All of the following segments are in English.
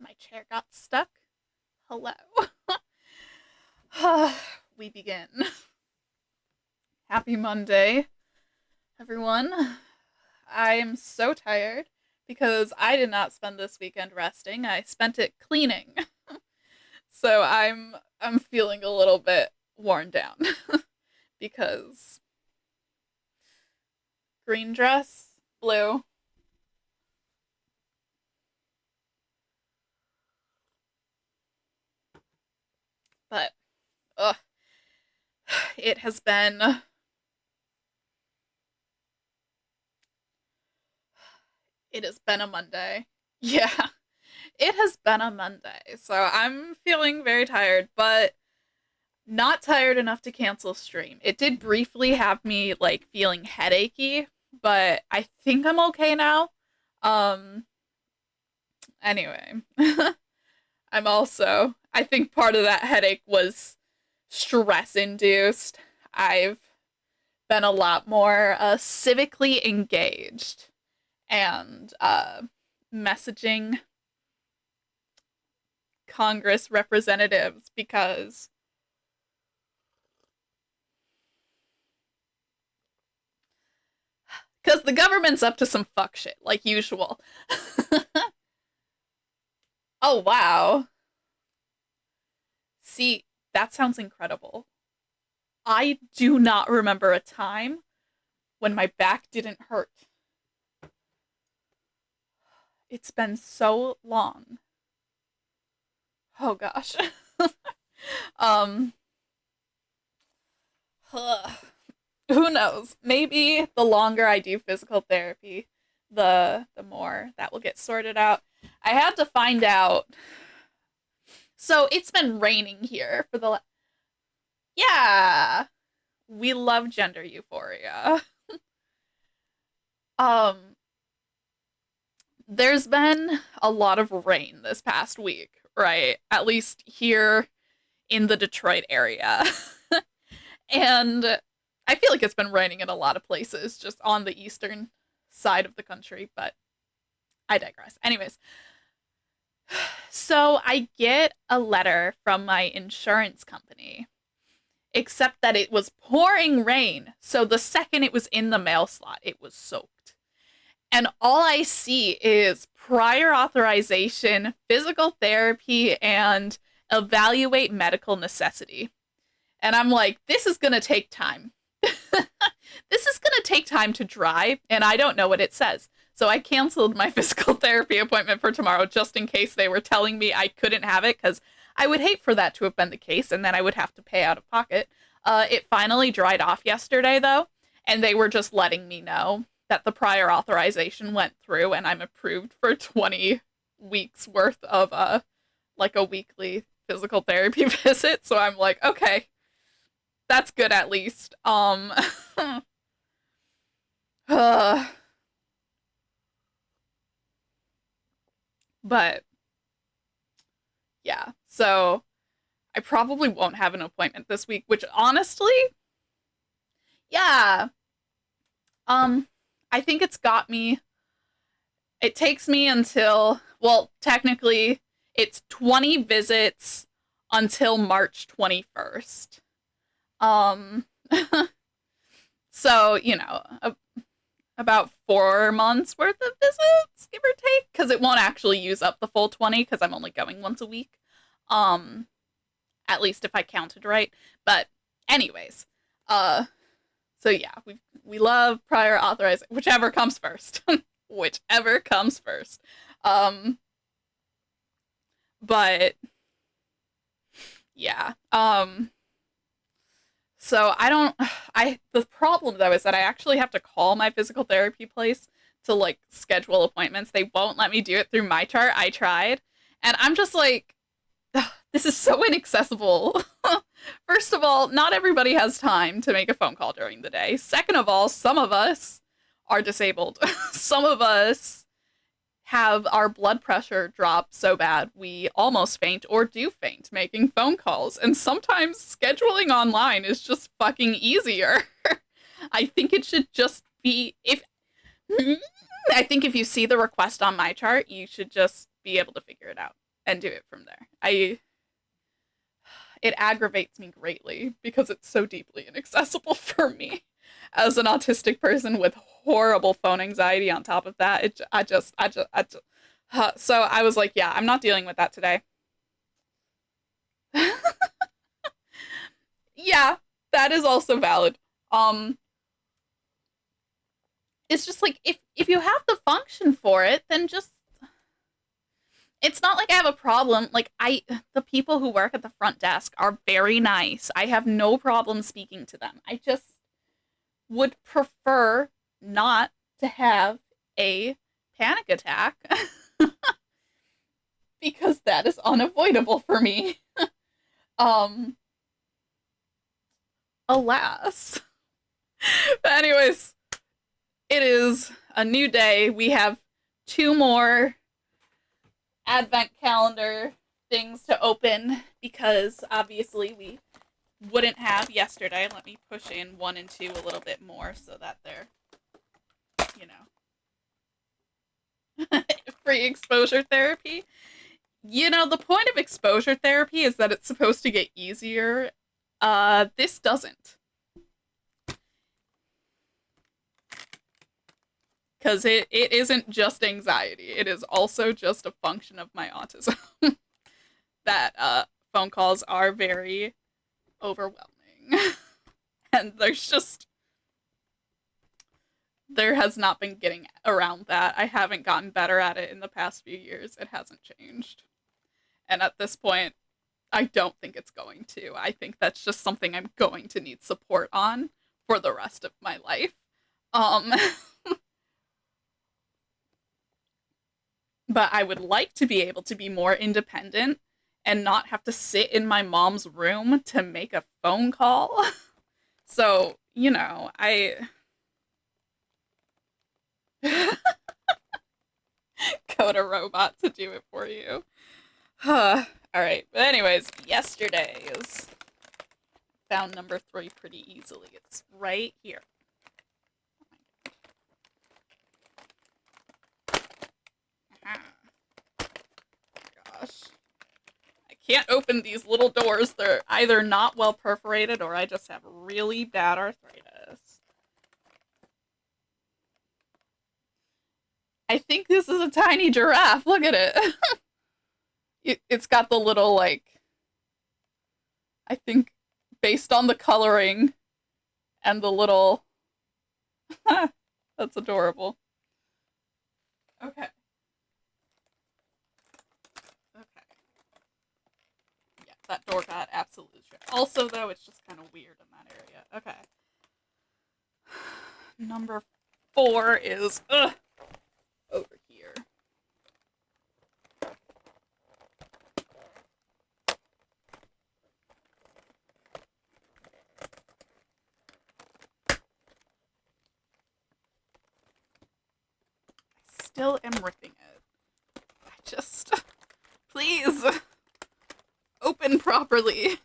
My chair got stuck. Hello. We begin. Happy Monday, everyone. I am so tired because I did not spend this weekend resting. I spent it cleaning. So I'm feeling a little bit worn down because green dress, blue. But ugh, it has been it has been a Monday. Yeah. It has been a Monday. So I'm feeling very tired, but not tired enough to cancel stream. It did briefly have me like feeling headachy, but I think I'm okay now. Um anyway, I think part of that headache was stress induced. I've been a lot more civically engaged and messaging Congress representatives because the government's up to some fuck shit like usual. Oh wow. See, that sounds incredible. I do not remember a time when my back didn't hurt. It's been so long. Oh gosh. um who knows? Maybe the longer I do physical therapy, the more that will get sorted out. I had to find out. So it's been raining here for the yeah. We love gender euphoria. Um there's been a lot of rain this past week, right? At least here in the Detroit area. And I feel like it's been raining in a lot of places just on the eastern side of the country, but I digress. Anyways, so I get a letter from my insurance company, except that it was pouring rain. So the second it was in the mail slot, it was soaked. And all I see is prior authorization, physical therapy, and evaluate medical necessity. And I'm like, this is going to take time. This is going to take time to dry, and I don't know what it says. So I canceled my physical therapy appointment for tomorrow just in case they were telling me I couldn't have it, because I would hate for that to have been the case, and then I would have to pay out of pocket. It finally dried off yesterday, though, and they were just letting me know that the prior authorization went through, and I'm approved for 20 weeks worth of like a weekly physical therapy visit. So I'm like, okay, that's good at least. uh, but yeah, so I probably won't have an appointment this week, which honestly, yeah, um, I think it's got me. It takes me until, well, technically, it's 20 visits until March 21st. Um, so, about 4 months worth of visits, give or take, because it won't actually use up the full 20 because I'm only going once a week. Um, at least if I counted right. But anyways, uh, so yeah, we love prior authorization, whichever comes first, whichever comes first. Um, but yeah, so I don't, the problem though is that I actually have to call my physical therapy place to like schedule appointments. They won't let me do it through my chart. I tried, and I'm just like, this is so inaccessible. First of all, not everybody has time to make a phone call during the day. Second of all, some of us are disabled. Some of us have our blood pressure drop so bad we almost faint or do faint making phone calls. And sometimes scheduling online is just fucking easier. I think it should just be if I think if you see the request on my chart, you should just be able to figure it out. and do it from there. It aggravates me greatly because it's so deeply inaccessible for me as an autistic person with horrible phone anxiety on top of that. So I was like, yeah, I'm not dealing with that today. Yeah, that is also valid. Um, it's just like if you have the function for it, then just it's not like I have a problem. Like the people who work at the front desk are very nice. I have no problem speaking to them. I just would prefer not to have a panic attack because that is unavoidable for me. Um, alas. But anyways, it is a new day. We have two more advent calendar things to open because obviously we wouldn't have yesterday. Let me push in 1 and 2 a little bit more so that they're, you know, free exposure therapy. You know, the point of exposure therapy is that it's supposed to get easier. This doesn't. Because it isn't just anxiety. It is also just a function of my autism. That phone calls are very overwhelming. And there has not been getting around that. I haven't gotten better at it in the past few years. It hasn't changed. And at this point, I don't think it's going to. I think that's just something I'm going to need support on for the rest of my life. Um, but I would like to be able to be more independent and not have to sit in my mom's room to make a phone call. So, you know, I code a robot to do it for you. All right. But anyways, yesterday's found number 3 pretty easily. It's right here. Gosh. I can't open these little doors. They're either not well perforated or I just have really bad arthritis. I think this is a tiny giraffe. Look at it. It's got the little, like, I think based on the coloring and the little. That's adorable. Okay. Okay. Yeah, that door got absolutely shut. Also, though, it's just kind of weird in that area. Okay. Number 4 is over here. I still am ripping it. I just. Please! Open properly.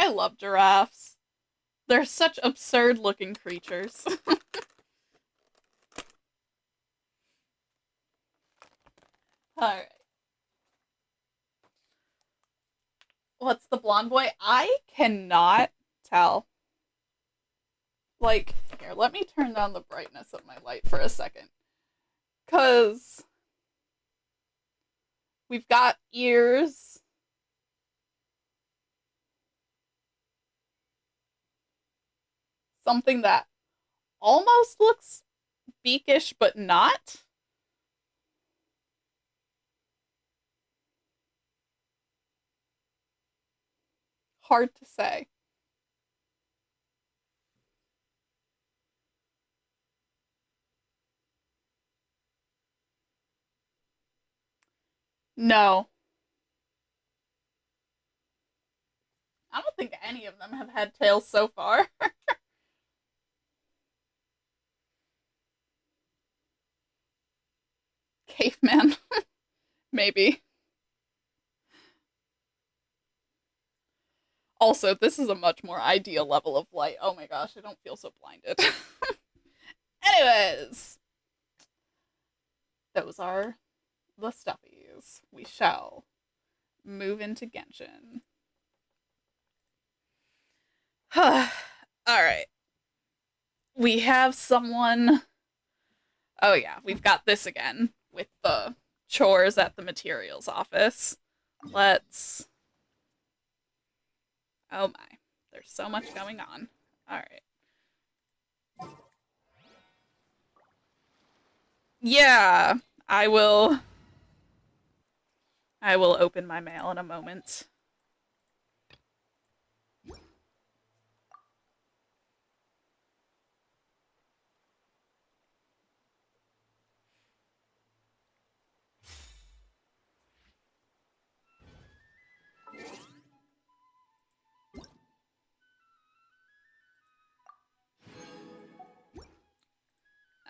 I love giraffes. They're such absurd looking creatures. Alright. What's the blonde boy? I cannot tell. Like, here, let me turn down the brightness of my light for a second. Because we've got ears. Something that almost looks beakish, but not. Hard to say. No. any of them have had tails so far. Caveman. Maybe. Also, this is a much more ideal level of light. Oh my gosh, I don't feel so blinded. Anyways, those are the stuffies. We shall move into Genshin. Alright. We have someone. Oh, yeah, we've got this again with the chores at the materials office. Let's. Oh my. There's so much going on. Alright. Yeah, I will. I will open my mail in a moment.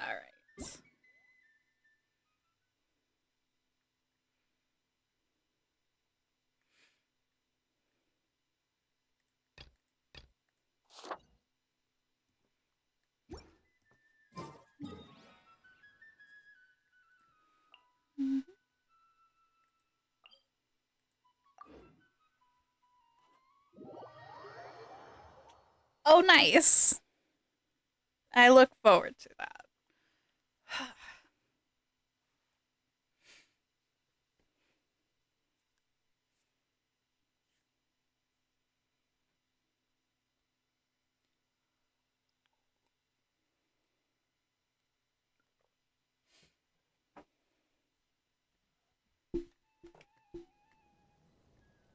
Alright. Oh, nice. I look forward to that.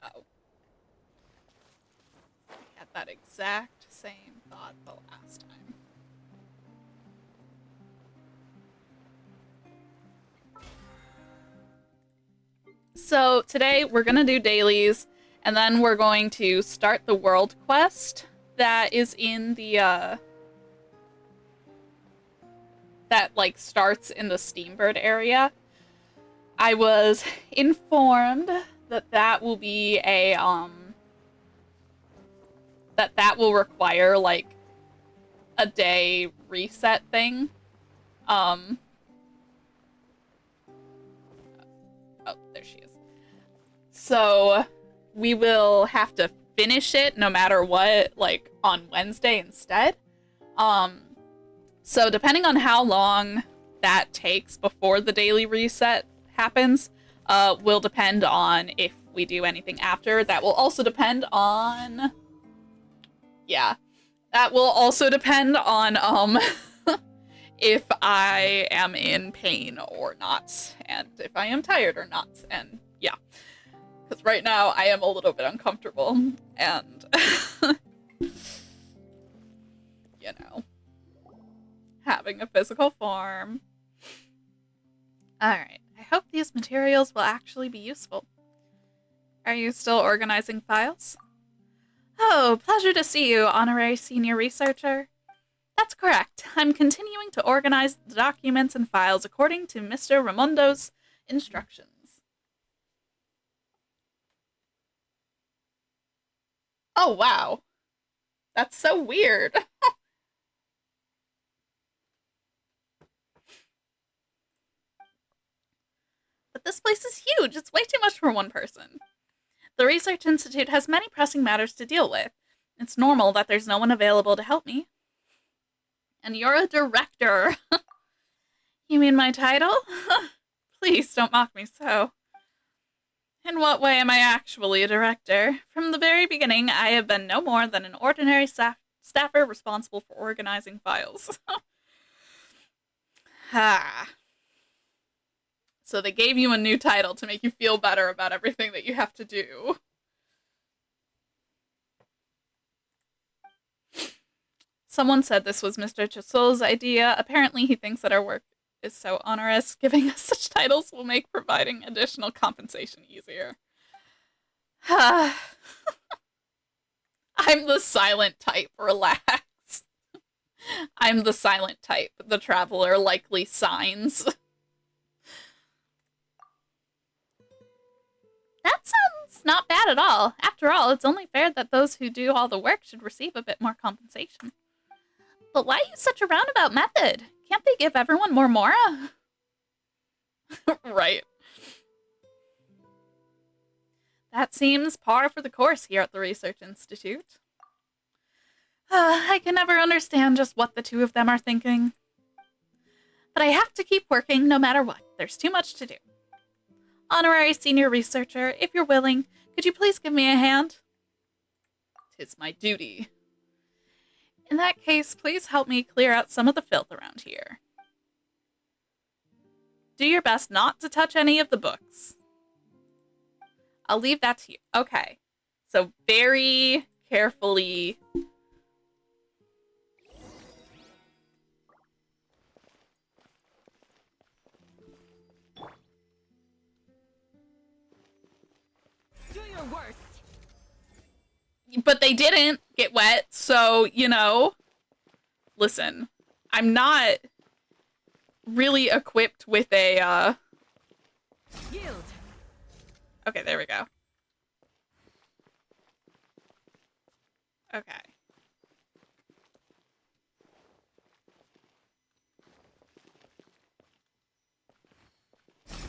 Oh. I had that exact same thought the last time. So today we're going to do dailies, and then we're going to start the world quest that is in the, that, like, starts in the Steambird area. I was informed that that will be a, that will require, like, a day reset thing. Oh, there she is. So we will have to finish it no matter what, like, on Wednesday instead. So depending on how long that takes before the daily reset happens, will depend on if we do anything after. That will also depend on... Yeah. That will also depend on, if I am in pain or not, and if I am tired or not, and yeah. Because right now I am a little bit uncomfortable, and, you know, having a physical form. Alright, I hope these materials will actually be useful. Are you still organizing files? Oh, pleasure to see you, honorary senior researcher. That's correct. I'm continuing to organize the documents and files according to Mr. Raimondo's instructions. Oh, wow. That's so weird. But this place is huge. It's way too much for one person. The Research Institute has many pressing matters to deal with. It's normal that there's no one available to help me. And you're a director. You mean my title? Please don't mock me so. In what way am I actually a director? From the very beginning, I have been no more than an ordinary staffer responsible for organizing files. Ha. So they gave you a new title to make you feel better about everything that you have to do. Someone said this was Mr. Cecil's idea. Apparently he thinks that our work is so onerous. Giving us such titles will make providing additional compensation easier. I'm the silent type, relax. I'm the silent type, the traveler likely signs. That sounds not bad at all. After all, it's only fair that those who do all the work should receive a bit more compensation. But why use such a roundabout method? Can't they give everyone more Mora? Right. That seems par for the course here at the Research Institute. I can never understand just what the two of them are thinking. But I have to keep working no matter what. There's too much to do. Honorary senior researcher, if you're willing, could you please give me a hand? 'Tis my duty. In that case, please help me clear out some of the filth around here. Do your best not to touch any of the books. I'll leave that to you. Okay. So very carefully. Do your worst. But they didn't get wet, so, you know. Listen, I'm not really equipped with a, Yield. Okay, there we go. Okay.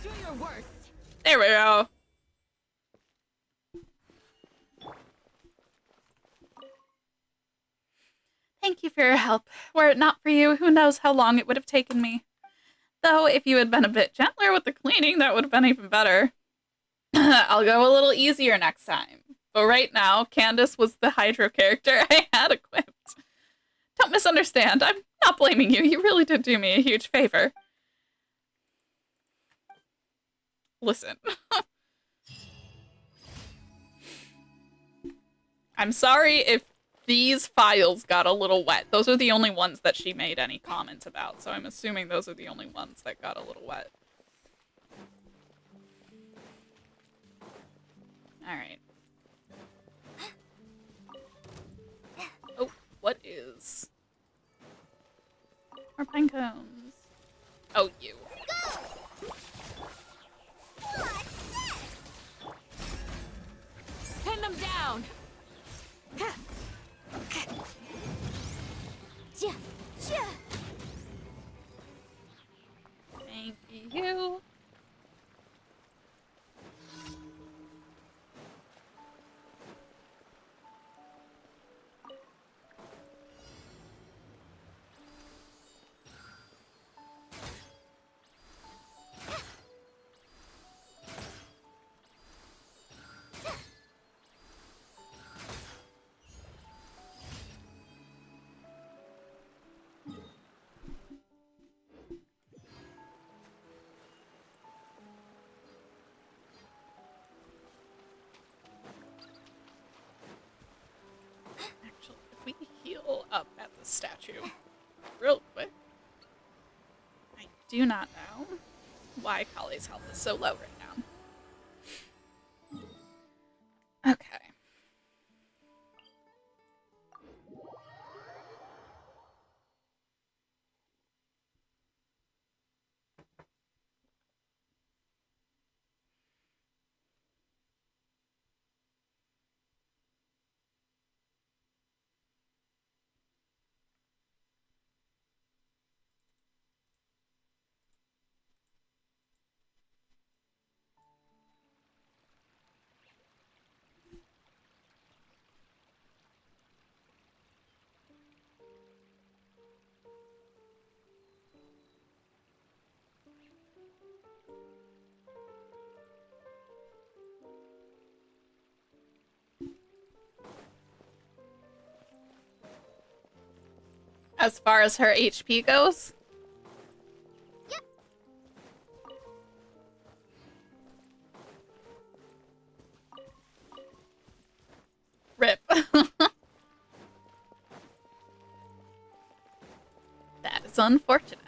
Do your worst. There we go. Thank you for your help. Were it not for you, who knows how long it would have taken me. Though, if you had been a bit gentler with the cleaning, that would have been even better. I'll go a little easier next time. But right now, Candace was the Hydro character I had equipped. Don't misunderstand. I'm not blaming you. You really did do me a huge favor. Listen. I'm sorry if these files got a little wet. Those are the only ones that she made any comments about, so I'm assuming those are the only ones that got a little wet. Alright. Oh, what is... More pine cones. Oh, you. Pin them down. Thank you. Actually, if we heal up at the statue real quick. I do not know why Kali's health is so low right now. Okay. As far as her HP goes? Yep. Rip. That is unfortunate.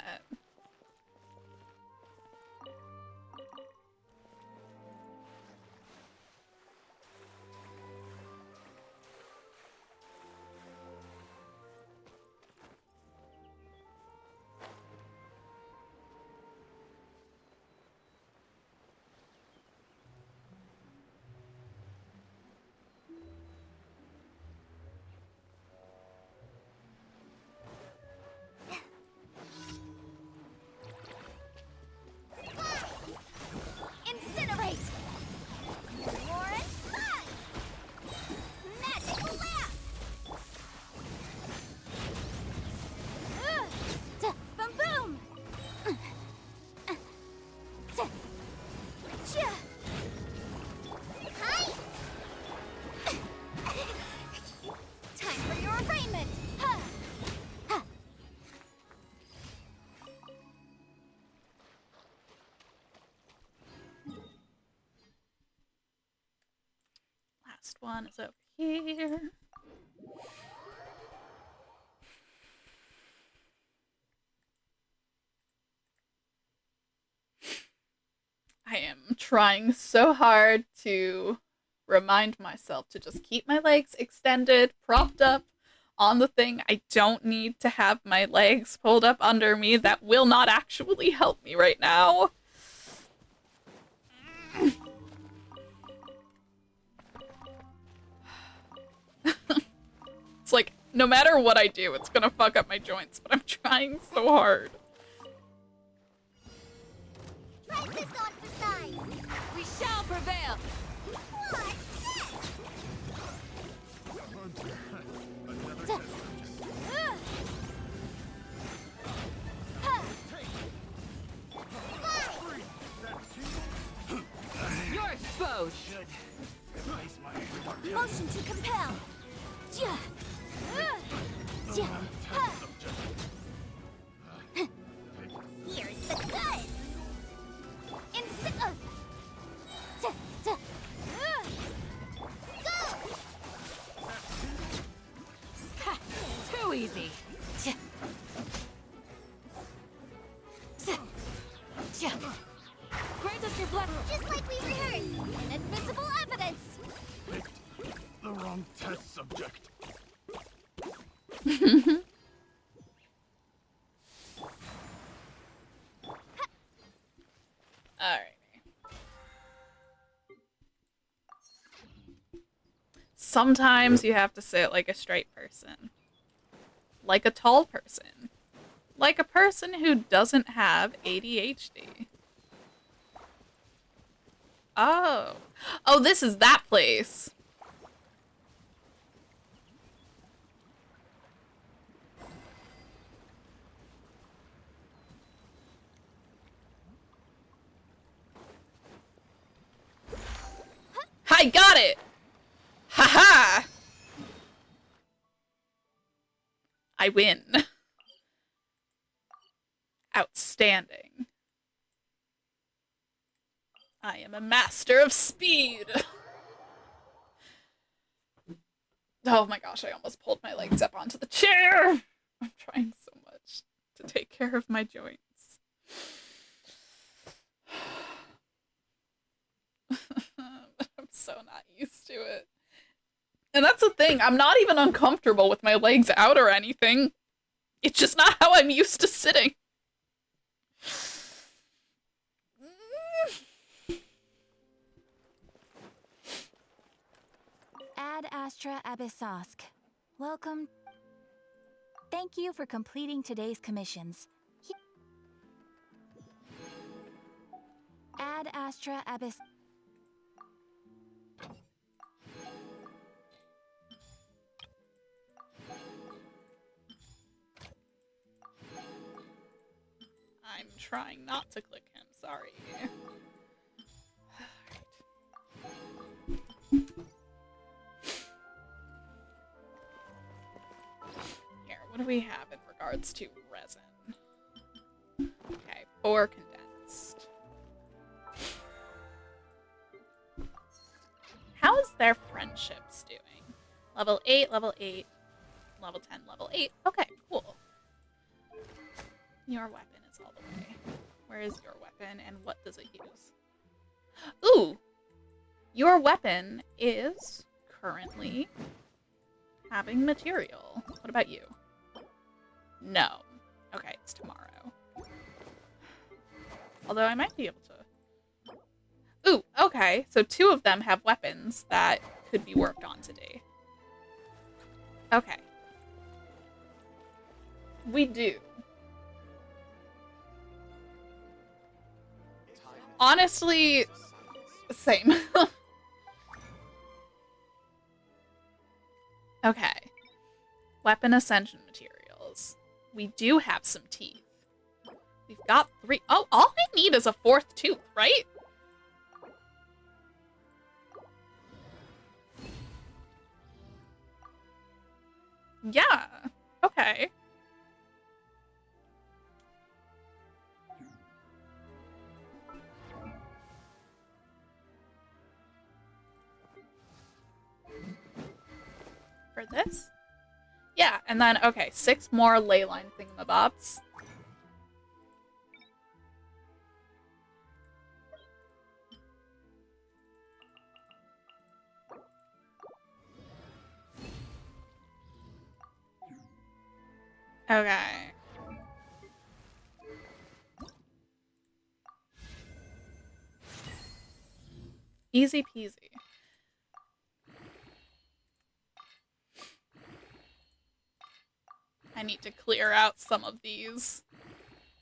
next one is over here. I am trying so hard to remind myself to just keep my legs extended, propped up on the thing. I don't need to have my legs pulled up under me. That will not actually help me right now. It's like, no matter what I do, it's gonna fuck up my joints, but I'm trying so hard. Try this on for size. We shall prevail. What? You're exposed. Motion to compel. Here's the good. Go! Too easy. Grant us your blood. Just like we rehearsed. Inadmissible evidence. Picked the wrong test subject. Alright. Sometimes you have to say it like a straight person. Like a tall person. Like a person who doesn't have ADHD. Oh. Oh, this is that place. I got it! Haha! I win. Outstanding. I am a master of speed. Oh my gosh, I almost pulled my legs up onto the chair. I'm trying so much to take care of my joints. But I'm so not used to it. And that's the thing, I'm not even uncomfortable with my legs out or anything. It's just not how I'm used to sitting. Ad Astra Abyssosk. Welcome. Thank you for completing today's commissions. Ad Astra Abyss. I'm trying not to click him, sorry. Here, what do we have in regards to resin? Okay, 4 condensed. How is their friendships doing? Level 8, level 8, level 10, level 8. Okay, cool. Your weapon is all the way. Where is your weapon and what does it use? Ooh! Your weapon is currently having material. What about you? No. Okay, it's tomorrow. Although I might be able to... Ooh, okay. So 2 of them have weapons that could be worked on today. Okay. We do. Honestly, same. Okay. Weapon ascension materials. We do have some teeth. We've got 3. Oh, all I need is a 4th tooth, right? Yeah. Okay. this? Yeah, and then, okay, 6 more ley line thingamabobs. Okay. Easy peasy. I need to clear out some of these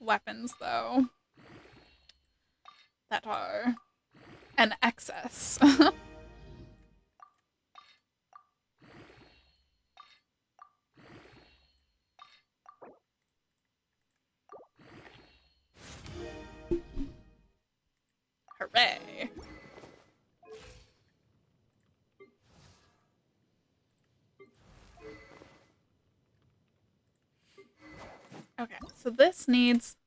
weapons, though, that are an excess. Hooray. Okay, so this needs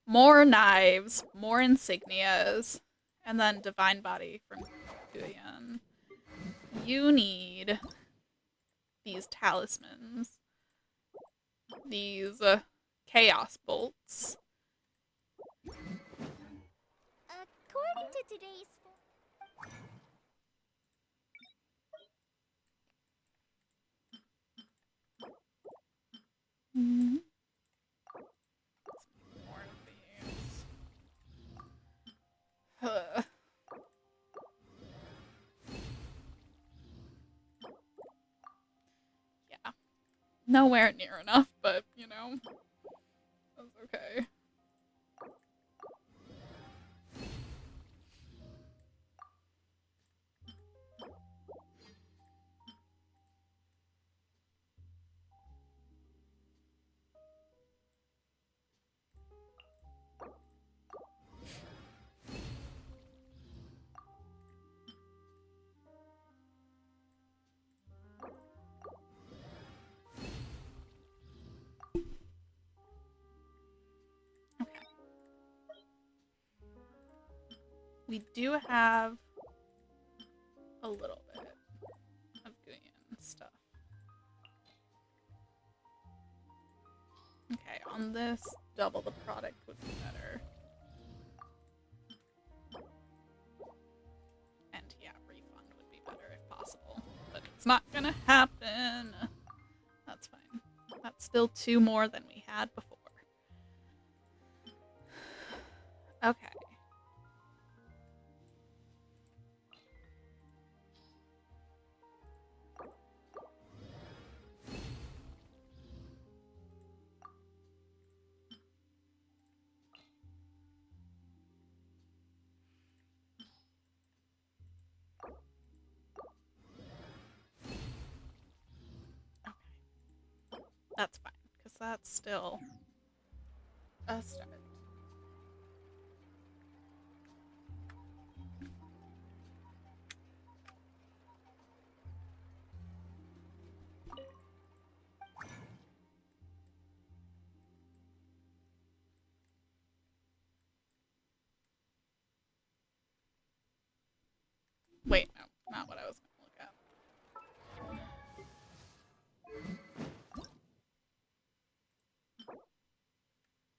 more knives, more insignias, and then Divine Body from Guyan. You need these talismans, these chaos bolts. According to today's Mm-hmm. More of these. Yeah. Nowhere near enough, but, you know, that's okay. Okay. We do have a little bit of Guyan stuff. Okay, on this, double the product would be better. And yeah, refund would be better if possible. But it's not gonna happen. That's fine. That's still 2 more than we had before. Okay. Okay. That's fine, because that's still a start. Wait, no, not what I was going to look at.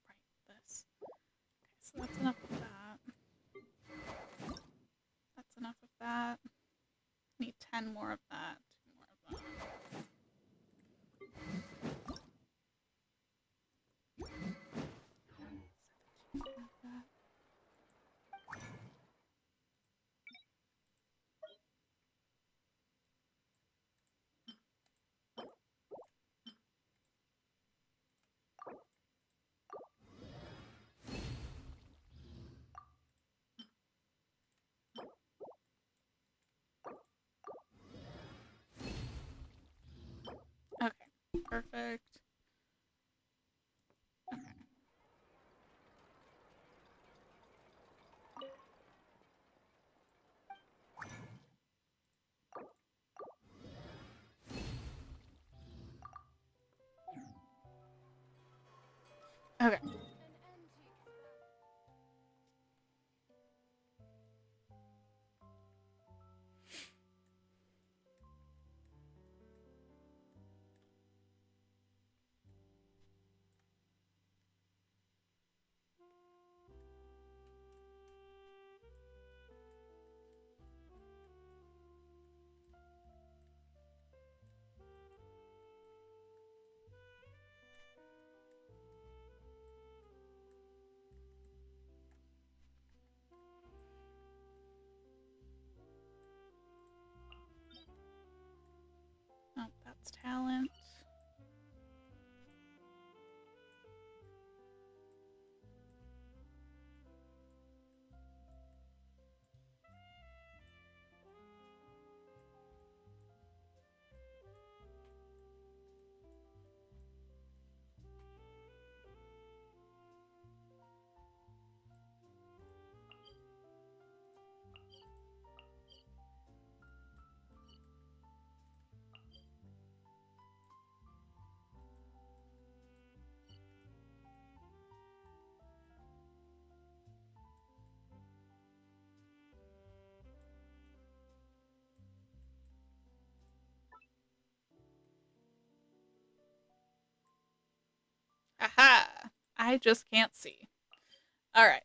Right, this. Okay, so that's enough of that. That's enough of that. Need 10 more of that. 2 more of that. Okay, perfect. Okay. Okay. Science talent. Aha! I just can't see. All right.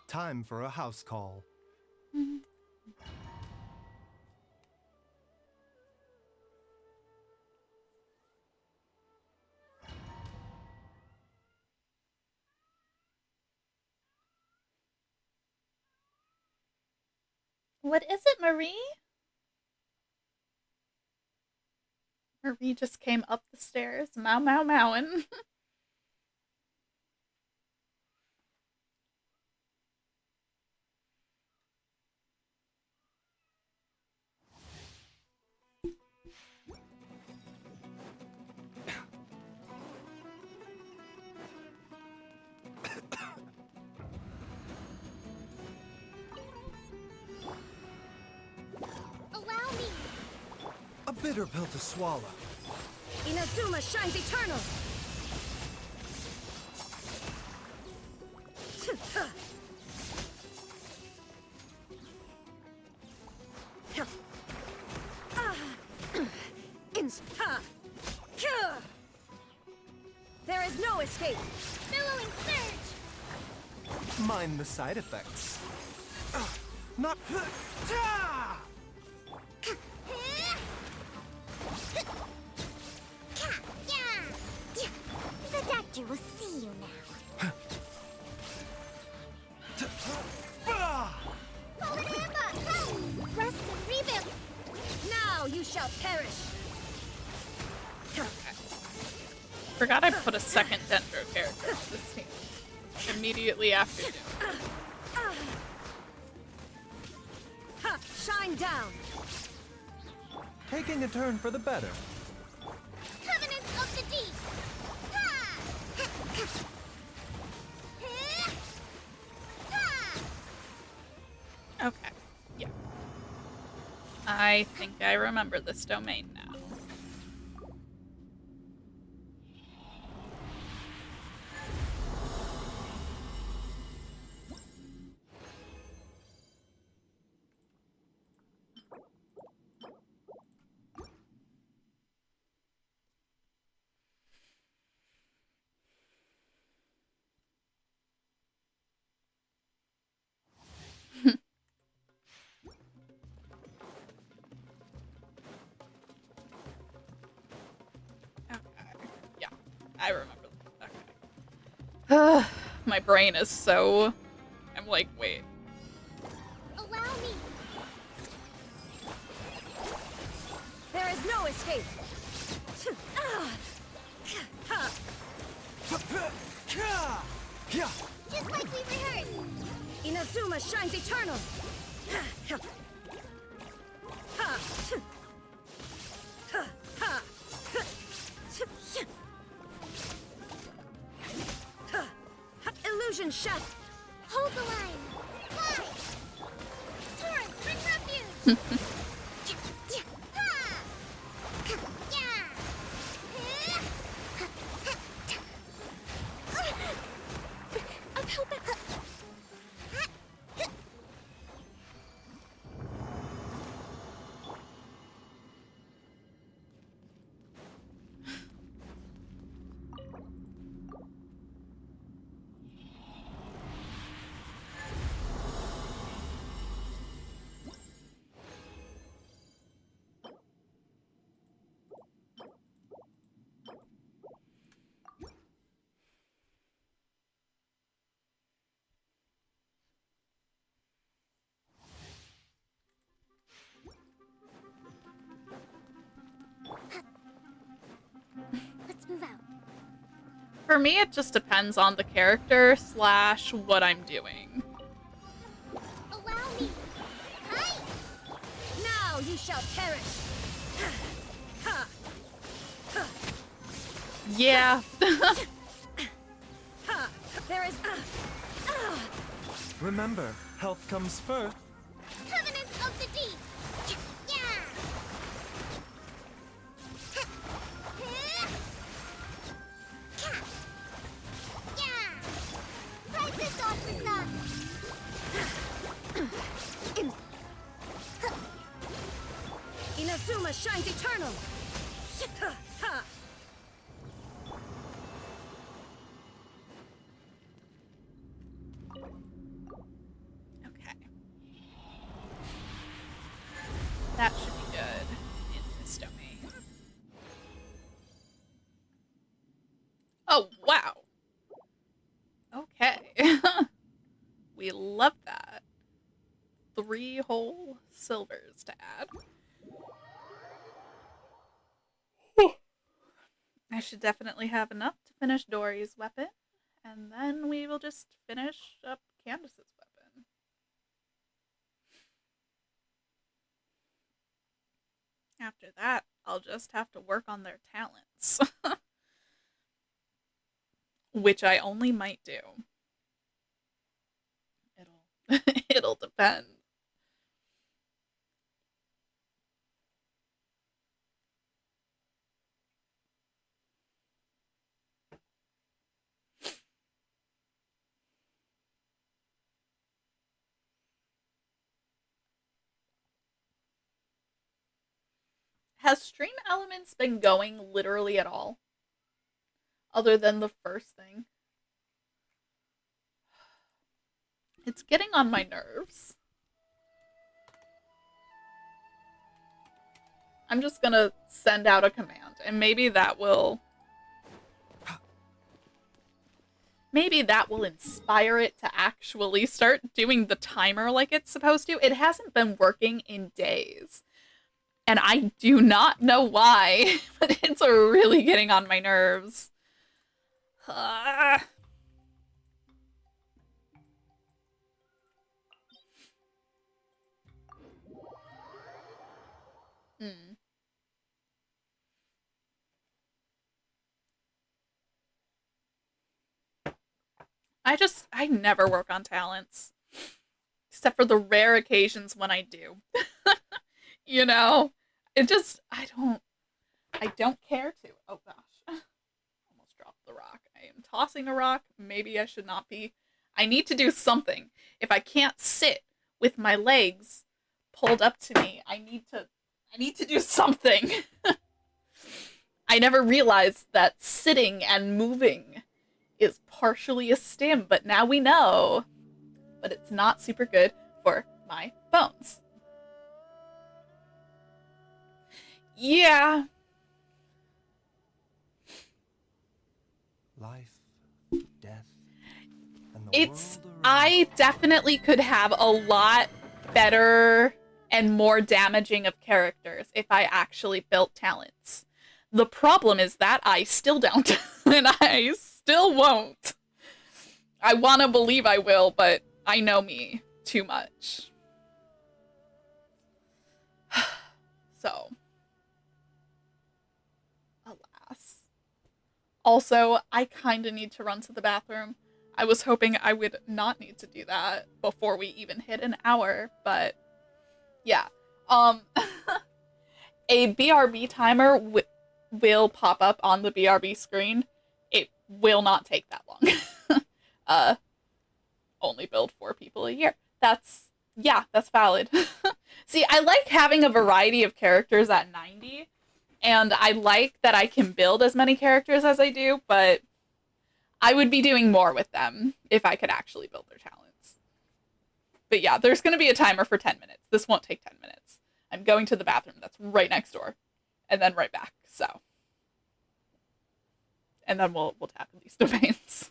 Time for a house call. What is it, Marie? Marie just came up the stairs, meow meow mowing. Allow me! A bitter pill to swallow. Inazuma shines eternal! There is no escape! Billowing surge! Mind the side effects. Not. The doctor will see you now. Rest and rebuild! Now you shall perish! Forgot I put a second Dendro character on this team. Immediately after you. Ha! Shine down! Taking a turn for the better. Covenants of the deep! Ha! Ha! Okay. Yeah. I think I remember this domain now. my brain is so... I'm like, wait. Allow me. There is no escape. Just like we rehearsed. Inazuma shines eternal. Illusion shut. Hold the line. Fly. Torrent, bring refuge. Ha! Yeah. I'm helping. Let's move out. For me, it just depends on the character / what I'm doing. Allow me. Hi. Now you shall perish. Yeah. There is. Remember, health comes first. Covenant of the Deep. Yeah. Yeah. Fight this off the sun. Inazuma shines eternal. Okay. That should be good in this domain. Oh, wow. Okay. We love that. 3 whole silvers to add. I should definitely have enough to finish Dory's weapon, and then we will just finish up Candace's weapon. After that, I'll just have to work on their talents. Which I only might do. It'll depend. Has Stream Elements been going literally at all? Other than the first thing? It's getting on my nerves. I'm just gonna send out a command, and maybe that will inspire it to actually start doing the timer like it's supposed to. It hasn't been working in days. And I do not know why, but it's really getting on my nerves. Hmm. I never work on talents. Except for the rare occasions when I do. You know? I don't care to. Oh gosh. Almost dropped the rock. I am tossing a rock. Maybe I should not be. I need to do something. If I can't sit with my legs pulled up to me, I need to do something. I never realized that sitting and moving is partially a stim, but now we know. But it's not super good for my bones. Yeah. Life, death. I definitely could have a lot better and more damaging of characters if I actually built talents. The problem is that I still don't, and I still won't. I want to believe I will, but I know me too much. So, alas. Also, I kind of need to run to the bathroom. I was hoping I would not need to do that before we even hit an hour, but yeah. A BRB timer will pop up on the BRB screen. It will not take that long. Only build 4 people a year. That's valid. See, I like having a variety of characters at 90, and I like that I can build as many characters as I do, but I would be doing more with them if I could actually build their talents. But yeah, there's going to be a timer for 10 minutes. This won't take 10 minutes. I'm going to the bathroom that's right next door, and then right back, so. And then we'll tap in these domains.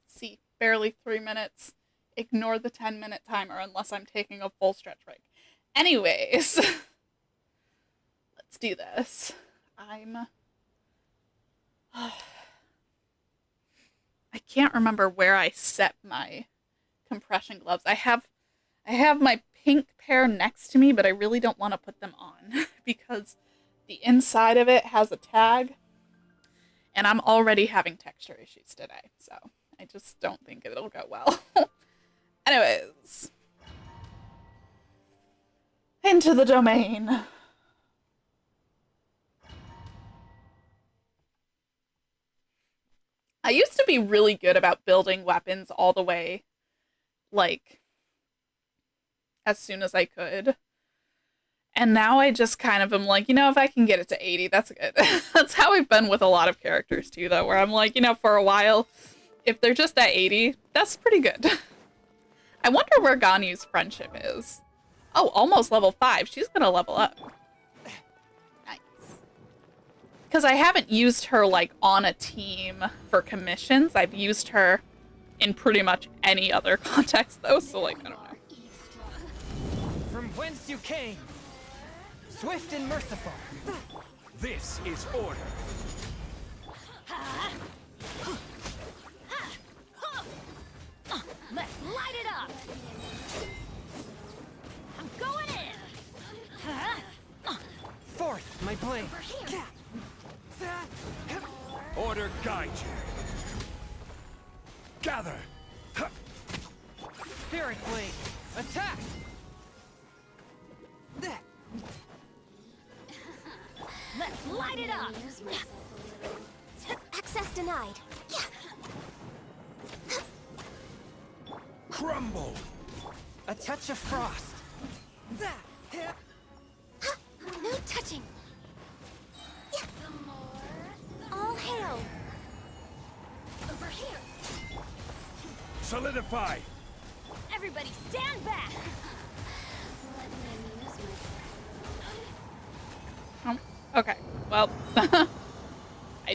See, barely 3 minutes. Ignore the 10-minute timer unless I'm taking a full stretch break. Anyways, let's do this. I can't remember where I set my compression gloves. I have my pink pair next to me, but I really don't want to put them on because the inside of it has a tag, and I'm already having texture issues today, so I just don't think it'll go well. Anyways, into the domain. be really good about building weapons all the way, like, as soon as I could. And now I just kind of am like, if I can get it to 80, that's good. That's how I've been with a lot of characters too, though, where I'm like, for a while, if they're just at 80, that's pretty good. I wonder where Ganyu's friendship is. Oh, almost level 5. She's gonna level up. Nice. Because I haven't used her, like, on a team for commissions. I've used her in pretty much any other context, though, so, like, I don't know. From whence you came, swift and merciful. This is order. Let's light it up! I'm going in! Forth, my blade. Order guide you. Gather. Spirit blade, attack! Let's light it up! Access denied. Crumble. A touch of frost. No touching. All hail. Over here. Solidify. Everybody stand back! Okay, well, I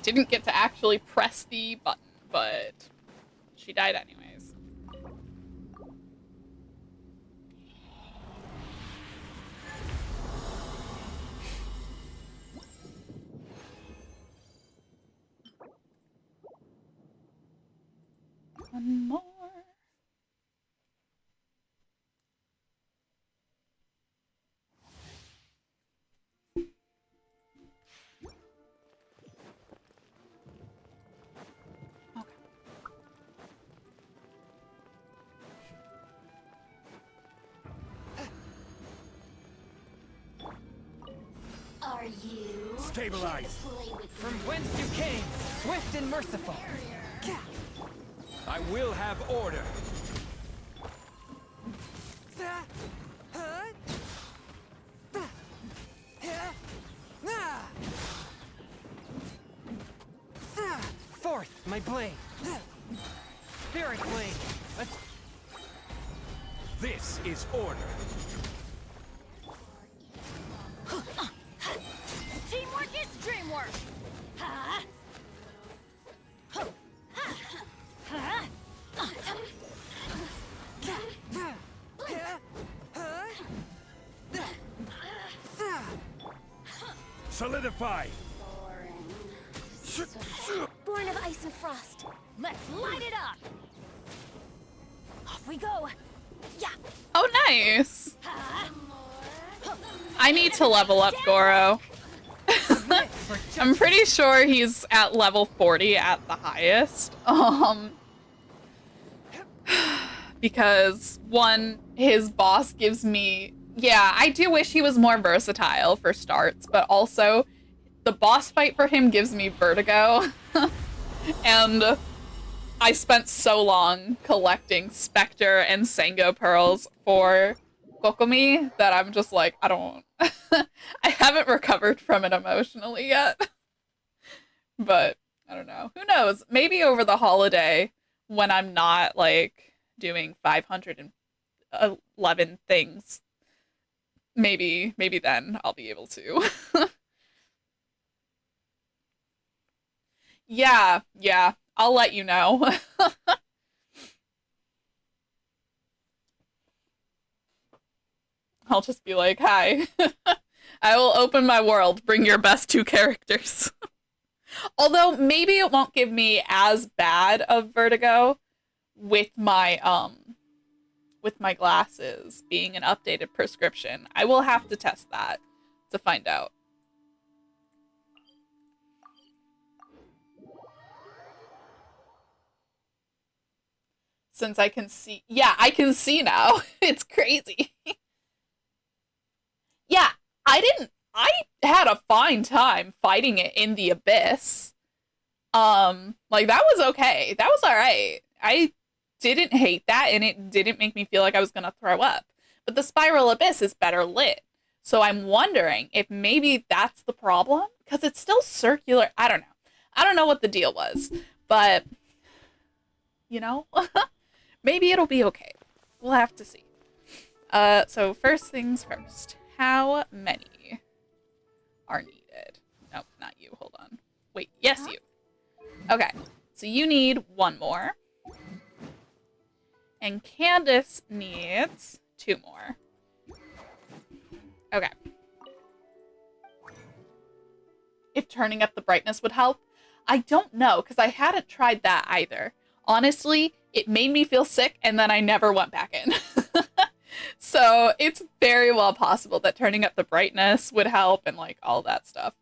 didn't get to actually press the button, but she died anyways. One more. Are you? Stabilize. From whence you came, swift and merciful. I will have order. Forth, my blade. Spirit blade. This is order. Teamwork is dreamwork! Solidify. Born of ice and frost. Let's light it up! Off we go! Yeah! Oh, nice. I need to level up Goro. I'm pretty sure he's at level 40 at the highest. Because one, his boss gives me, yeah, I do wish he was more versatile for starts, but also the boss fight for him gives me vertigo. And I spent so long collecting Spectre and Sango pearls for Kokomi that I'm just like, I don't, I haven't recovered from it emotionally yet. But I don't know. Who knows? Maybe over the holiday when I'm not like doing 511 things, maybe then I'll be able to. Yeah, I'll let you know. I'll just be like, hi. I will open my world. Bring your best 2 characters. Although maybe it won't give me as bad of vertigo with my glasses being an updated prescription. I will have to test that to find out. Since I can see, yeah, I can see now. It's crazy. Yeah, I had a fine time fighting it in the abyss. Like that was okay. That was all right. I didn't hate that, and it didn't make me feel like I was gonna throw up. But the Spiral Abyss is better lit. So I'm wondering if maybe that's the problem, because it's still circular. I don't know. I don't know what the deal was, but you know, maybe it'll be okay. We'll have to see. So first things first. How many are needed? Nope, not you. Hold on. Wait, yes, you. Okay, so you need one more. And Candace needs 2 more. Okay. If turning up the brightness would help, I don't know, because I hadn't tried that either. Honestly, it made me feel sick, and then I never went back in. So it's very well possible that turning up the brightness would help and like all that stuff.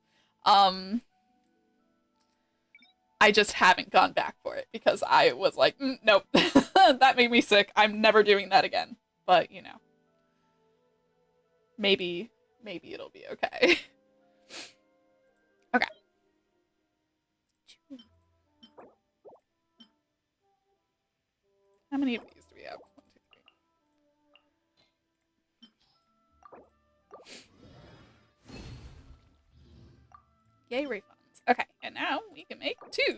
I just haven't gone back for it because I was like, nope, that made me sick. I'm never doing that again. But, you know, maybe it'll be okay. Okay. How many of these do we have? 1, 2, 3. Yay, refunds. Okay, and now we can make 2.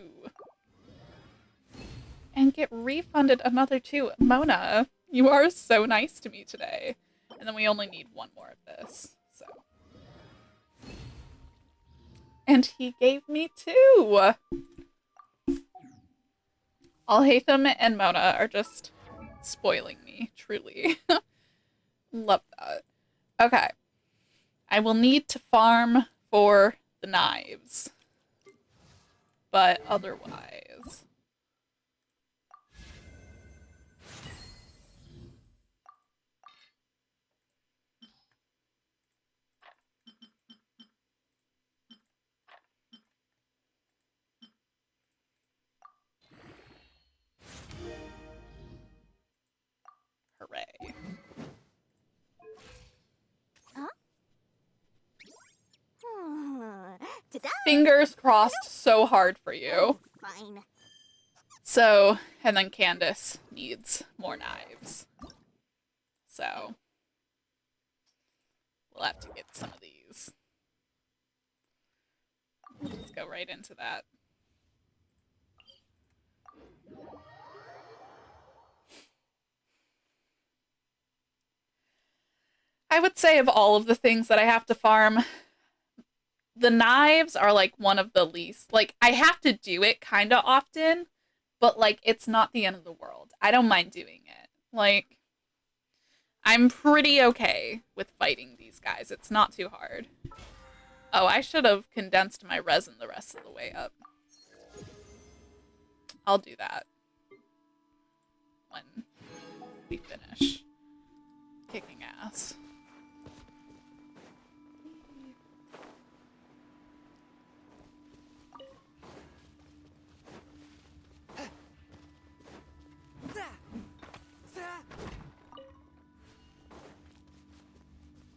And get refunded another 2. Mona, you are so nice to me today. And then we only need 1 more of this, so. And he gave me 2! Alhaitham and Mona are just spoiling me, truly. Love that. Okay. I will need to farm for the knives. But otherwise... Hooray. Ta-da! Fingers crossed so hard for you. Fine. So, and then Candace needs more knives. So, we'll have to get some of these. We'll just go right into that. I would say of all of the things that I have to farm, the knives are like one of the least. Like, I have to do it kind of often, but like, it's not the end of the world. I don't mind doing it. Like, I'm pretty okay with fighting these guys. It's not too hard. Oh, I should have condensed my resin the rest of the way up. I'll do that when we finish kicking ass.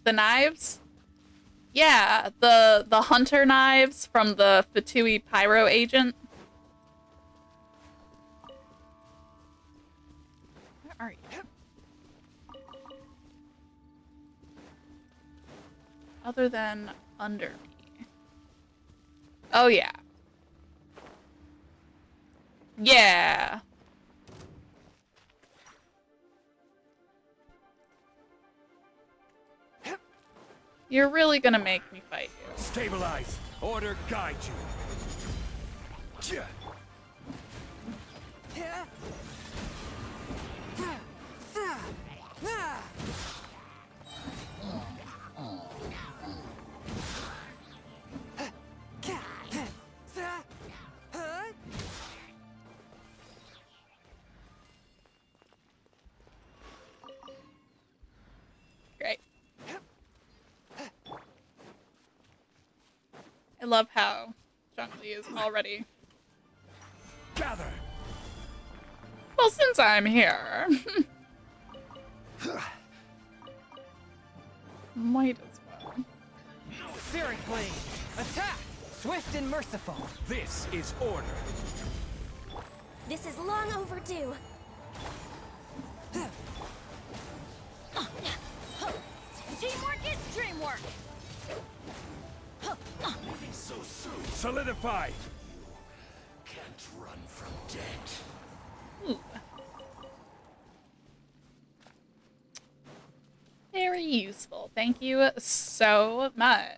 The knives? Yeah, the hunter knives from the Fatui Pyro agent. Where are you? Other than under me. Oh yeah. Yeah. You're really gonna make me fight you. Stabilize. Order guide you. Great. I love how Zhongli is already. Gather. Well, since I'm here. Might as well. Searing blade! Attack! Swift and merciful. This is order. This is long overdue. Teamwork is dreamwork. So soon. Solidify. Can't run from death. Ooh. Very useful. Thank you so much.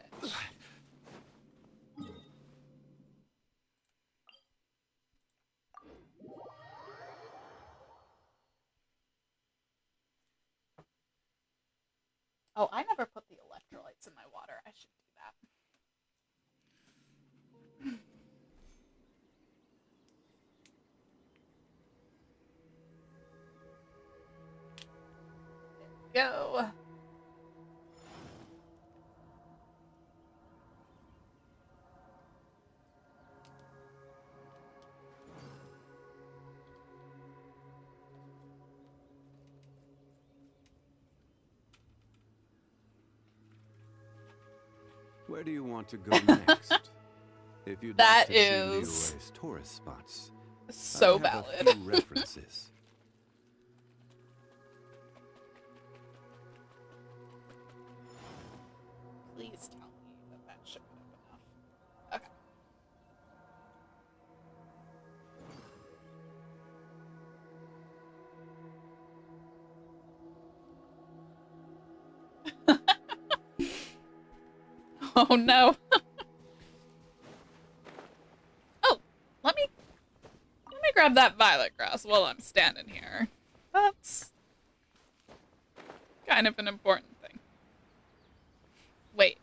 Oh, I never put the electrolytes in my water. I should do that. Go. Where do you want to go next? If you'd That like to see is Leroy's tourist spots, so I have valid. a few references. Please tell me that that should be enough. Okay. Oh no. Oh, let me grab that violet grass while I'm standing here. That's kind of an important thing. Wait.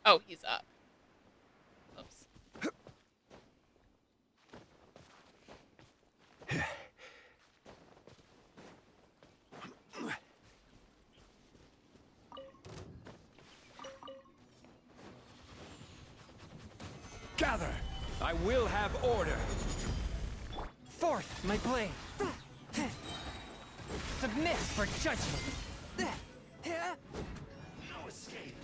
Oh, he's up. Oops. Gather. I will have order. Forth, my blade. Submit for judgment. No escape.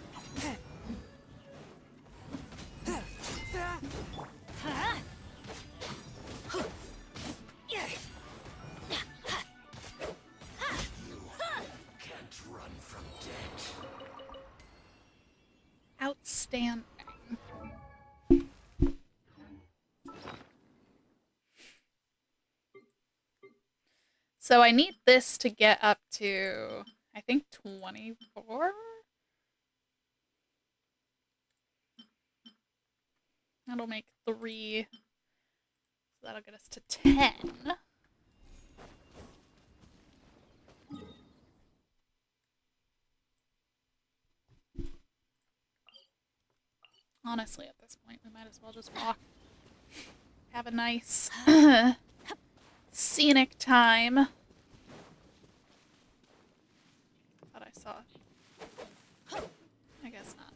Can't run from death. Outstanding. So I need this to get up to, I think, 24? That'll make 3. So that'll get us to 10. Honestly, at this point, we might as well just walk. Have a nice scenic time. Thought I saw. I guess not.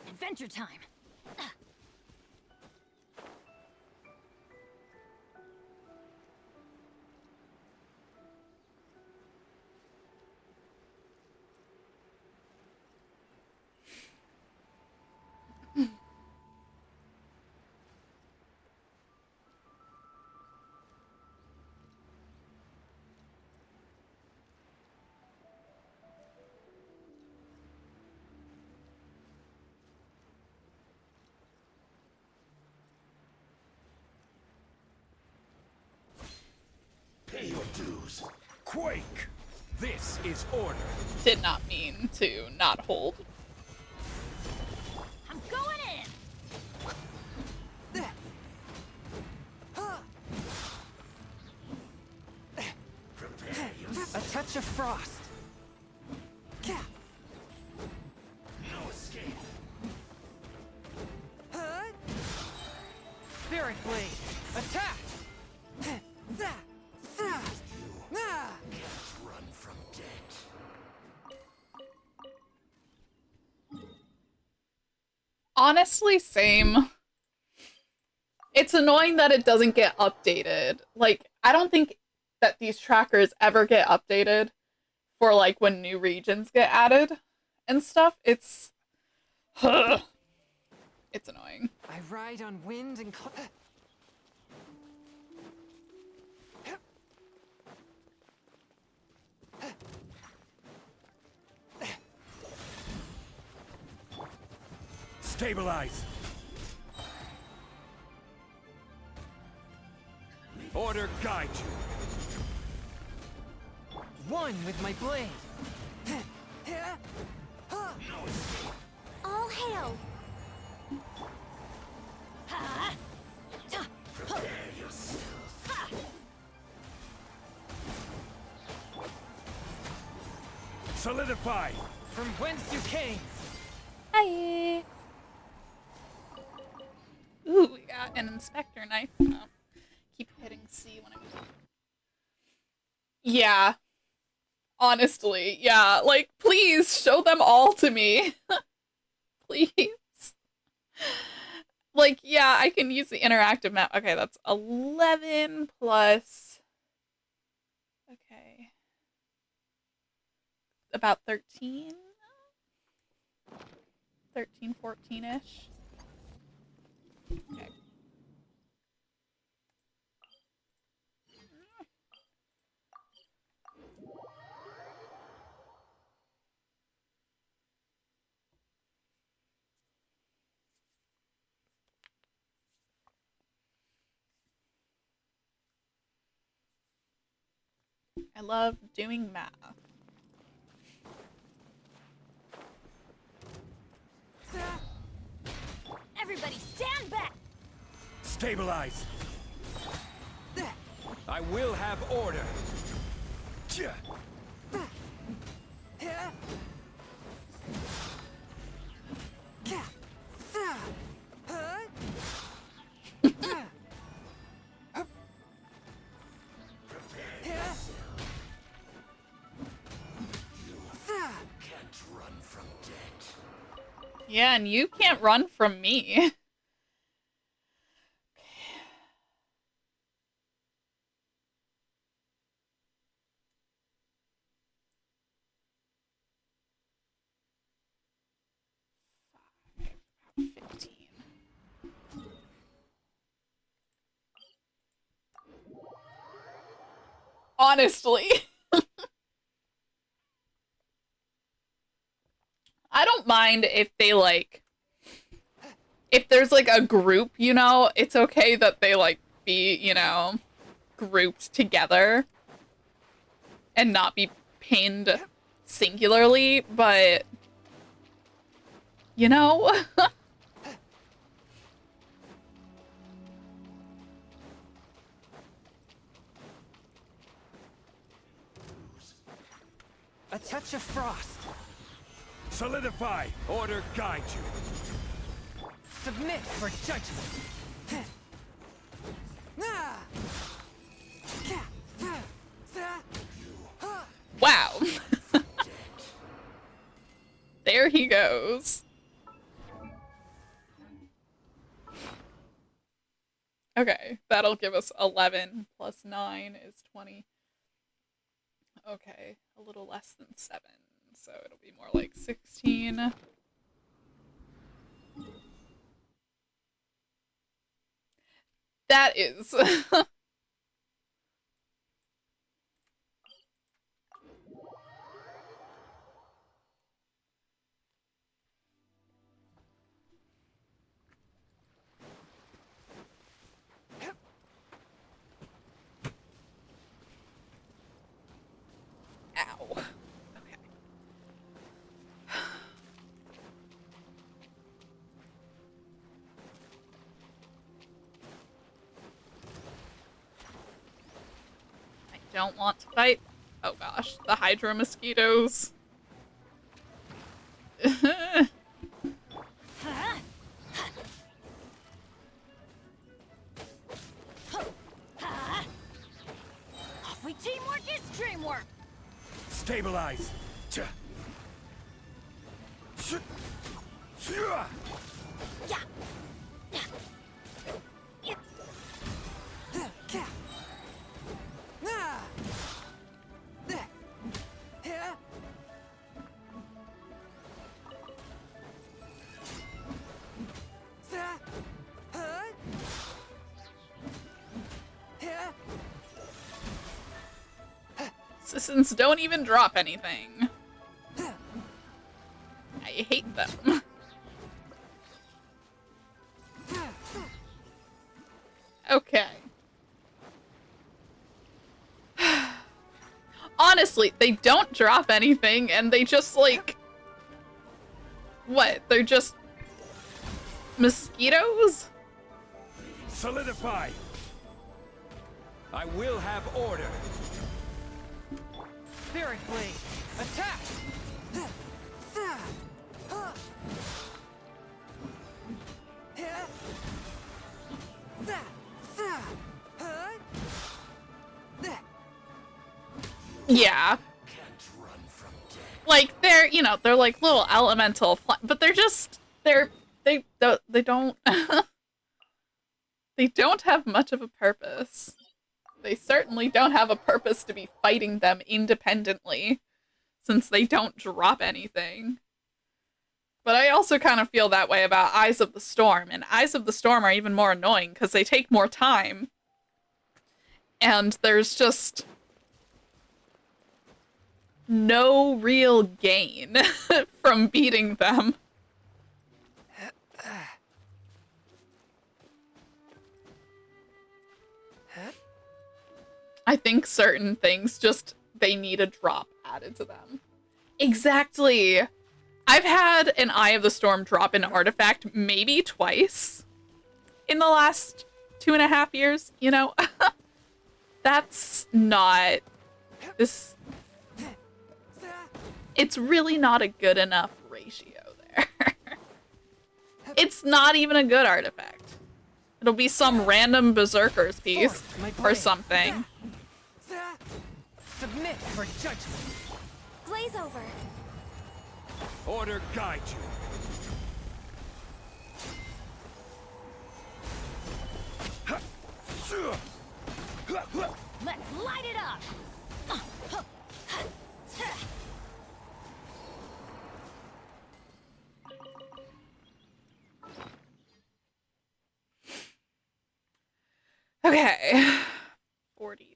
Adventure time. Pay your dues. Quake. This is order. Did not mean to not hold. I'm going in. Prepare yourself. A touch of frost. No escape. Spirit blade. Attack. You Honestly, same. It's annoying that it doesn't get updated. Like, I don't think that these trackers ever get updated for, like, when new regions get added and stuff. It's... It's annoying. I ride on wind and Stabilize. Order guide you. one with my blade. All hail! Solidify. From whence you came. Hi. Ooh, we got an inspector knife. Oh, keep hitting C when I'm... Yeah. Honestly, yeah. Like, please show them all to me. Please. Like, yeah, I can use the interactive map. Okay, that's 11 plus... Okay. About 13? 13, 14-ish. Okay. I love doing math. Everybody stand back! Stabilize. I will have order. Yeah, and you can't run from me. Okay. 15. Honestly. I don't mind if they, like, if there's, like, a group, you know, it's okay that they, like, be, you know, grouped together and not be pinned singularly, but, you know? A touch of frost. Solidify. Order guide you. Submit for judgment. Wow. There he goes. Okay, that'll give us 11 plus 9 is 20. Okay, a little less than 7, so it'll be more like 16. That is. Ow. Okay. I don't want to fight. Oh gosh, the hydro mosquitoes. If we teamwork is dreamwork! Stabilize. Citizens don't even drop anything. I hate them. Okay. Honestly, they don't drop anything, and they just, like... What? They're just... mosquitoes? Solidify! I will have order. Spirit Blade, attack! Yeah. Like, they're, you know, they're like little elemental, but they're just, they don't, they don't have much of a purpose. They certainly don't have a purpose to be fighting them independently, since they don't drop anything. But I also kind of feel that way about Eyes of the Storm, and Eyes of the Storm are even more annoying because they take more time. And there's just no real gain from beating them. I think certain things just, they need a drop added to them. Exactly. I've had an Eye of the Storm drop an artifact maybe twice in the last 2.5 years, you know? That's not... this... It's really not a good enough ratio there. It's not even a good artifact. It'll be some random berserker's piece or something. Submit for judgment. Glaze over. Order guide you. Let's light it up! Okay. 43.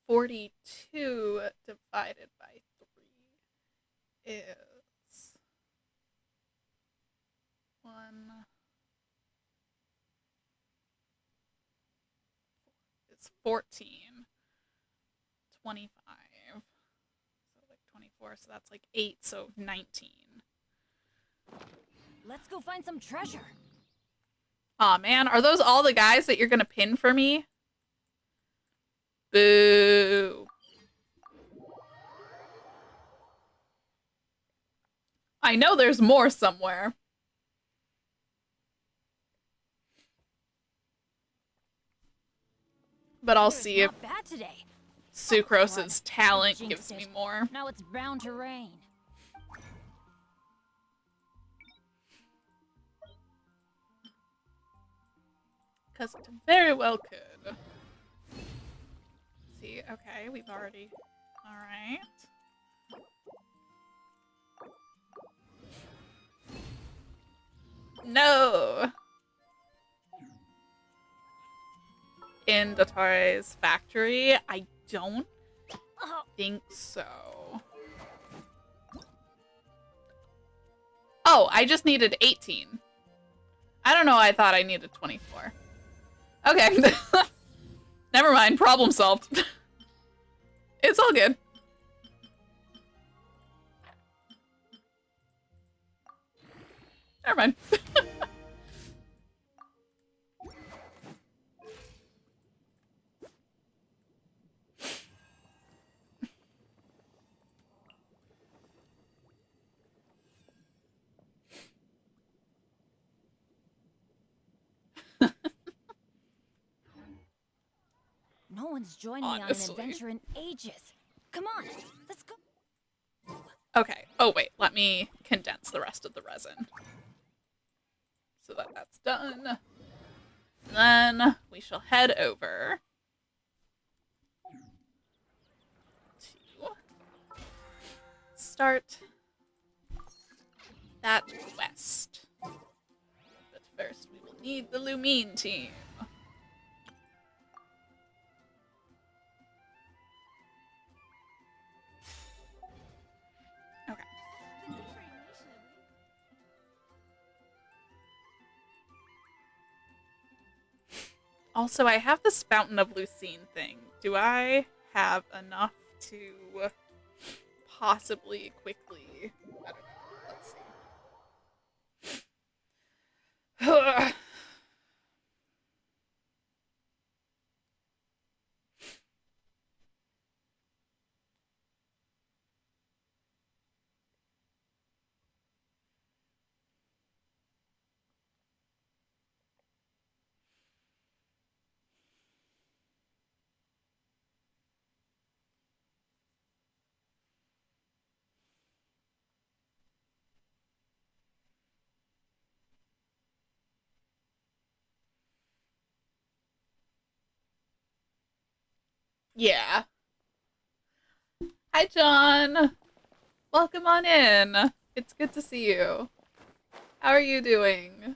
42 divided by 3 is 1. It's 14. 25. So like 24, so that's like 8, so 19. Let's go find some treasure. Aw, man. Are those all the guys that you're gonna pin for me? Boo. I know there's more somewhere. But I'll Weather's see if not bad today. Sucrose's talent Jinxed gives me it. more. Now it's bound to rain. Because it very well could. See, okay, we've already... Alright. No! In Datare's factory? I don't think so. Oh, I just needed 18. I don't know, I thought I needed 24. Okay. Never mind, problem solved. It's all good. Never mind. No one's joined me on an Honestly. adventure in ages. Come on, let's go. Okay. Oh, wait. Let me condense the rest of the resin. So that that's done. Then we shall head over to start that quest. But first, we will need the Lumine team. Also, I have this Fountain of Lucine thing. Do I have enough to possibly quickly... I don't know. Let's see. Yeah. Hi, John. Welcome on in. It's good to see you. How are you doing?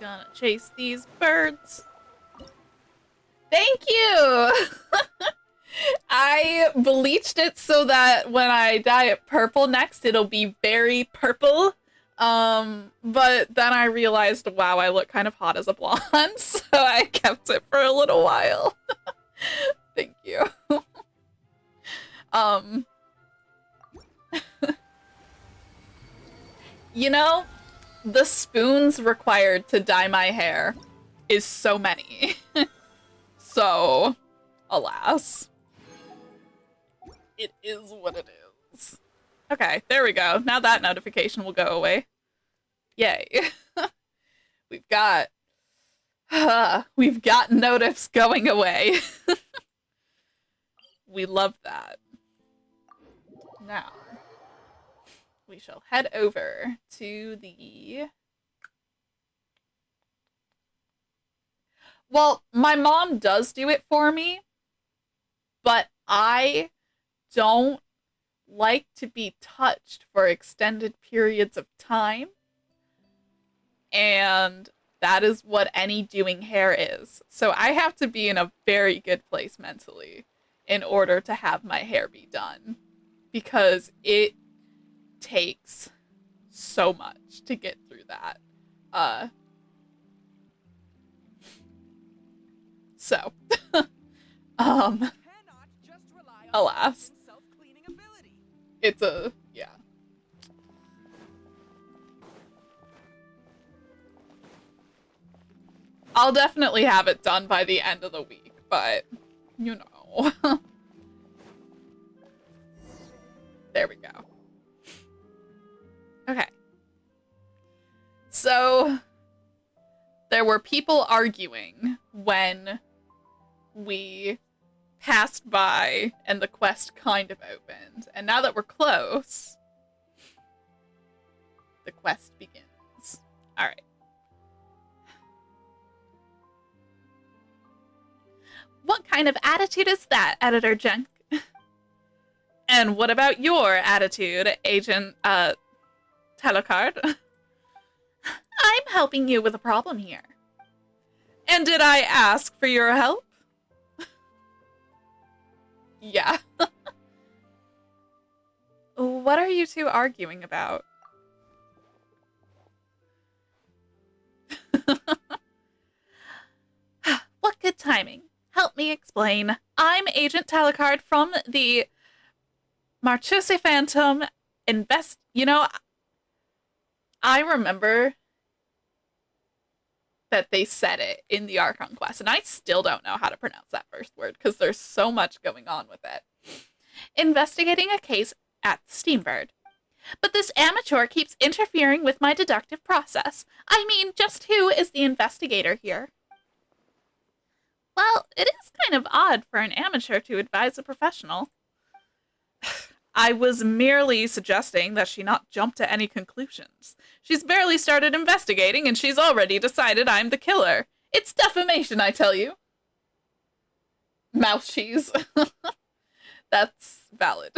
Gonna chase these birds. Thank you! I bleached it so that when I dye it purple next, it'll be very purple. But then I realized, wow, I look kind of hot as a blonde, so I kept it for a little while. Thank you. You know, the spoons required to dye my hair is so many. So, alas. It is what it is. Okay, there we go. Now that notification will go away. Yay. We've got notifs going away. We love that. Now, we shall head over to the... Well, my mom does do it for me, but I don't like to be touched for extended periods of time. And that is what any doing hair is. So I have to be in a very good place mentally in order to have my hair be done. Because it takes so much to get through that. So, alas, it's a, yeah. I'll definitely have it done by the end of the week, but, you know. There we go. Okay. So, there were people arguing when we passed by and the quest kind of opened. And now that we're close, the quest begins. Alright. What kind of attitude is that, Editor Junk? And what about your attitude, Agent, Telecard? I'm helping you with a problem here. And did I ask for your help? Yeah. What are you two arguing about? What good timing. Help me explain. I'm Agent Telecard from the Marchuse Phantom You know, I remember that they said it in the Archon quest, and I still don't know how to pronounce that first word because there's so much going on with it. Investigating a case at Steambird. But this amateur keeps interfering with my deductive process. I mean, just who is the investigator here? Well, it is kind of odd for an amateur to advise a professional. I was merely suggesting that she not jump to any conclusions. She's barely started investigating and she's already decided I'm the killer. It's defamation, I tell you. Mouse cheese. That's valid.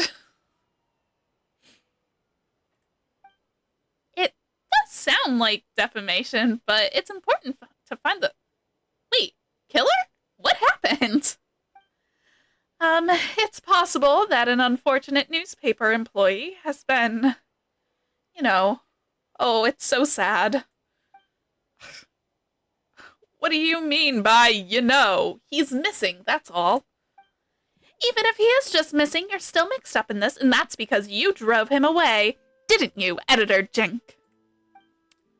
It does sound like defamation, but it's important to find the... Wait, killer? What happened? It's possible that an unfortunate newspaper employee has been, You know. Oh, it's so sad. What do you mean by, you know? He's missing, that's all. Even if he is just missing, you're still mixed up in this, and that's because you drove him away. Didn't you, Editor Jink?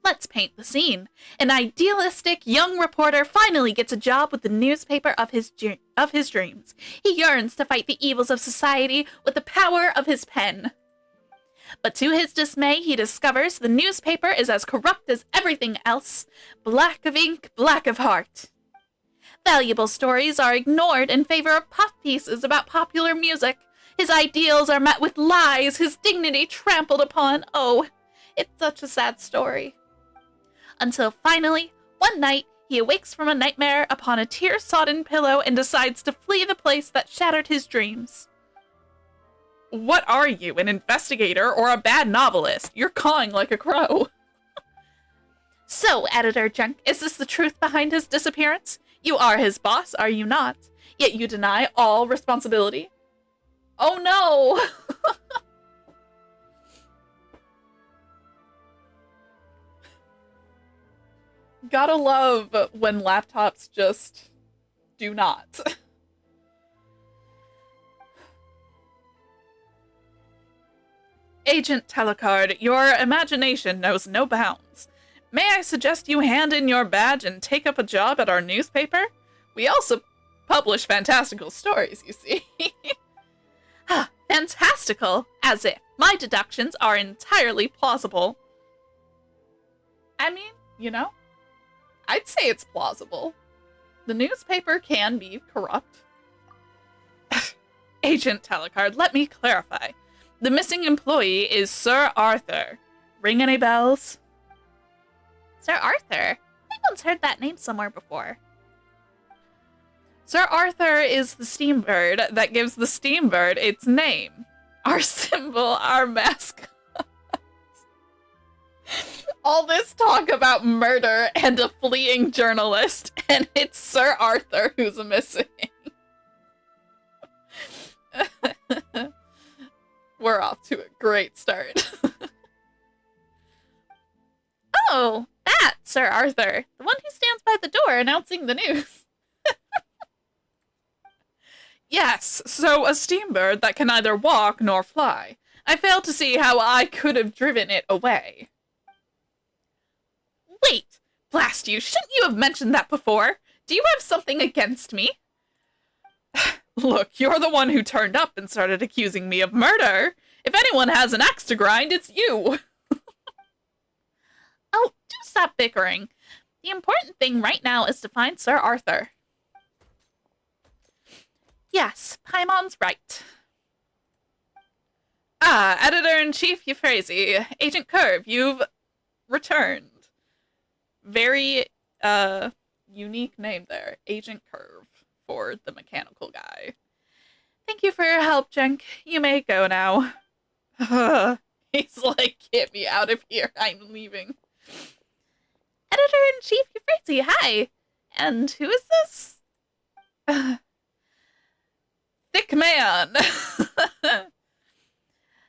Let's paint the scene. An idealistic young reporter finally gets a job with the newspaper of his dreams. He yearns to fight the evils of society with the power of his pen. But to his dismay, he discovers the newspaper is as corrupt as everything else. Black of ink, black of heart. Valuable stories are ignored in favor of puff pieces about popular music. His ideals are met with lies, his dignity trampled upon. Oh, it's such a sad story. Until finally, one night, he awakes from a nightmare upon a tear-sodden pillow and decides to flee the place that shattered his dreams. What are you, an investigator or a bad novelist? You're cawing like a crow. So, Editor Junk, is this the truth behind his disappearance? You are his boss, are you not? Yet you deny all responsibility? Oh no! Gotta love when laptops just do not. Agent Telecard, your imagination knows no bounds. May I suggest you hand in your badge and take up a job at our newspaper? We also publish fantastical stories, you see. Fantastical? As if. My deductions are entirely plausible. I mean, you know, I'd say it's plausible. The newspaper can be corrupt. Agent Telecard, let me clarify. The missing employee is Sir Arthur. Ring any bells? Sir Arthur? I once heard that name somewhere before. Sir Arthur is the steam bird that gives the steam bird its name. Our symbol, our mascot. All this talk about murder and a fleeing journalist, and it's Sir Arthur who's missing. We're off to a great start. Oh, that Sir Arthur, the one who stands by the door announcing the news. Yes, so a steam bird that can neither walk nor fly. I fail to see how I could have driven it away. Wait, blast you, shouldn't you have mentioned that before? Do you have something against me? Look, you're the one who turned up and started accusing me of murder. If anyone has an axe to grind, it's you. Oh, do stop bickering. The important thing right now is to find Sir Arthur. Yes, Paimon's right. Ah, Editor-in-Chief Euphrasia, Agent Curve, you've returned. Very, unique name there. Agent Curve for the mechanical guy. Thank you for your help, Jenk. You may go now. He's like, get me out of here. I'm leaving. Editor-in-Chief Euphrasia, hi. And who is this? Thick man.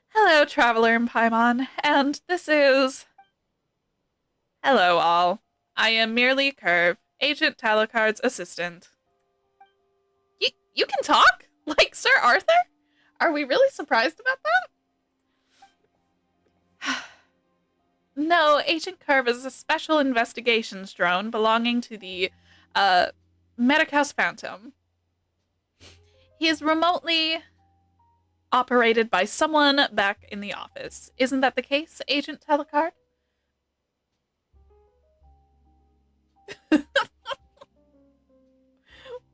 Hello, Traveler in Paimon, and this is... Hello, all. I am merely Curve, Agent Talocard's assistant. You can talk? Like Sir Arthur? Are we really surprised about that? No, Agent Curve is a special investigations drone belonging to the, Medicaus Phantom. He is remotely operated by someone back in the office. Isn't that the case, Agent Telecard?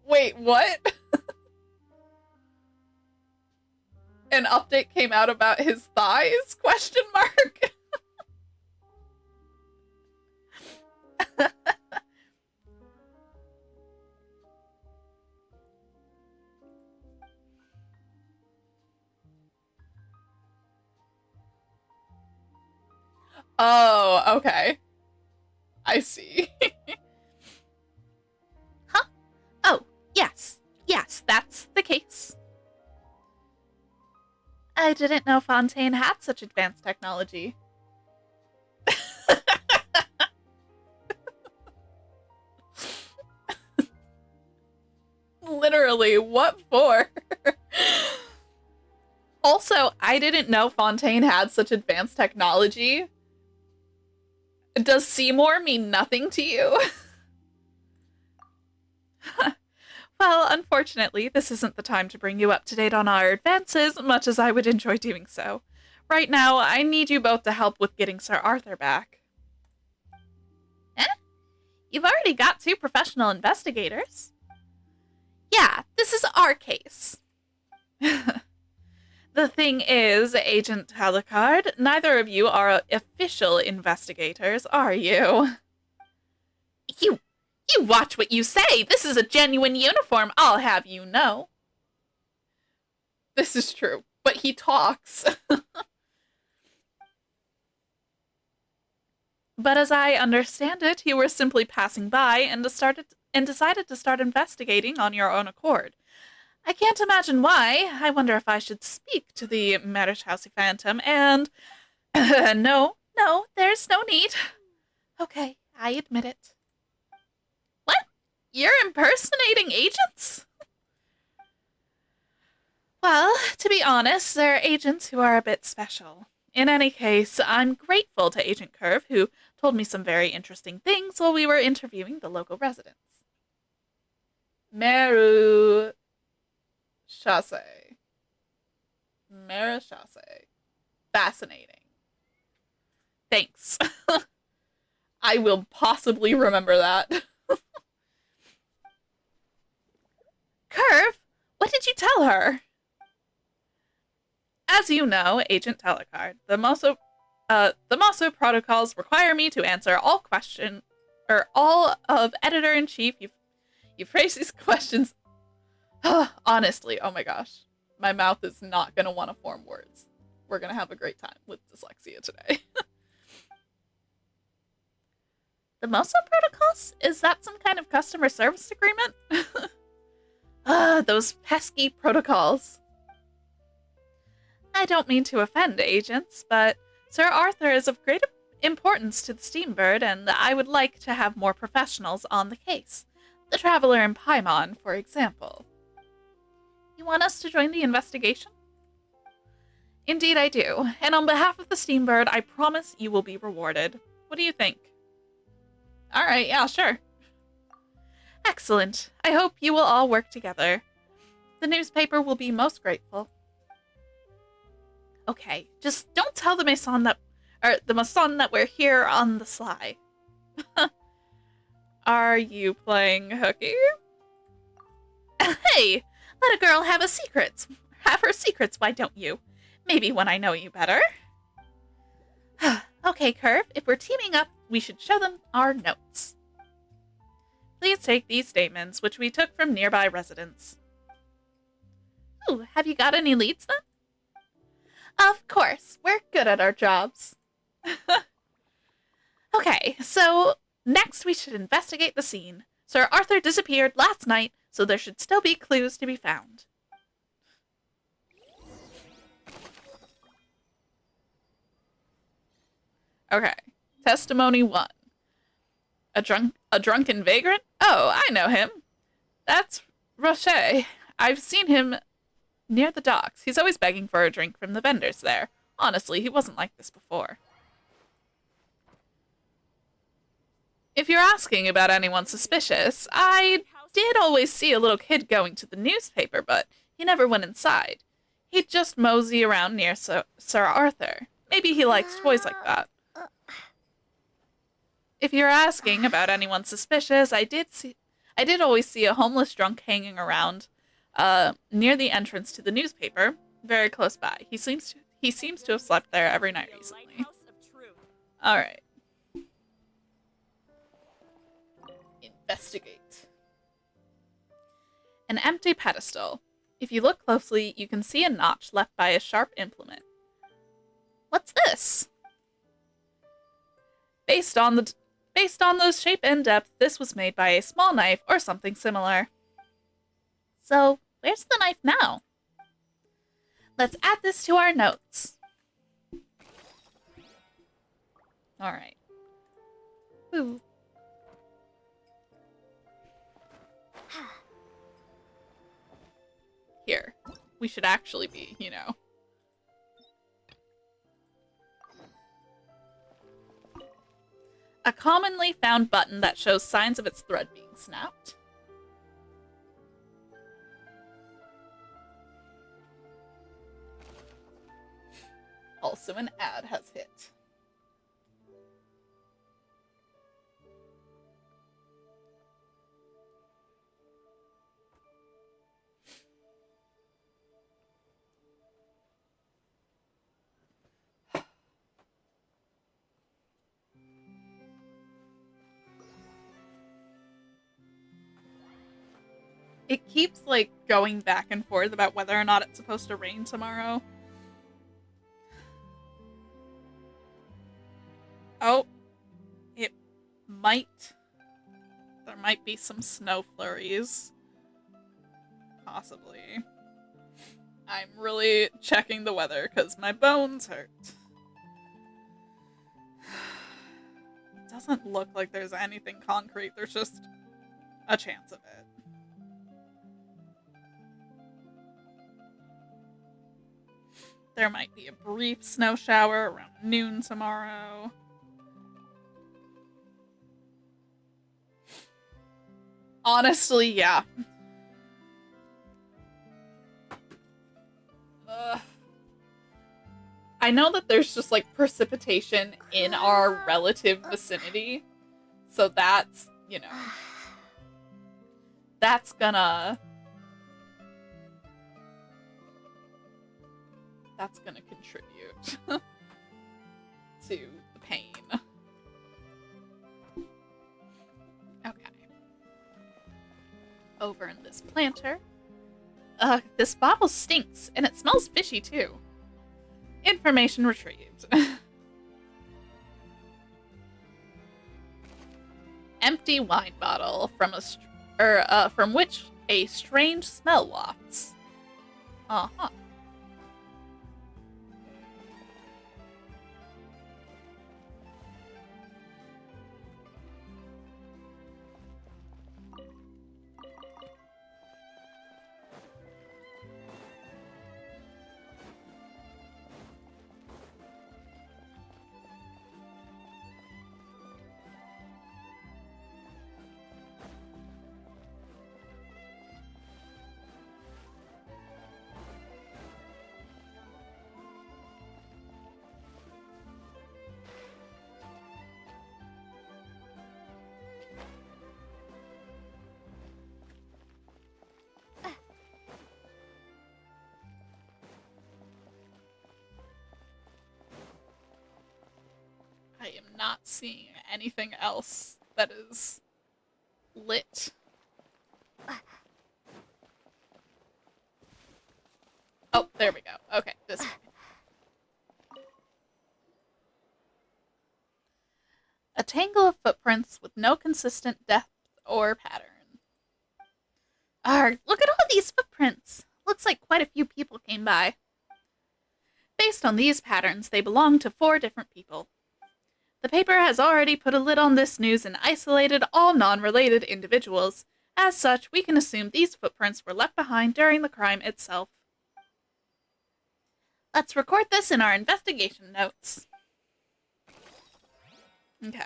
Wait, what? An update came out about his thighs? Question mark. Oh, okay. I see. Huh? Oh, yes. Yes, that's the case. I didn't know Fontaine had such advanced technology. Literally, what for? Also, I didn't know Fontaine had such advanced technology. Does Seymour mean nothing to you? Well, unfortunately, this isn't the time to bring you up to date on our advances, much as I would enjoy doing so. Right now, I need you both to help with getting Sir Arthur back. Eh? You've already got 2 professional investigators. Yeah, this is our case. The thing is, Agent Alucard, neither of you are official investigators, are you? You watch what you say! This is a genuine uniform, I'll have you know. This is true, but he talks. But as I understand it, you were simply passing by and decided to start investigating on your own accord. I can't imagine why. I wonder if I should speak to the Marechaussee Phantom and... No, there's no need. Okay, I admit it. What? You're impersonating agents? Well, to be honest, they're agents who are a bit special. In any case, I'm grateful to Agent Curve, who told me some very interesting things while we were interviewing the local residents. Marechaussee. Fascinating. Thanks. I will possibly remember that. Curve, what did you tell her? As you know, Agent Alucard, the Mosso protocols require me to answer all of Editor-in-Chief Euphrasie's questions. Honestly, oh my gosh. My mouth is not going to want to form words. We're going to have a great time with dyslexia today. The Mosso protocols? Is that some kind of customer service agreement? Those pesky protocols. I don't mean to offend agents, but Sir Arthur is of great importance to the Steambird, and I would like to have more professionals on the case. The Traveler in Paimon, for example. You want us to join the investigation? Indeed I do, and on behalf of the Steambird, I promise you will be rewarded. What do you think? Alright, yeah, sure. Excellent. I hope you will all work together. The newspaper will be most grateful. Okay, just don't tell the Maison that we're here on the sly. Are you playing hooky? Hey, let a girl have her secrets, why don't you? Maybe when I know you better. Okay, Curve, if we're teaming up, we should show them our notes. Please take these statements, which we took from nearby residents. Ooh, have you got any leads then? Of course, we're good at our jobs. Okay, so next we should investigate the scene. Sir Arthur disappeared last night, so there should still be clues to be found. Okay, testimony 1. A drunken vagrant? Oh, I know him. That's Rocher. I've seen him near the docks. He's always begging for a drink from the vendors there. Honestly, he wasn't like this before. If you're asking about anyone suspicious, I did always see a little kid going to the newspaper, but he never went inside. He'd just mosey around near Sir Arthur. Maybe he likes toys like that. If you're asking about anyone suspicious, I did always see a homeless drunk hanging around near the entrance to the newspaper, very close by. He seems to have slept there every night recently. All right. Investigate. An empty pedestal. If you look closely, you can see a notch left by a sharp implement. What's this? Based on the shape and depth, this was made by a small knife or something similar. So, where's the knife now? Let's add this to our notes. Alright. Ooh. Here. We should actually be, you know. A commonly found button that shows signs of its thread being snapped. Also, an ad has hit. It keeps, like, going back and forth about whether or not it's supposed to rain tomorrow. Oh. It might. There might be some snow flurries. Possibly. I'm really checking the weather because my bones hurt. It doesn't look like there's anything concrete. There's just a chance of it. There might be a brief snow shower around noon tomorrow. Honestly, yeah. I know that there's just, like, precipitation in our relative vicinity. So that's, you know. That's gonna contribute to the pain. Okay. Over in this planter. This bottle stinks, and it smells fishy, too. Information retrieved. Empty wine bottle from which a strange smell wafts. Uh-huh. I am not seeing anything else that is lit. Oh, there we go. Okay, this way. A tangle of footprints with no consistent depth or pattern. Arg, look at all these footprints. Looks like quite a few people came by. Based on these patterns, they belong to 4 different people. The paper has already put a lid on this news and isolated all non-related individuals. As such, we can assume these footprints were left behind during the crime itself. Let's record this in our investigation notes. Okay.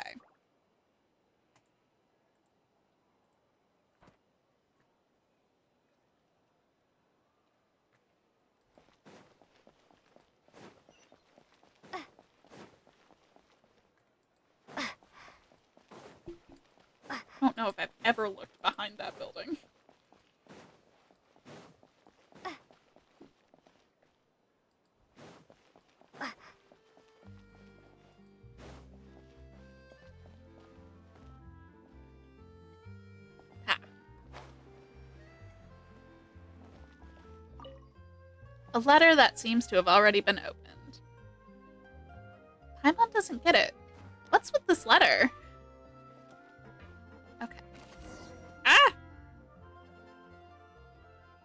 I don't know if I've ever looked behind that building. Ha. A letter that seems to have already been opened. Paimon doesn't get it. What's with this letter? Okay. Ah!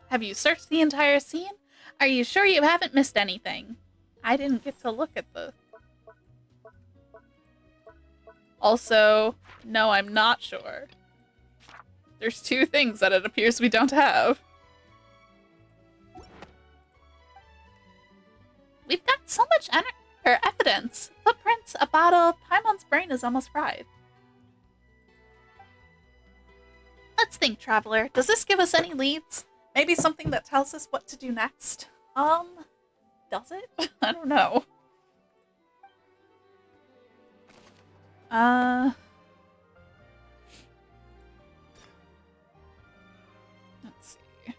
Have you searched the entire scene? Are you sure you haven't missed anything? I didn't get to look at the... Also, no, I'm not sure. There's 2 things that it appears we don't have. much evidence. Footprints, a bottle. Paimon's brain is almost fried. Let's think, Traveler. Does this give us any leads? Maybe something that tells us what to do next? Does it? I don't know. Let's see.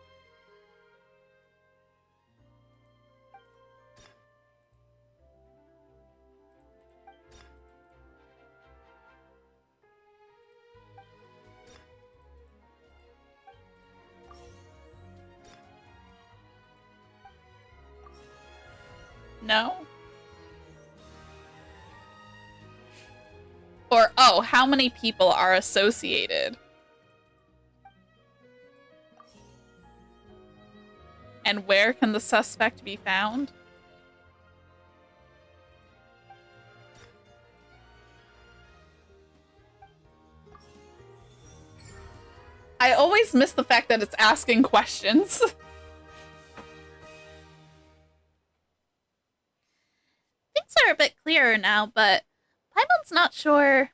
No? Or, oh, how many people are associated? And where can the suspect be found? I always miss the fact that it's asking questions. Things are a bit clearer now, but Paimon's not sure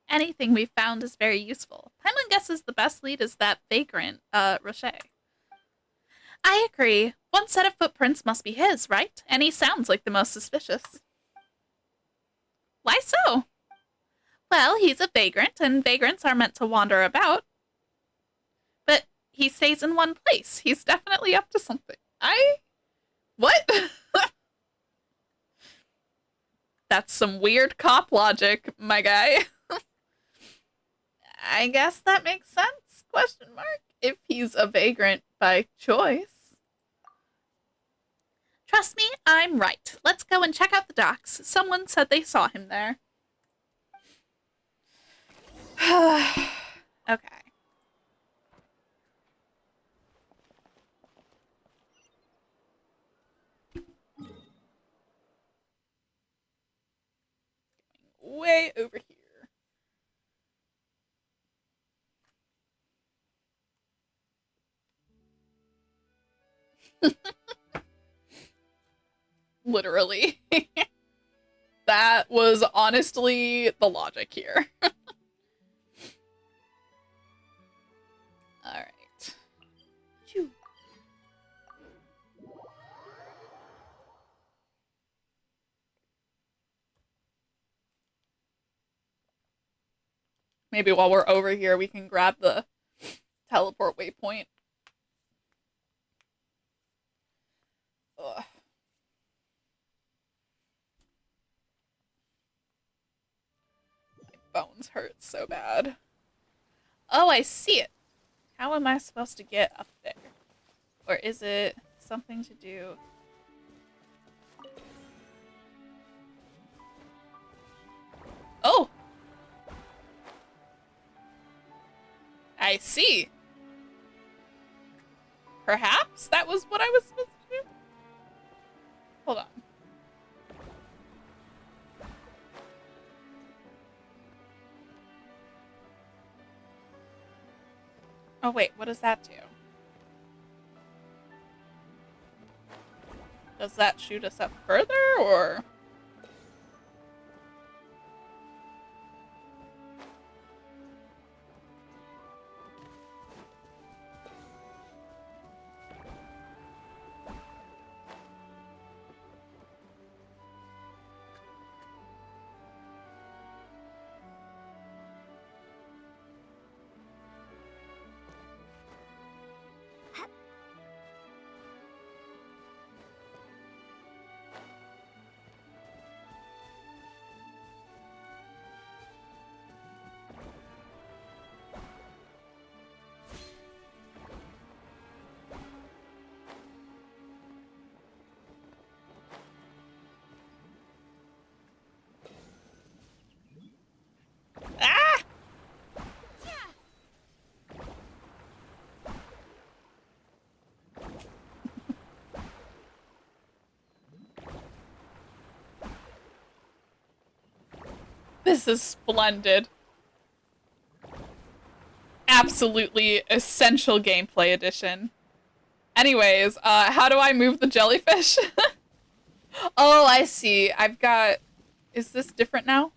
anything we've found is very useful. Paimon guesses the best lead is that vagrant, Rocher. I agree. One set of footprints must be his, right? And he sounds like the most suspicious. Why so? Well, he's a vagrant, and vagrants are meant to wander about. But he stays in one place. He's definitely up to something. What? That's some weird cop logic, my guy. I guess that makes sense, question mark, if he's a vagrant by choice. Trust me, I'm right. Let's go and check out the docks. Someone said they saw him there. Okay. Way over here. Literally. That was honestly the logic here. Alright. Maybe while we're over here, we can grab the teleport waypoint. Ugh. My bones hurt so bad. Oh, I see it. How am I supposed to get up there? Or is it something to do? Oh! I see. Perhaps that was what I was supposed to do? Hold on. Oh wait, what does that do? Does that shoot us up further, or? Ah! This is splendid. Absolutely essential gameplay edition. Anyways, how do I move the jellyfish? Oh, I see. I've got... Is this different now?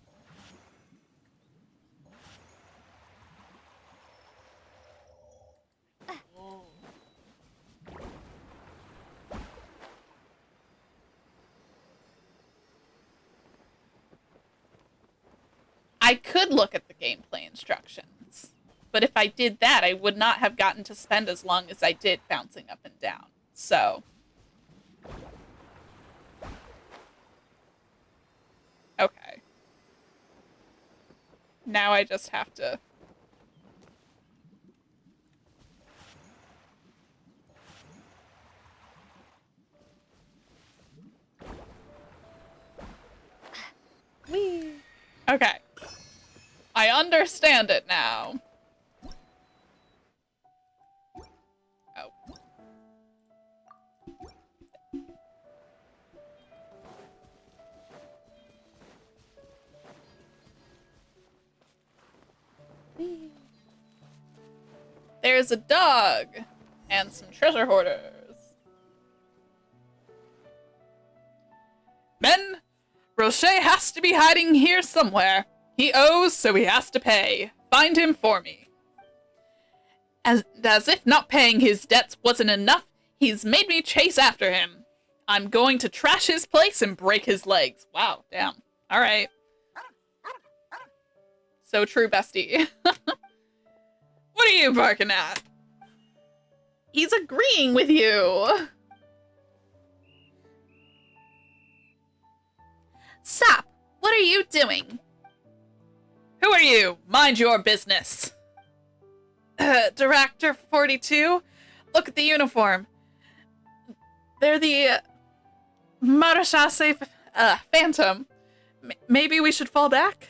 I could look at the gameplay instructions, but if I did that, I would not have gotten to spend as long as I did bouncing up and down. So... Okay. Now I just have to... Whee! Okay. I understand it now. Oh. There's a dog and some treasure hoarders. Men, Rocher has to be hiding here somewhere. He owes, so he has to pay. Find him for me. As if not paying his debts wasn't enough, he's made me chase after him. I'm going to trash his place and break his legs. Wow, damn. All right. So true, bestie. What are you barking at? He's agreeing with you. Stop! What are you doing? Who are you? Mind your business. Director 42? Look at the uniform. They're the Marechaussee Phantom. Maybe we should fall back?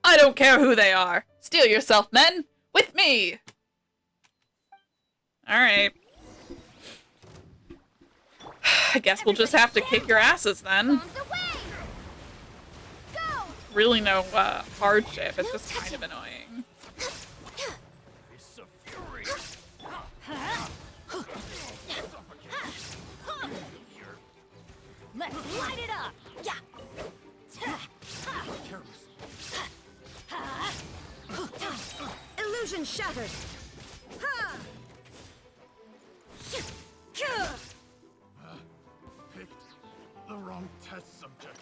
I don't care who they are. Steel yourself, men. With me. Alright. I guess we'll just have to kick your asses then. Really no hardship. It's just kind of annoying. Let's light it up. Yeah. Illusion shattered. Picked the wrong test subject.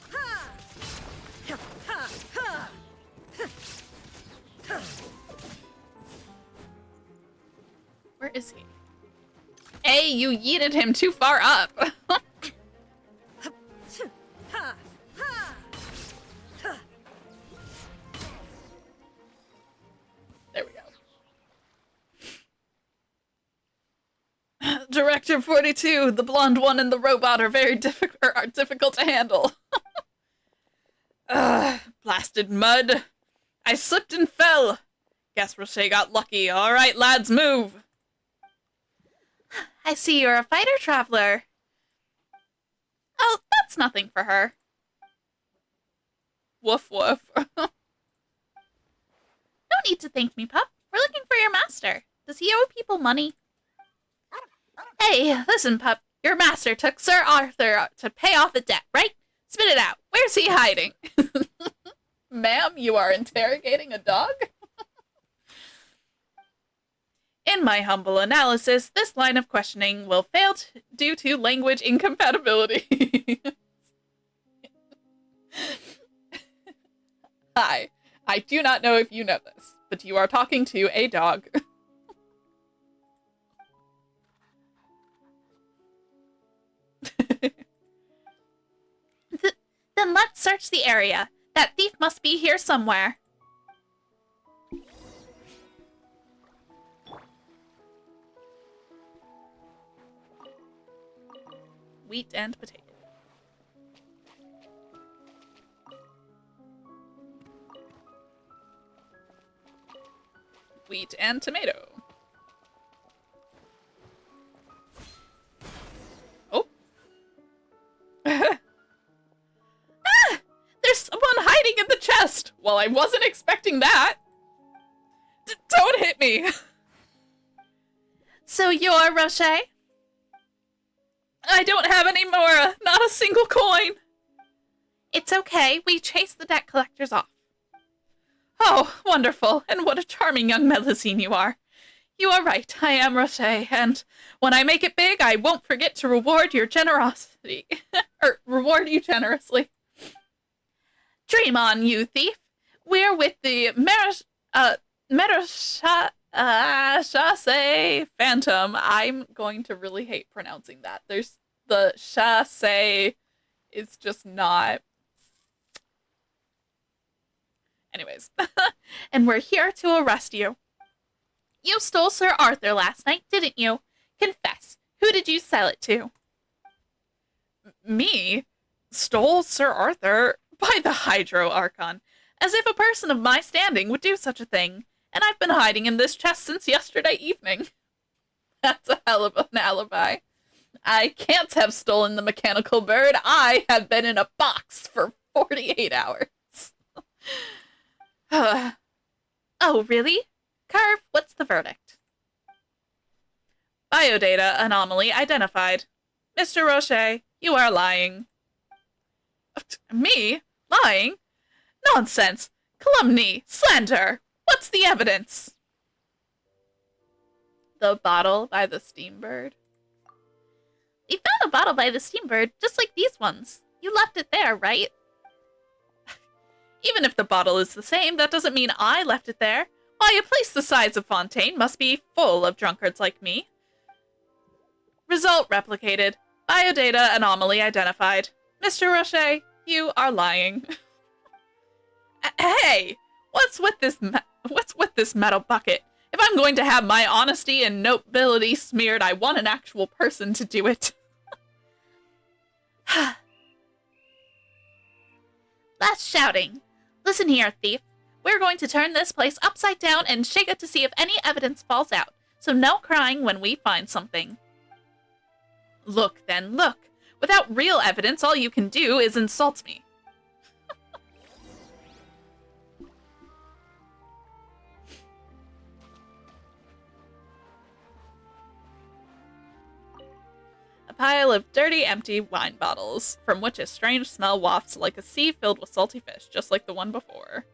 Where is he? Hey, you yeeted him too far up. There we go. Director 42, the blonde one and the robot are very difficult to handle. Blasted mud. I slipped and fell. Guess Rocher got lucky. All right, lads, move. I see you're a fighter traveler. Oh, that's nothing for her. Woof woof. No need to thank me, pup. We're looking for your master. Does he owe people money? Hey, listen, pup. Your master took Sir Arthur to pay off a debt, right? Spit it out. Where's he hiding? Ma'am, you are interrogating a dog? In my humble analysis, this line of questioning will fail due to language incompatibility. Hi, I do not know if you know this, but you are talking to a dog. Then let's search the area. That thief must be here somewhere. Wheat and potato. Wheat and tomato. Oh. There's someone hiding in the chest! Well, I wasn't expecting that. Don't hit me! So you're Rocher? I don't have any more. Not a single coin. It's okay. We chased the debt collectors off. Oh, wonderful. And what a charming young Melusine you are. You are right. I am Rocher, and when I make it big, I won't forget to reward your generosity. Or reward you generously. Dream on, you thief. We're with the Chasse Phantom. I'm going to really hate pronouncing that. There's the Chasse is just not. Anyways. And we're here to arrest you. You stole Sir Arthur last night, didn't you? Confess. Who did you sell it to? Me? Stole Sir Arthur? By the Hydro Archon. As if a person of my standing would do such a thing. And I've been hiding in this chest since yesterday evening. That's a hell of an alibi. I can't have stolen the mechanical bird. I have been in a box for 48 hours. Oh, really? Carve, what's the verdict? Biodata anomaly identified. Mr. Rocher, you are lying. Me? Lying? Nonsense! Calumny! Slander! What's the evidence? The bottle by the steambird. We found a bottle by the steambird, just like these ones. You left it there, right? Even if the bottle is the same, that doesn't mean I left it there. Why, a place the size of Fontaine must be full of drunkards like me. Result replicated. Biodata anomaly identified. Mr. Rocher, you are lying. Hey! What's with this metal bucket? If I'm going to have my honesty and nobility smeared, I want an actual person to do it. Less shouting. Listen here, thief. We're going to turn this place upside down and shake it to see if any evidence falls out. So no crying when we find something. Look, then, look. Without real evidence, all you can do is insult me. A pile of dirty, empty wine bottles, from which a strange smell wafts like a sea filled with salty fish, just like the one before.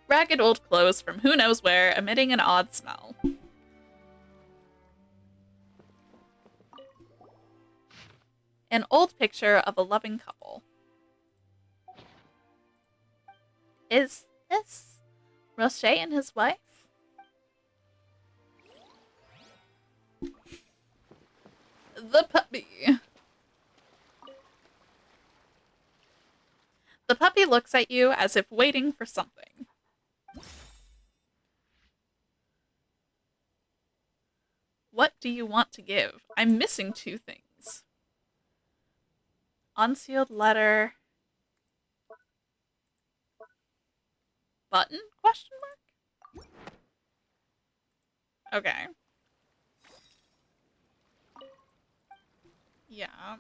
Ragged old clothes from who knows where, emitting an odd smell. An old picture of a loving couple. Is this Rocher and his wife? The puppy. The puppy looks at you as if waiting for something. What do you want to give? I'm missing two things. Unsealed letter. Button? Question mark? Okay. Yeah.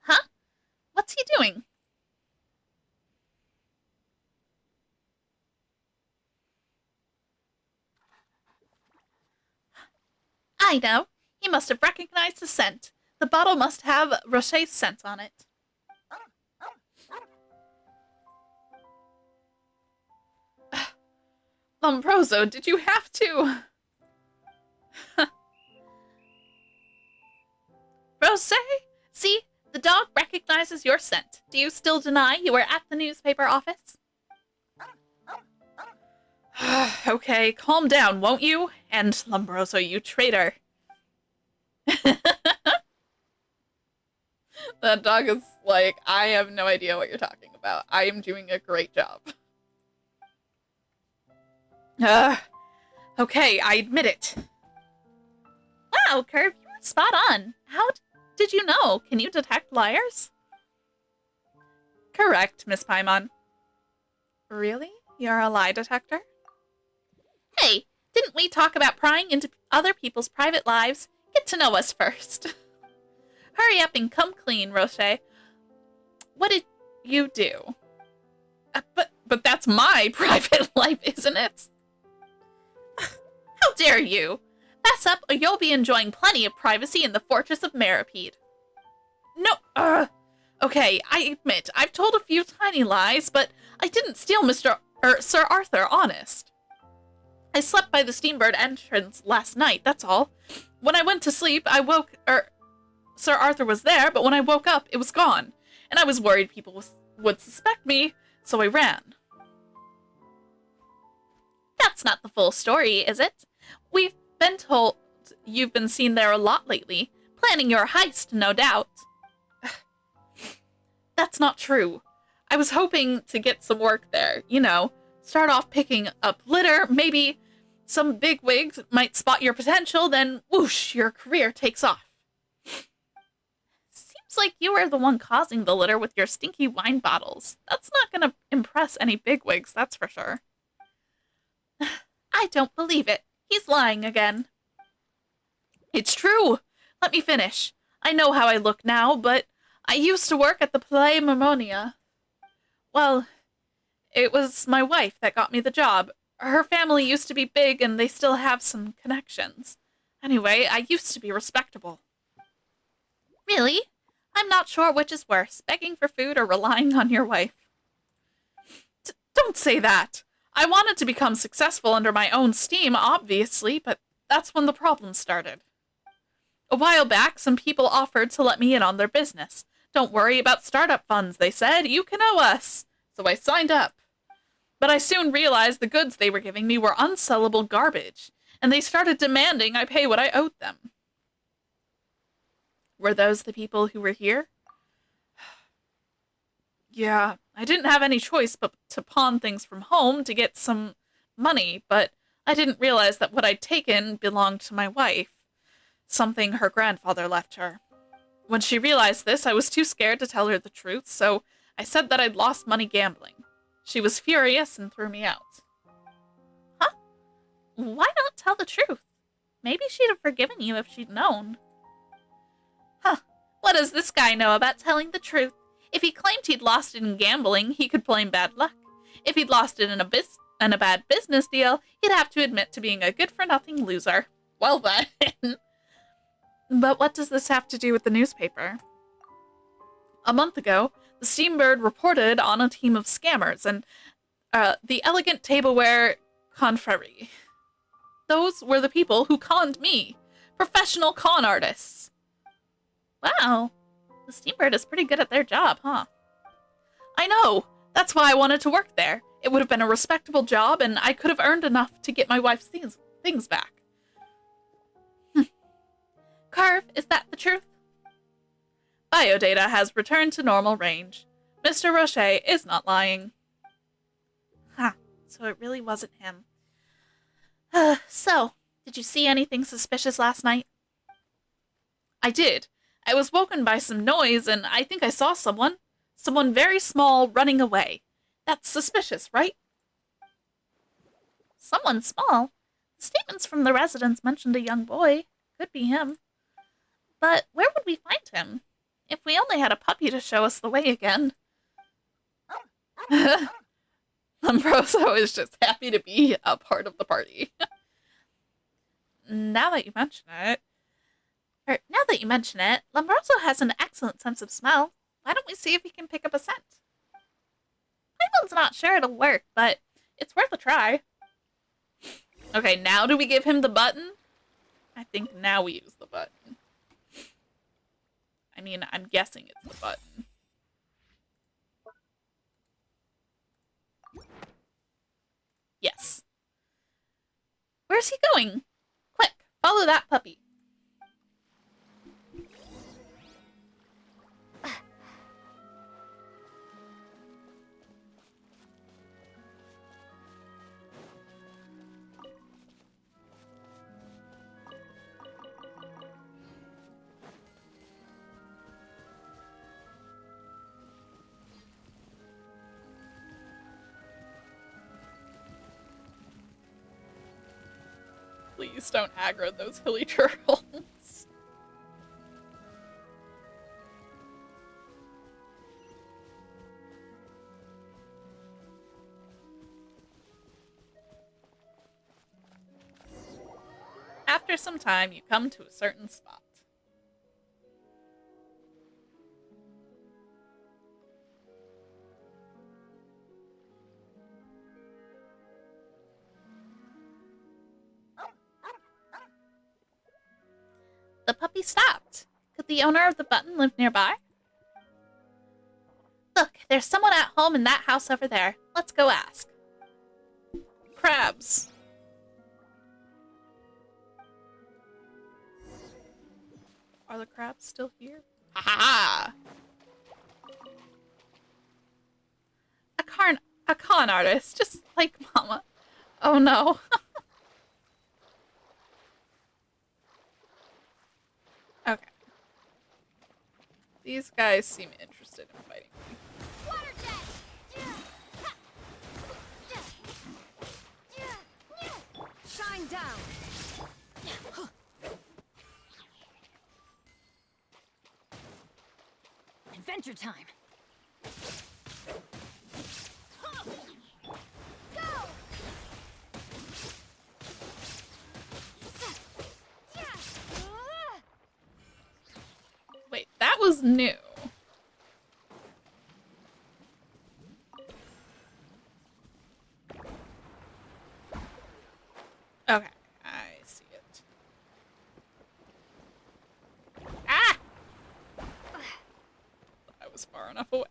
Huh? What's he doing? I know. He must have recognized the scent. The bottle must have Rocher's scent on it. Lombroso, did you have to? Rose? See? The dog recognizes your scent. Do you still deny you were at the newspaper office? Okay, calm down, won't you? And Lombroso, you traitor. That dog is like, I have no idea what you're talking about. I am doing a great job. Okay, I admit it. Wow, Curve, you were spot on. did you know? Can you detect liars? Correct, Miss Paimon. Really? You're a lie detector? Hey, didn't we talk about prying into other people's private lives? Get to know us first. Hurry up and come clean, Roche. What did you do? But that's my private life, isn't it? How dare you? Fess up or you'll be enjoying plenty of privacy in the Fortress of Meripede. No, okay, I admit, I've told a few tiny lies, but I didn't steal Sir Arthur, honest. I slept by the Steambird entrance last night, that's all. When I went to sleep, Sir Arthur was there, but when I woke up, it was gone. And I was worried people would suspect me, so I ran. That's not the full story, is it? We've been told you've been seen there a lot lately, planning your heist, no doubt. That's not true. I was hoping to get some work there, you know, start off picking up litter, maybe some bigwigs might spot your potential, then whoosh, your career takes off. Seems like you were the one causing the litter with your stinky wine bottles. That's not gonna impress any bigwigs, that's for sure. I don't believe it. He's lying again. It's true. Let me finish. I know how I look now, but I used to work at the Palais Marmonia. Well, it was my wife that got me the job. Her family used to be big and they still have some connections. Anyway, I used to be respectable. Really? I'm not sure which is worse, begging for food or relying on your wife. Don't say that. I wanted to become successful under my own steam, obviously, but that's when the problem started. A while back, some people offered to let me in on their business. Don't worry about startup funds, they said. You can owe us. So I signed up. But I soon realized the goods they were giving me were unsellable garbage, and they started demanding I pay what I owed them. Were those the people who were here? Yeah, I didn't have any choice but to pawn things from home to get some money, but I didn't realize that what I'd taken belonged to my wife, something her grandfather left her. When she realized this, I was too scared to tell her the truth, so I said that I'd lost money gambling. She was furious and threw me out. Huh? Why not tell the truth? Maybe she'd have forgiven you if she'd known. Huh, what does this guy know about telling the truth? If he claimed he'd lost it in gambling, he could blame bad luck. If he'd lost it in a bad business deal, he'd have to admit to being a good-for-nothing loser. Well then. But what does this have to do with the newspaper? A month ago, the Steambird reported on a team of scammers and the Elegant Tableware Confrérie. Those were the people who conned me. Professional con artists. Wow. The Steambird is pretty good at their job, huh? I know! That's why I wanted to work there. It would have been a respectable job, and I could have earned enough to get my wife's things back. Carve, is that the truth? Biodata has returned to normal range. Mr. Roche is not lying. Huh, so it really wasn't him. So, did you see anything suspicious last night? I did. I was woken by some noise, and I think I saw someone. Someone very small running away. That's suspicious, right? Someone small? The statements from the residents mentioned a young boy. Could be him. But where would we find him? If we only had a puppy to show us the way again. Lombroso is just happy to be a part of the party. Now that you mention it, Lombroso has an excellent sense of smell. Why don't we see if he can pick up a scent? Paimon's not sure it'll work, but it's worth a try. Okay, now do we give him the button? I think now we use the button. I mean, I'm guessing it's the button. Yes. Where's he going? Quick, follow that puppy. Please don't aggro those hilly turtles. After some time, you come to a certain spot. The puppy stopped. Could the owner of the button live nearby? Look, there's someone at home in that house over there. Let's go ask. Crabs. Are the crabs still here? Ha ha ha! A con artist, just like Mama. Oh no. Okay. These guys seem interested in fighting me. Water jet! Shine down. Adventure time. Go! Wait, that was new. Okay, I see it. Ah! I was far enough away.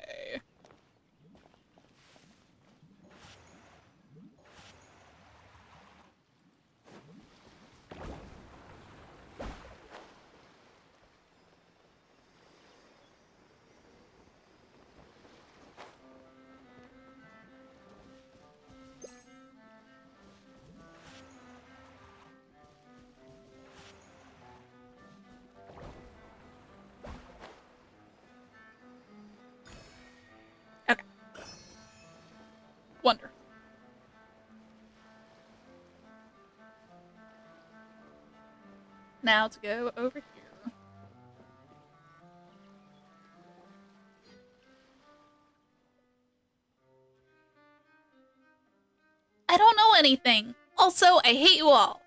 Okay. Wonderful. Now to go over here. I don't know anything. Also, I hate you all.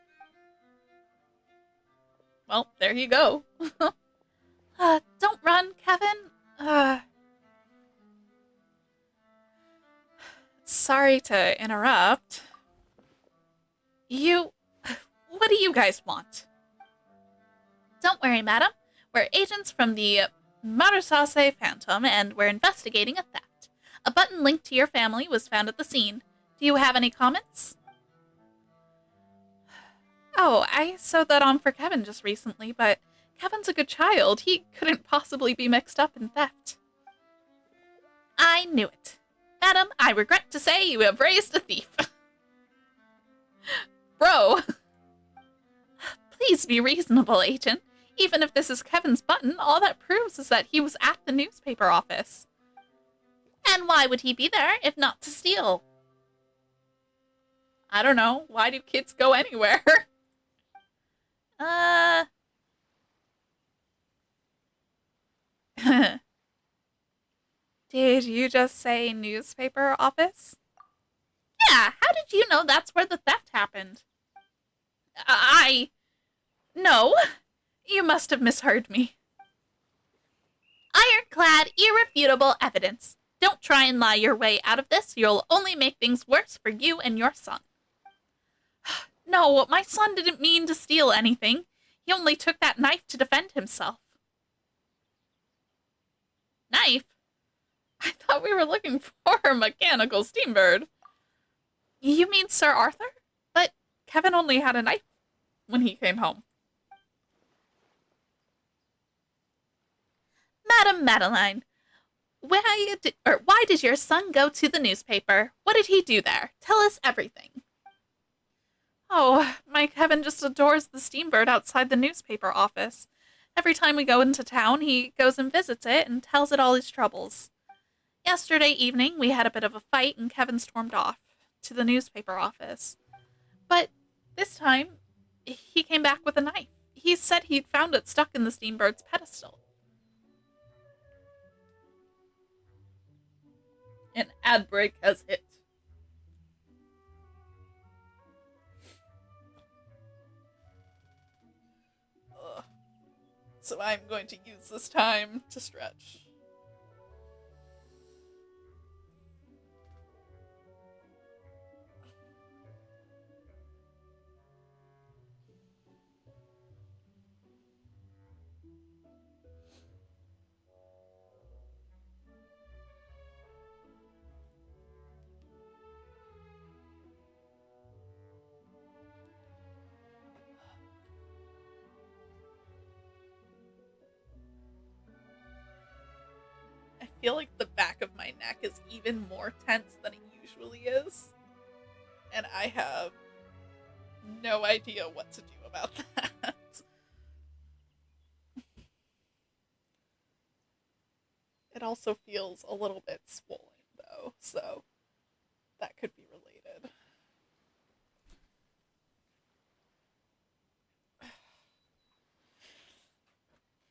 Well, there you go. Don't run, Kevin. Sorry to interrupt. What do you guys want? Don't worry, madam. We're agents from the Marasase Phantom, and we're investigating a theft. A button linked to your family was found at the scene. Do you have any comments? Oh, I sewed that on for Kevin just recently, but Kevin's a good child. He couldn't possibly be mixed up in theft. I knew it. Madam, I regret to say you have raised a thief. Bro. Please be reasonable, agent. Even if this is Kevin's button, all that proves is that he was at the newspaper office. And why would he be there if not to steal? I don't know. Why do kids go anywhere? Did you just say newspaper office? Yeah, how did you know that's where the theft happened? No. You must have misheard me. Ironclad, irrefutable evidence. Don't try and lie your way out of this. You'll only make things worse for you and your son. No, my son didn't mean to steal anything. He only took that knife to defend himself. Knife? I thought we were looking for a mechanical steambird. You mean Sir Arthur? But Kevin only had a knife when he came home. Madam Madeline, why did your son go to the newspaper? What did he do there? Tell us everything. Oh, my Kevin just adores the steambird outside the newspaper office. Every time we go into town, he goes and visits it and tells it all his troubles. Yesterday evening, we had a bit of a fight and Kevin stormed off to the newspaper office. But this time, he came back with a knife. He said he'd found it stuck in the steambird's pedestal. An ad break has hit. Ugh. So I'm going to use this time to stretch. I feel like the back of my neck is even more tense than it usually is. And I have no idea what to do about that. It also feels a little bit swollen, though, so that could be related.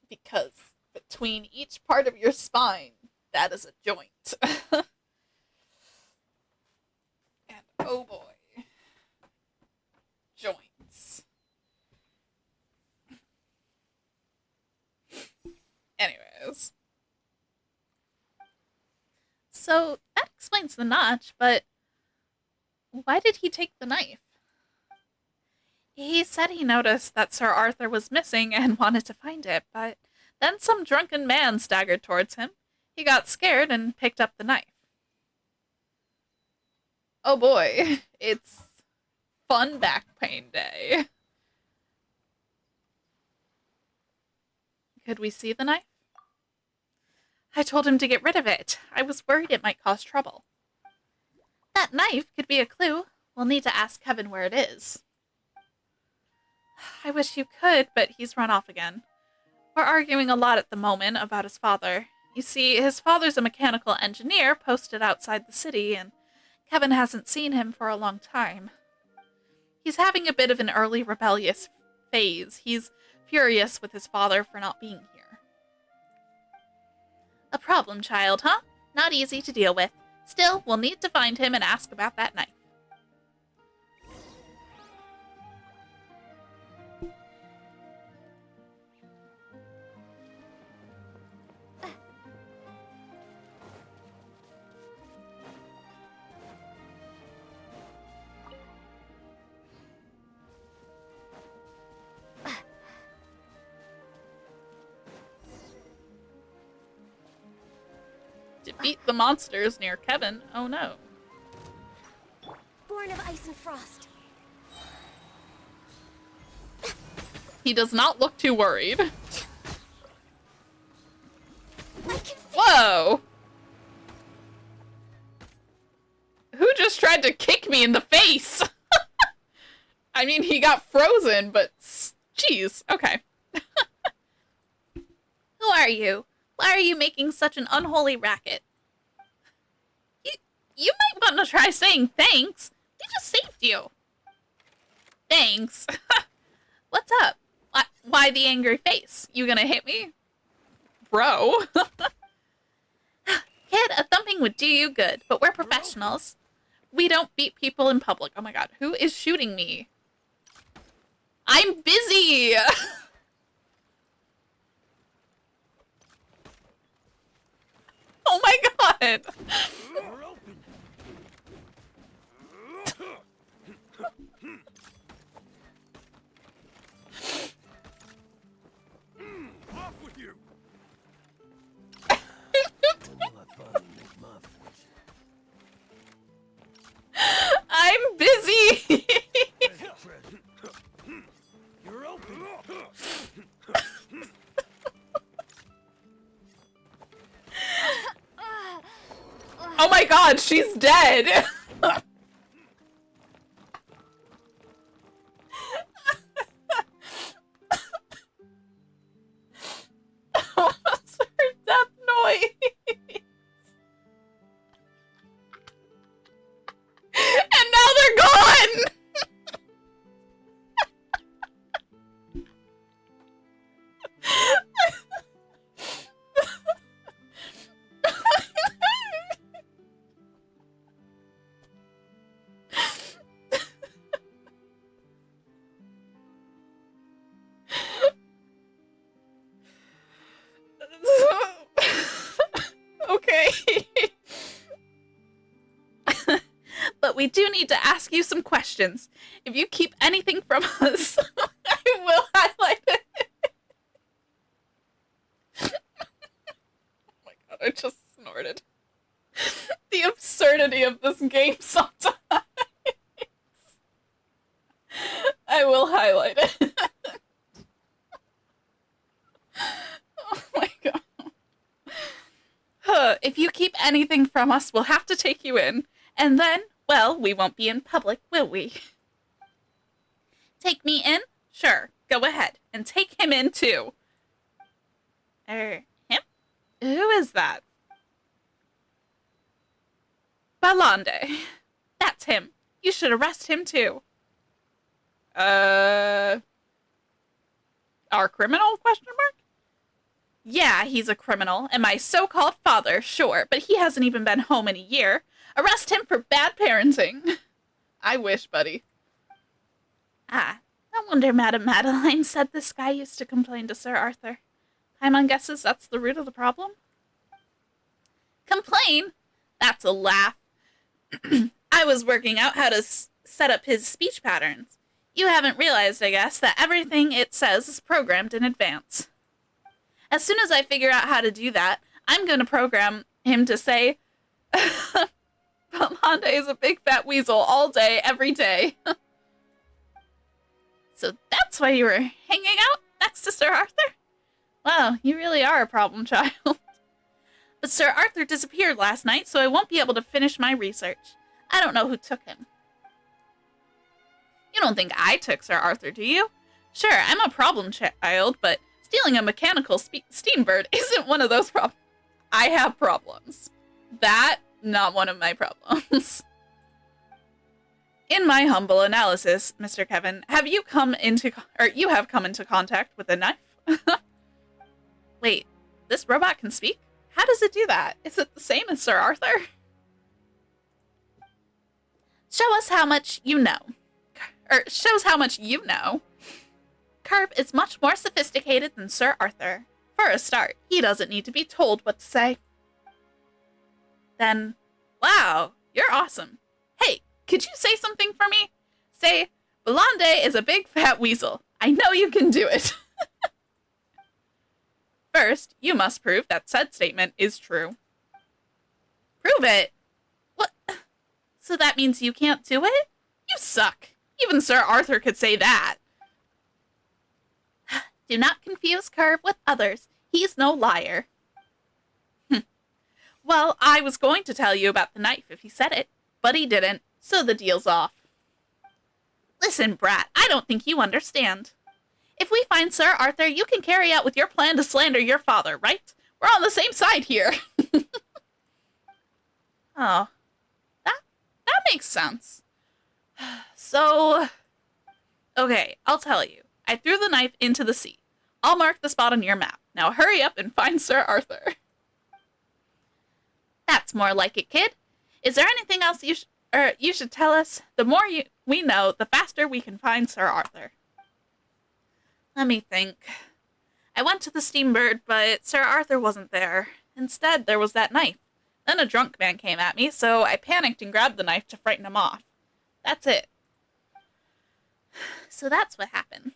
Because between each part of your spine, that is a joint. And oh boy. Joints. Anyways. So that explains the notch, but why did he take the knife? He said he noticed that Sir Arthur was missing and wanted to find it, but then some drunken man staggered towards him. He got scared and picked up the knife. Oh boy, it's fun back pain day. Could we see the knife? I told him to get rid of it. I was worried it might cause trouble. That knife could be a clue. We'll need to ask Kevin where it is. I wish you could, but he's run off again. We're arguing a lot at the moment about his father. You see, his father's a mechanical engineer posted outside the city, and Kevin hasn't seen him for a long time. He's having a bit of an early rebellious phase. He's furious with his father for not being here. A problem child, huh? Not easy to deal with. Still, we'll need to find him and ask about that knife. Defeat the monsters near Kevin. Oh no. Born of ice and frost. He does not look too worried. I can feel Whoa! Who just tried to kick me in the face? I mean, he got frozen, but jeez, okay. Who are you? Why are you making such an unholy racket? You might want to try saying thanks. We just saved you. Thanks. What's up? Why the angry face? You gonna hit me? Bro. Kid, a thumping would do you good, but we're professionals. We don't beat people in public. Oh my god, who is shooting me? I'm busy! Oh my god! We're open. Off with you. I'm busy! You're open. Oh my god, she's dead! What's her death noise? And now they're gone! Okay. But we do need to ask you some questions. If you keep anything from us, I will highlight it. Oh my god, I just snorted. The absurdity of this game sometimes. I will highlight it. Oh my god. If you keep anything from us, we'll have to take you in. And then, well, we won't be in public, will we? Take me in? Sure, go ahead. And take him in, too. Him? Who is that? Balande. That's him. You should arrest him, too. Our criminal, question mark? Yeah, he's a criminal, and my so-called father, sure, but he hasn't even been home in a year. Arrest him for bad parenting. I wish, buddy. Ah, no wonder Madame Madeline said this guy used to complain to Sir Arthur. Paimon guesses that's the root of the problem? Complain? That's a laugh. I was working out how to set up his speech patterns. You haven't realized, I guess, that everything it says is programmed in advance. As soon as I figure out how to do that, I'm going to program him to say, Balande is a big fat weasel all day, every day. So that's why you were hanging out next to Sir Arthur? Wow, you really are a problem child. But Sir Arthur disappeared last night, so I won't be able to finish my research. I don't know who took him. You don't think I took Sir Arthur, do you? Sure, I'm a problem child, but stealing a mechanical steambird isn't one of those problems. I have problems. That, not one of my problems. In my humble analysis, Mr. Kevin, you have come into contact with a knife? Wait, this robot can speak? How does it do that? Is it the same as Sir Arthur? Shows how much you know. Carp is much more sophisticated than Sir Arthur. For a start, he doesn't need to be told what to say. Then, wow, you're awesome. Hey, could you say something for me? Say, Balande is a big fat weasel. I know you can do it. First, you must prove that said statement is true. Prove it? What? So that means you can't do it? You suck. Even Sir Arthur could say that. Do not confuse Curve with others. He's no liar. Well, I was going to tell you about the knife if he said it, but he didn't, so the deal's off. Listen, brat, I don't think you understand. If we find Sir Arthur, you can carry out with your plan to slander your father, right? We're on the same side here. Oh, that makes sense. So, okay, I'll tell you. I threw the knife into the sea. I'll mark the spot on your map. Now hurry up and find Sir Arthur. That's more like it, kid. Is there anything else you should tell us? The more we know, the faster we can find Sir Arthur. Let me think. I went to the steambird, but Sir Arthur wasn't there. Instead, there was that knife. Then a drunk man came at me, so I panicked and grabbed the knife to frighten him off. That's it. So that's what happened.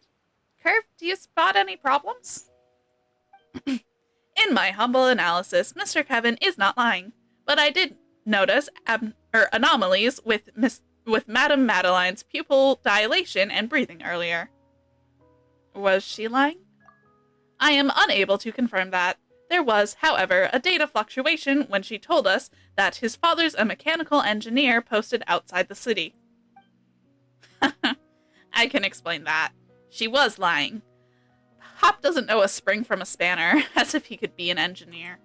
Curve, do you spot any problems? In my humble analysis, Mr. Kevin is not lying, but I did notice anomalies with Madame Madeline's pupil dilation and breathing earlier. Was she lying? I am unable to confirm that. There was, however, a data fluctuation when she told us that his father's a mechanical engineer posted outside the city. I can explain that. She was lying. Hop doesn't know a spring from a spanner, as if he could be an engineer.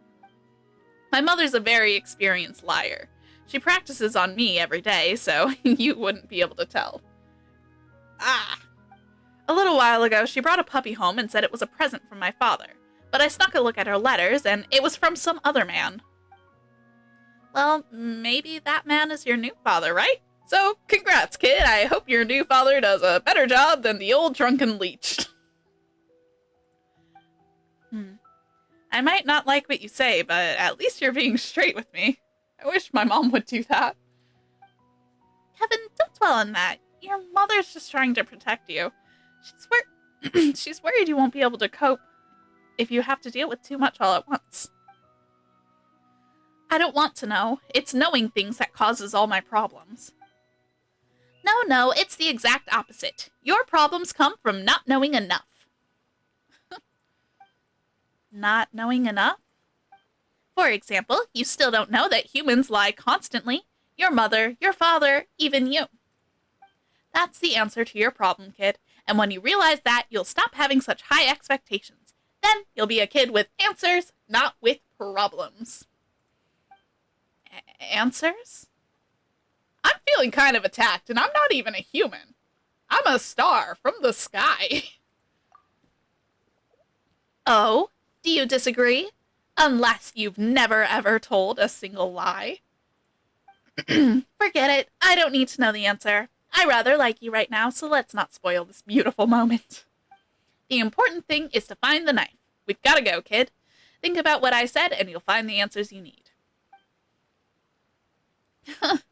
My mother's a very experienced liar. She practices on me every day, so you wouldn't be able to tell. Ah! A little while ago, she brought a puppy home and said it was a present from my father, but I snuck a look at her letters, and it was from some other man. Well, maybe that man is your new father, right? So, congrats, kid. I hope your new father does a better job than the old drunken leech. I might not like what you say, but at least you're being straight with me. I wish my mom would do that. Kevin, don't dwell on that. Your mother's just trying to protect you. She's worried you won't be able to cope if you have to deal with too much all at once. I don't want to know. It's knowing things that causes all my problems. No, it's the exact opposite. Your problems come from not knowing enough. Not knowing enough? For example, you still don't know that humans lie constantly. Your mother, your father, even you. That's the answer to your problem, kid. And when you realize that, you'll stop having such high expectations. Then you'll be a kid with answers, not with problems. Answers? I'm feeling kind of attacked, and I'm not even a human. I'm a star from the sky. Oh, do you disagree? Unless you've never ever told a single lie. Forget it. I don't need to know the answer. I rather like you right now, so let's not spoil this beautiful moment. The important thing is to find the knife. We've got to go, kid. Think about what I said, and you'll find the answers you need. Don't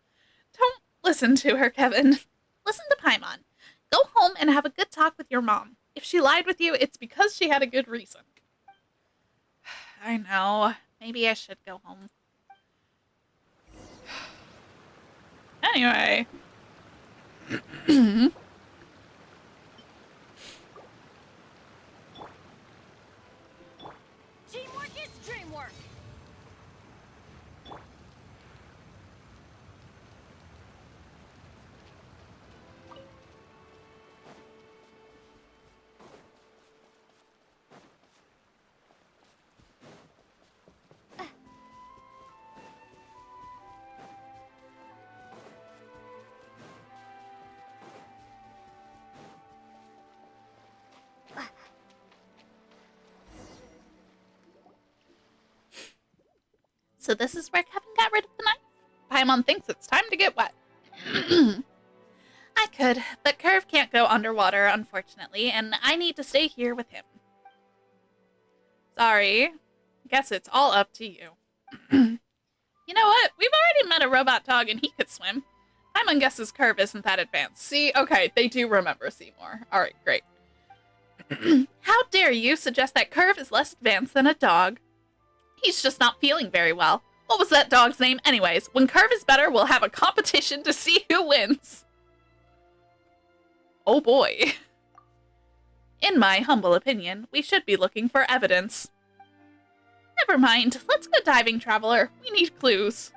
listen to her, Kevin. Listen to Paimon. Go home and have a good talk with your mom. If she lied with you, it's because she had a good reason. I know. Maybe I should go home. Anyway. Teamwork is dreamwork. So this is where Kevin got rid of the knife? Paimon thinks it's time to get wet. I could, but Curve can't go underwater, unfortunately, and I need to stay here with him. Sorry. Guess it's all up to you. You know what? We've already met a robot dog and he could swim. Paimon guesses Curve isn't that advanced. See? Okay, they do remember Seymour. Alright, great. How dare you suggest that Curve is less advanced than a dog? He's just not feeling very well. What was that dog's name anyways? When Curve is better, we'll have a competition to see who wins. Oh boy. In my humble opinion, we should be looking for evidence. Never mind. Let's go diving, Traveler. We need clues.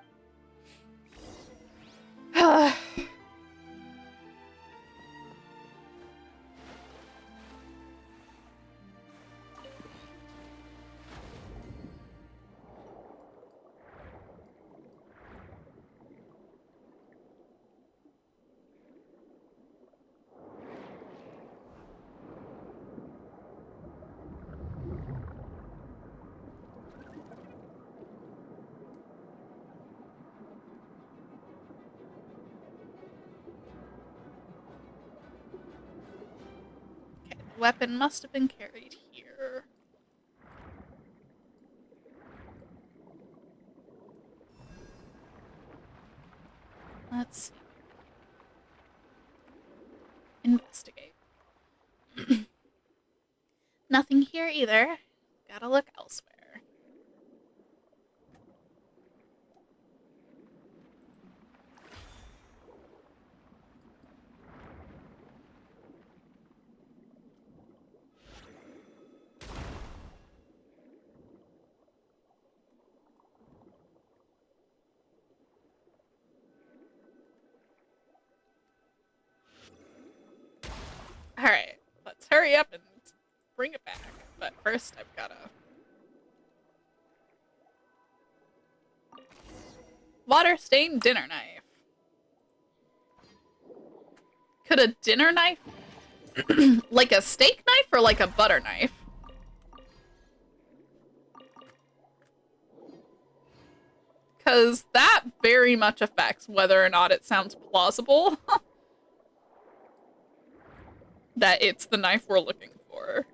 Weapon must have been carried here. Let's see. Investigate. Nothing here either. Gotta look elsewhere. Alright, let's hurry up and bring it back. But first I've gotta... Water-stained dinner knife. Could a dinner knife... like a steak knife or like a butter knife? Because that very much affects whether or not it sounds plausible. That it's the knife we're looking for.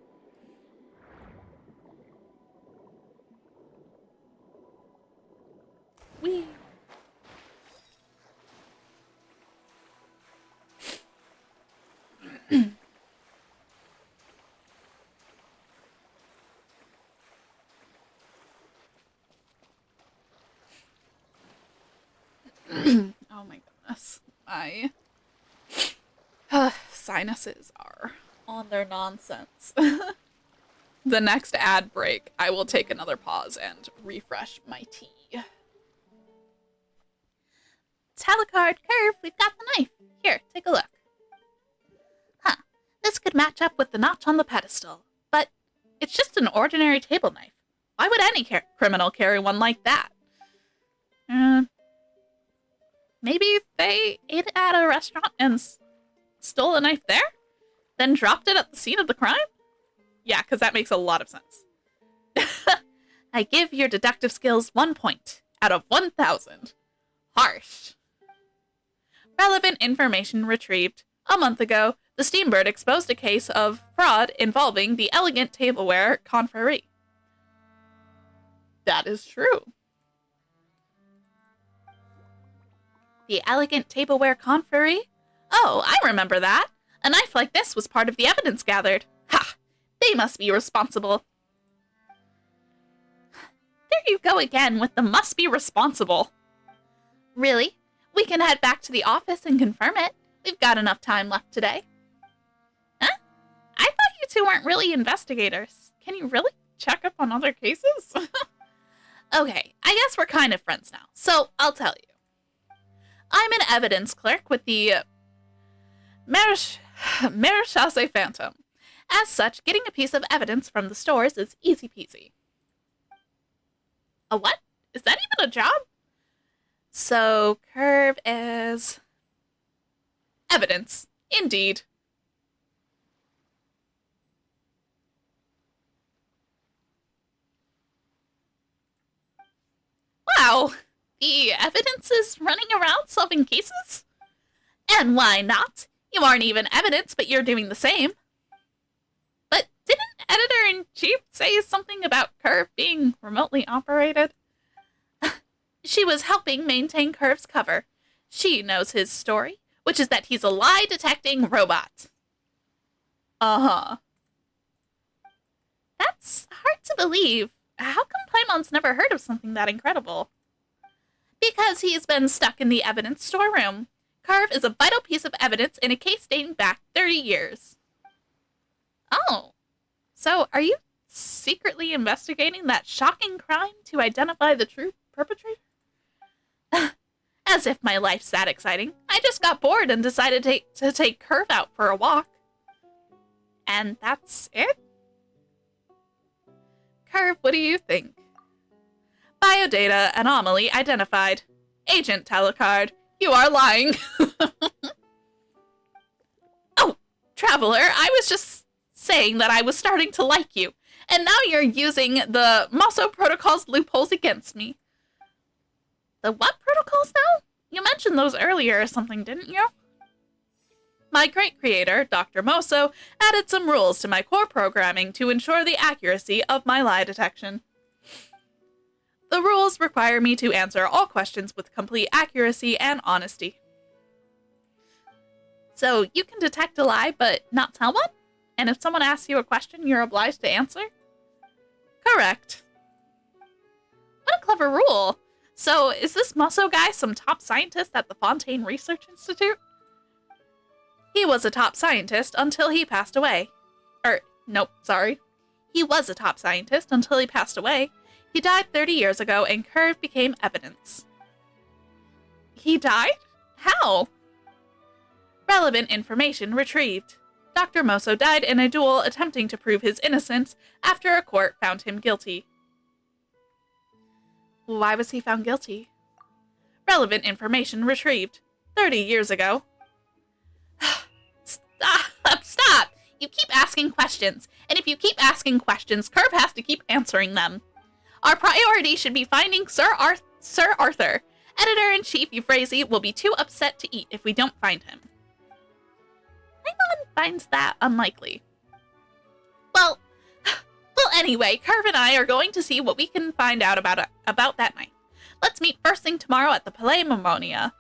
my sinuses are on their nonsense. The next ad break, I will take another pause and refresh my tea. Talcard, Curve, we've got the knife. Here, take a look. Huh, this could match up with the notch on the pedestal, but it's just an ordinary table knife. Why would any criminal carry one like that? Maybe they ate at a restaurant and stole a knife there? Then dropped it at the scene of the crime? Yeah, because that makes a lot of sense. I give your deductive skills 1 point out of 1,000. Harsh. Relevant information retrieved. A month ago, the Steambird exposed a case of fraud involving the Elegant Tableware Confrérie. That is true. The Elegant Tableware Confrérie? Oh, I remember that. A knife like this was part of the evidence gathered. Ha! They must be responsible. There you go again with the must be responsible. Really? We can head back to the office and confirm it. We've got enough time left today. Huh? I thought you two weren't really investigators. Can you really check up on other cases? Okay, I guess we're kind of friends now, so I'll tell you. I'm an evidence clerk with the Maréchaussée Phantom. As such, getting a piece of evidence from the stores is easy peasy. A what? Is that even a job? So, Curve is... evidence. Indeed. Wow! The evidence is running around solving cases? And why not? You aren't even evidence, but you're doing the same. But didn't Editor-in-Chief say something about Curve being remotely operated? She was helping maintain Curve's cover. She knows his story, which is that he's a lie-detecting robot. Uh-huh. That's hard to believe. How come Paimon's never heard of something that incredible? Because he's been stuck in the evidence storeroom. Curve is a vital piece of evidence in a case dating back 30 years. Oh. So, are you secretly investigating that shocking crime to identify the true perpetrator? As if my life's that exciting. I just got bored and decided to take Curve out for a walk. And that's it? Curve, what do you think? Biodata anomaly identified. Agent Talcard, you are lying. Oh, Traveler, I was just saying that I was starting to like you, and now you're using the Mosso Protocol's loopholes against me. The what protocols now? You mentioned those earlier or something, didn't you? My great creator, Dr. Mosso, added some rules to my core programming to ensure the accuracy of my lie detection. The rules require me to answer all questions with complete accuracy and honesty. So, you can detect a lie, but not tell one? And if someone asks you a question, you're obliged to answer? Correct. What a clever rule. So, is this Mosso guy some top scientist at the Fontaine Research Institute? He was a top scientist until he passed away. Nope, sorry. He was a top scientist until he passed away. He died 30 years ago, and Curve became evidence. He died? How? Relevant information retrieved. Dr. Mosso died in a duel attempting to prove his innocence after a court found him guilty. Why was he found guilty? Relevant information retrieved. 30 years ago. Stop! You keep asking questions, and if you keep asking questions, Curve has to keep answering them. Our priority should be finding Sir Arthur. Editor-in-Chief Euphrasia will be too upset to eat if we don't find him. Paimon finds that unlikely. Well, anyway, Curve and I are going to see what we can find out about that night. Let's meet first thing tomorrow at the Palais Mammonia.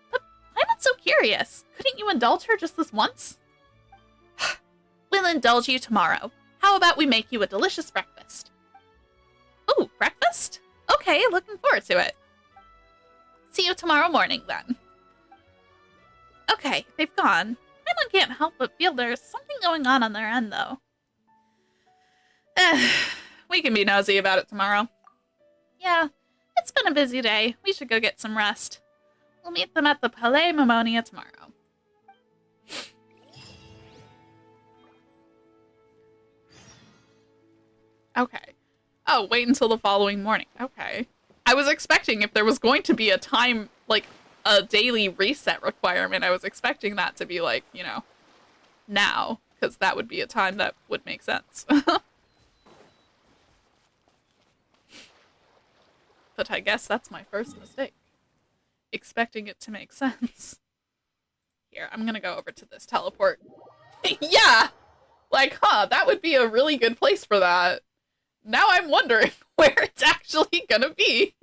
But Paimon's so curious. Couldn't you indulge her just this once? We'll indulge you tomorrow. How about we make you a delicious breakfast? Ooh, breakfast? Okay, looking forward to it. See you tomorrow morning, then. Okay, they've gone. Paimon can't help but feel there's something going on their end, though. We can be nosy about it tomorrow. Yeah, it's been a busy day. We should go get some rest. We'll meet them at the Palais Mimonia tomorrow. Okay. Oh, wait until the following morning. Okay. I was expecting if there was going to be a time, like, a daily reset requirement, I was expecting that to be, like, you know, now. Because that would be a time that would make sense. But I guess that's my first mistake. Expecting it to make sense. Here, I'm gonna go over to this teleport. Yeah! Like, huh, that would be a really good place for that. Now I'm wondering where it's actually gonna be.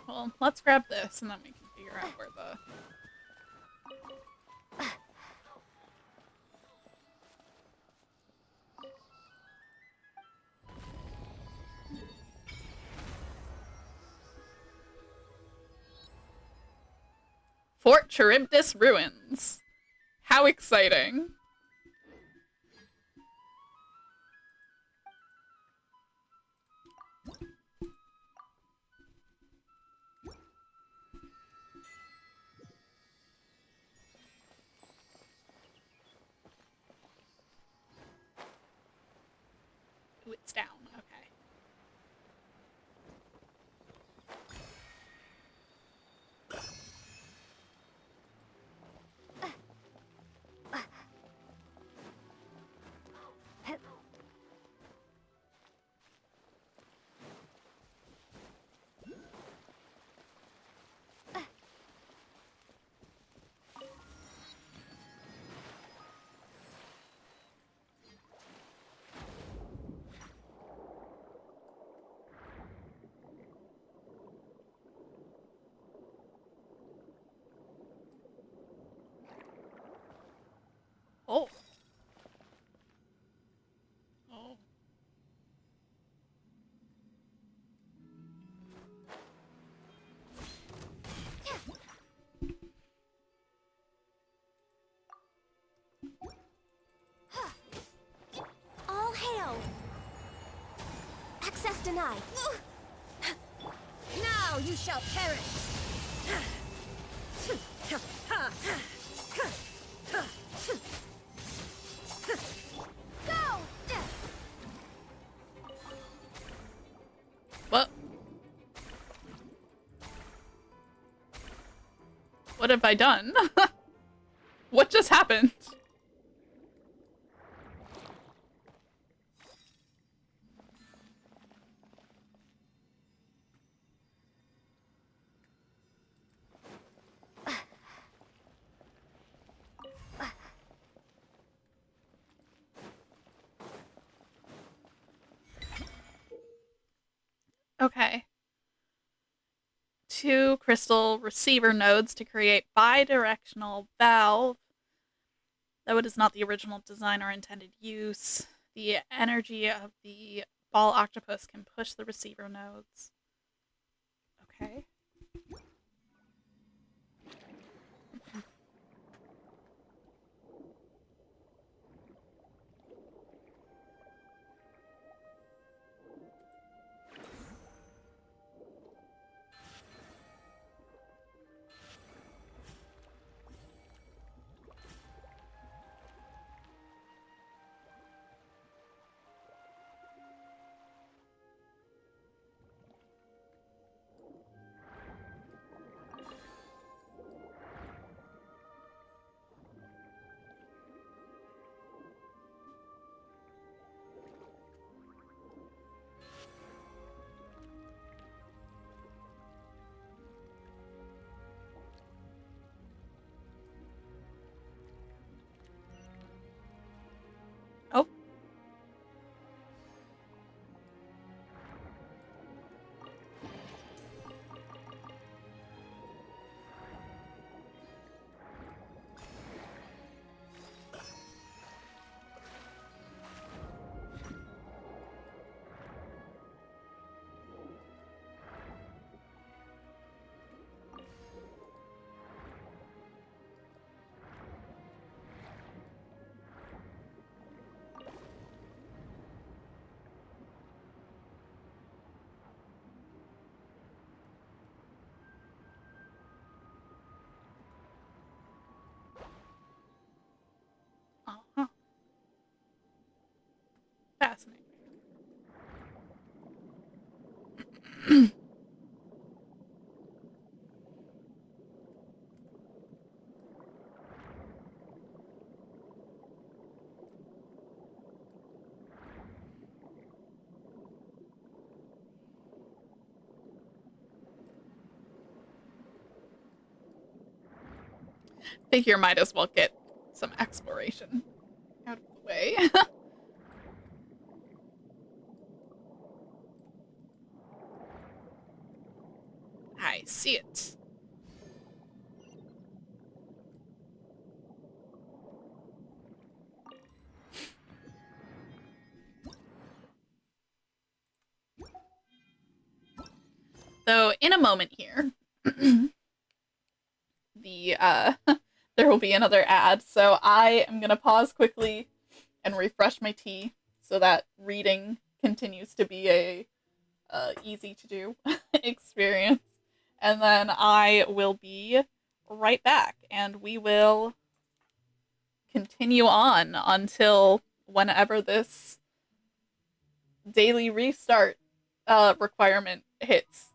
Well, let's grab this and then we can figure out where the... Fort Charybdis Ruins. How exciting. Ooh, it's down. Okay. Oh. Oh. All hail! Access denied. Now you shall perish! Go! What? What have I done? What just happened? Okay. 2 crystal receiver nodes to create bi-directional valve. Though it is not the original design or intended use, the energy of the ball octopus can push the receiver nodes. Okay. fascinating. Figure might as well get some exploration out of the way. I see it. So in a moment here, the there will be another ad. So I am gonna pause quickly and refresh my tea so that reading continues to be a easy to do experience. And then I will be right back and we will continue on until whenever this daily restart requirement hits.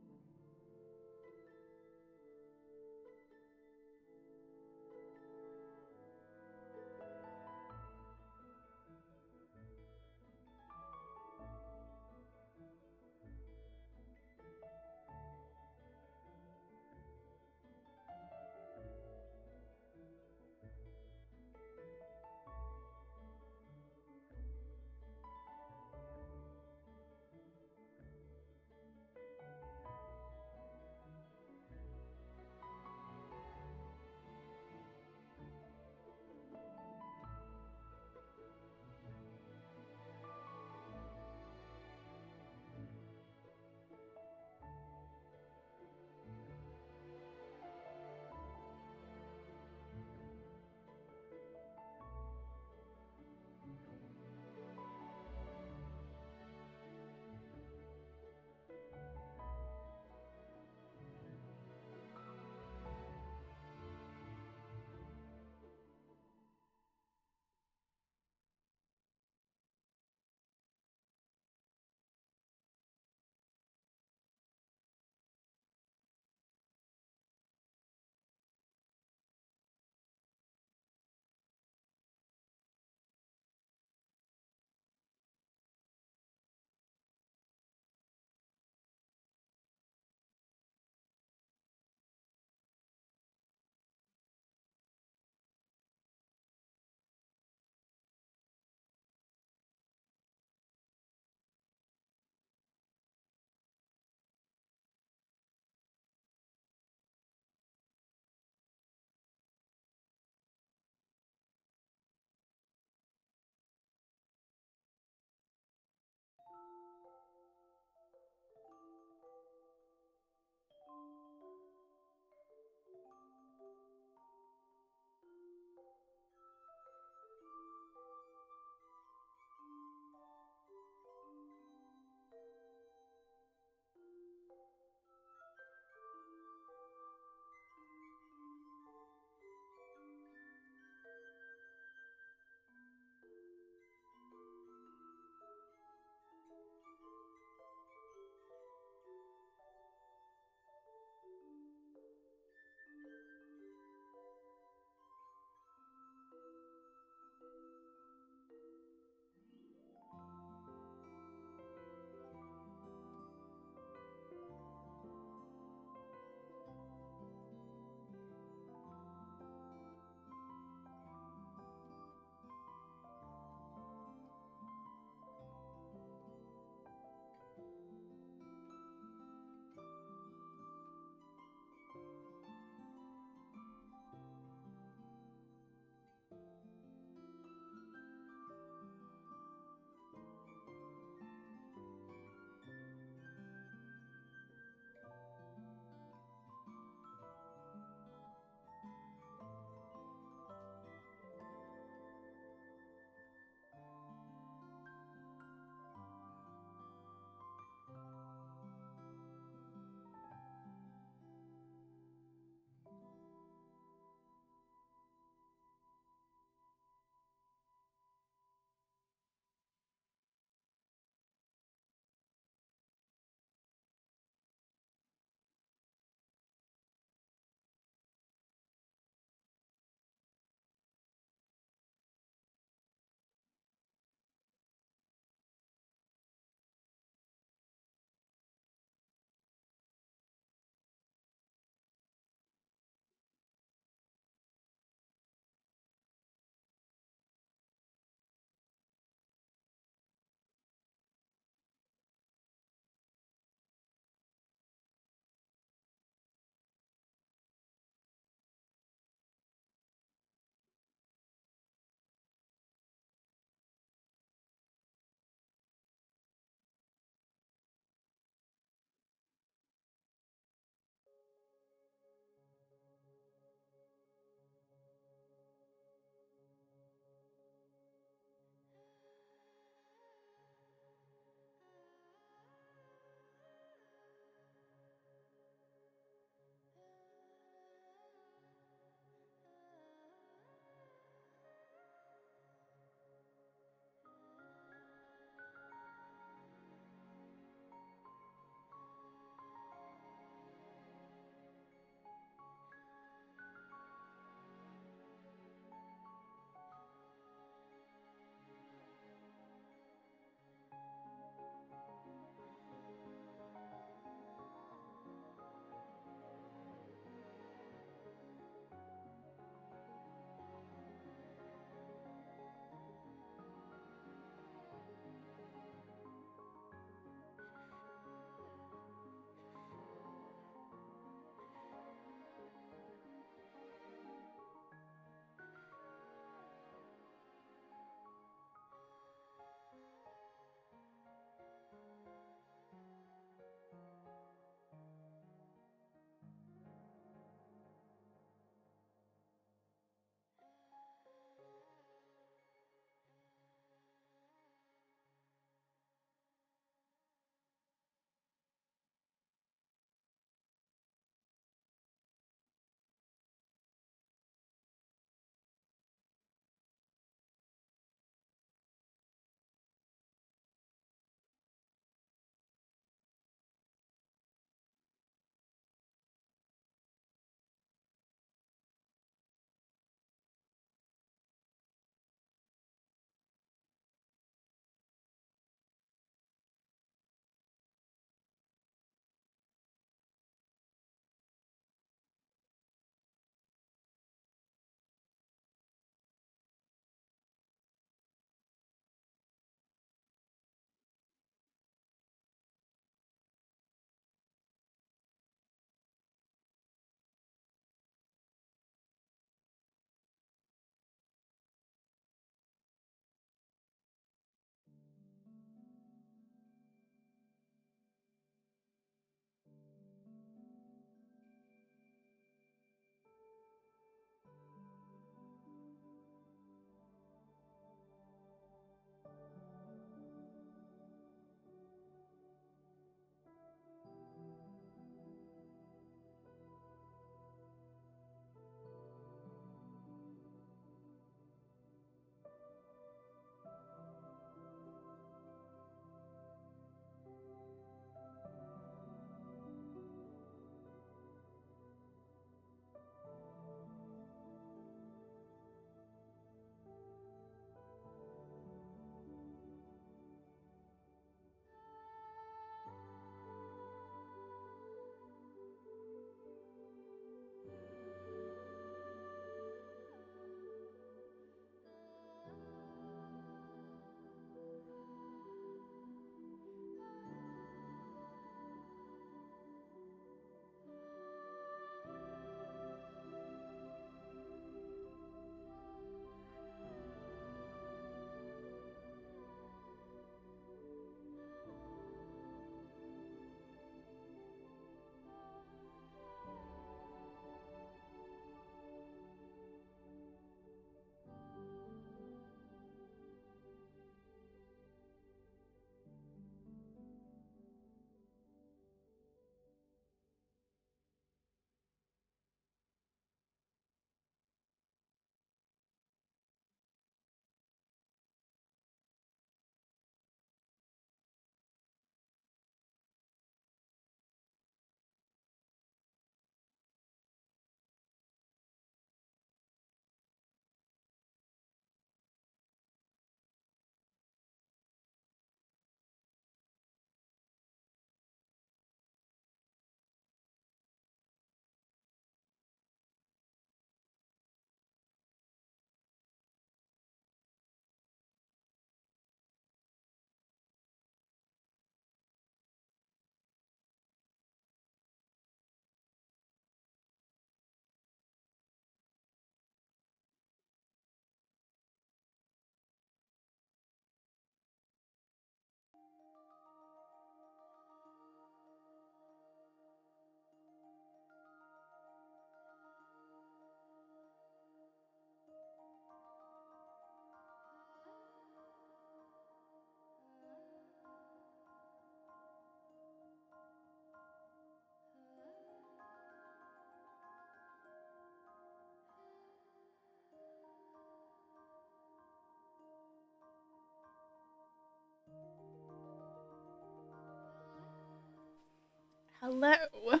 Hello.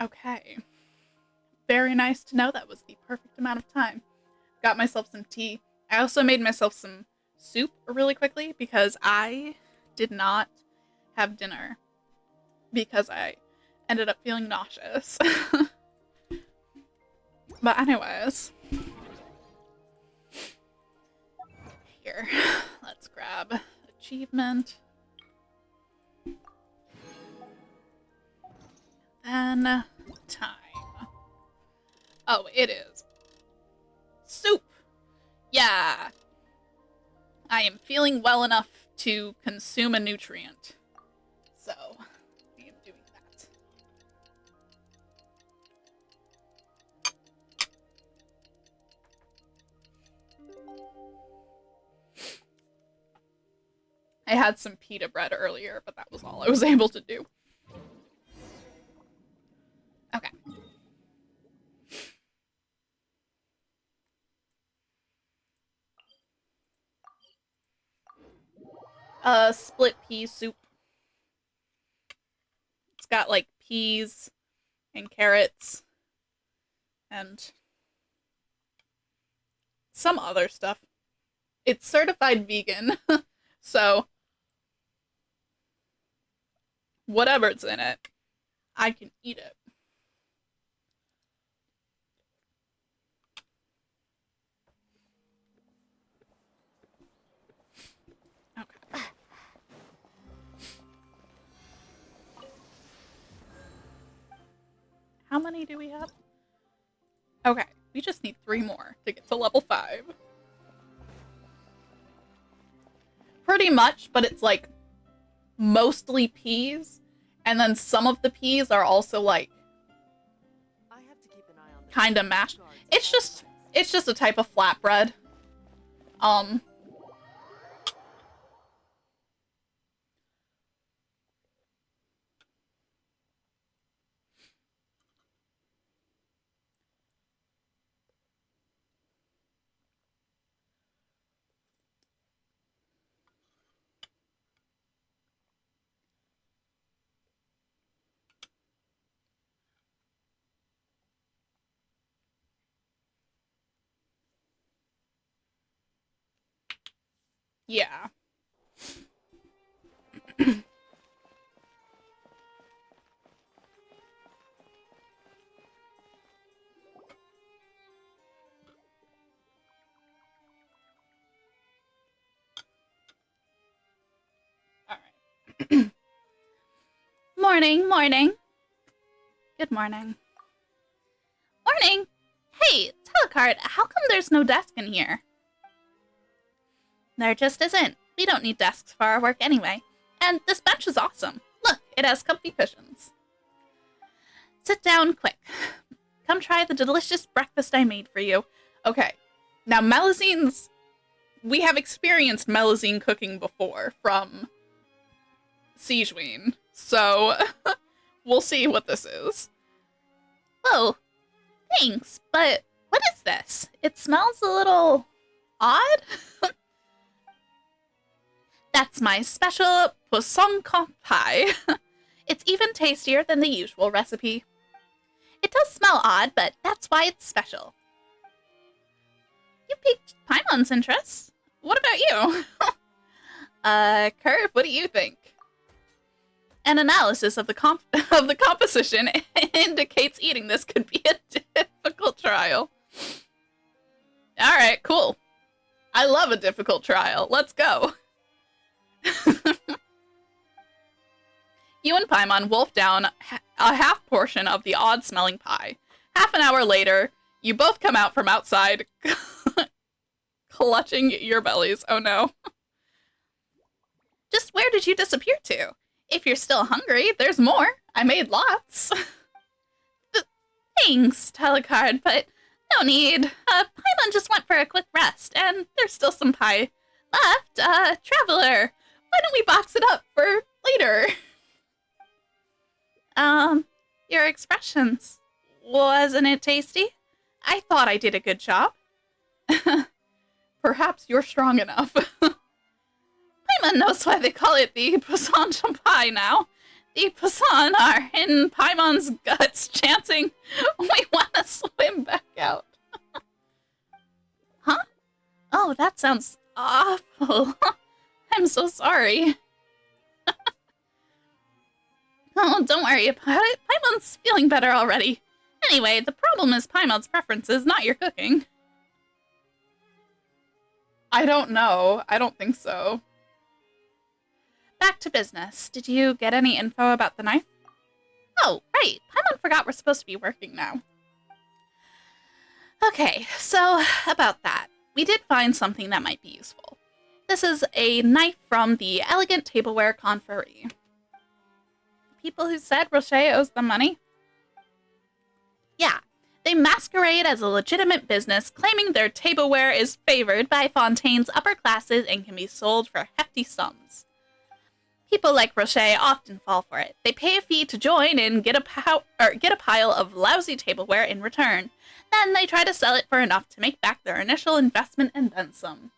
Okay. Very nice to know that was the perfect amount of time. Got myself some tea. I also made myself some soup really quickly because I did not have dinner because I ended up feeling nauseous. But anyways, here, let's grab achievement. And time. Oh, it is soup. Yeah. I am feeling well enough to consume a nutrient. So, I am doing that. I had some pita bread earlier, but that was all I was able to do. Okay. Split pea soup. It's got like peas and carrots and some other stuff. It's certified vegan, so whatever's in it, I can eat it. Okay. How many do we have? Okay, we just need 3 more to get to level 5. Pretty much, but it's like mostly peas, and then some of the peas are also like kind of mashed. It's just a type of flatbread. Yeah. Alright. Morning, morning. Good morning. Morning! Hey, Telecard, how come there's no desk in here? There just isn't. We don't need desks for our work anyway. And this bench is awesome. Look, it has comfy cushions. Sit down quick. Come try the delicious breakfast I made for you. Okay, now Melusines, we have experienced Melusine cooking before from Siegeween, so we'll see what this is. Whoa, thanks, but what is this? It smells a little odd. That's my special poisson comp pie. It's even tastier than the usual recipe. It does smell odd, but that's why it's special. You piqued Paimon's interest. What about you? Curve, what do you think? An analysis of the composition indicates eating this could be a difficult trial. Alright, cool. I love a difficult trial. Let's go. You and Paimon wolf down a half portion of the odd-smelling pie. Half an hour later, you both come out from outside, clutching your bellies. Oh no. Just where did you disappear to? If you're still hungry, there's more. I made lots. Thanks, Telecard, but no need. Paimon just went for a quick rest, and there's still some pie left. Traveler, why don't we box it up for later? Your expressions. Wasn't it tasty? I thought I did a good job. Perhaps you're strong enough. Paimon knows why they call it the poisson pie now. The Poisson are in Paimon's guts, chanting, "We want to swim back out." Huh? Oh, that sounds awful. I'm so sorry. Oh, don't worry. Paimon's feeling better already. Anyway, the problem is Paimon's preferences, not your cooking. I don't know. I don't think so. Back to business. Did you get any info about the knife? Oh, right. Paimon forgot we're supposed to be working now. Okay, so about that. We did find something that might be useful. This is a knife from the Elegant Tableware Conferee. The people who said Roche owes them money? Yeah, they masquerade as a legitimate business, claiming their tableware is favored by Fontaine's upper classes and can be sold for hefty sums. People like Roche often fall for it. They pay a fee to join and get a pile of lousy tableware in return. Then they try to sell it for enough to make back their initial investment and then some.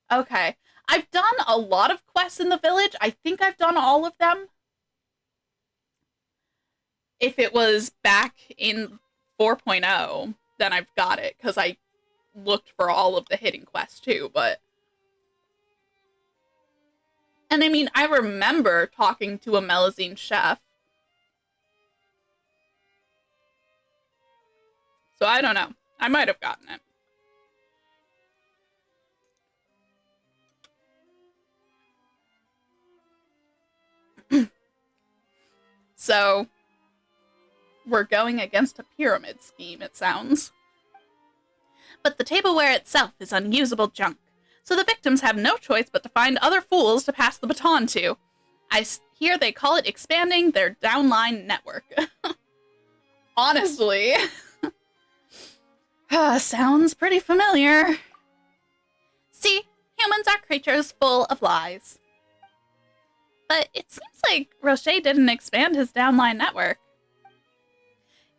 Okay, I've done a lot of quests in the village. I think I've done all of them. If it was back in 4.0, then I've got it, because I looked for all of the hidden quests too, but... And I mean, I remember talking to a Melusine chef. So I don't know. I might have gotten it. So, we're going against a pyramid scheme, it sounds. But the tableware itself is unusable junk, so the victims have no choice but to find other fools to pass the baton to. I hear they call it expanding their downline network. Honestly. Sounds pretty familiar. See, humans are creatures full of lies. But it seems like Roche didn't expand his downline network.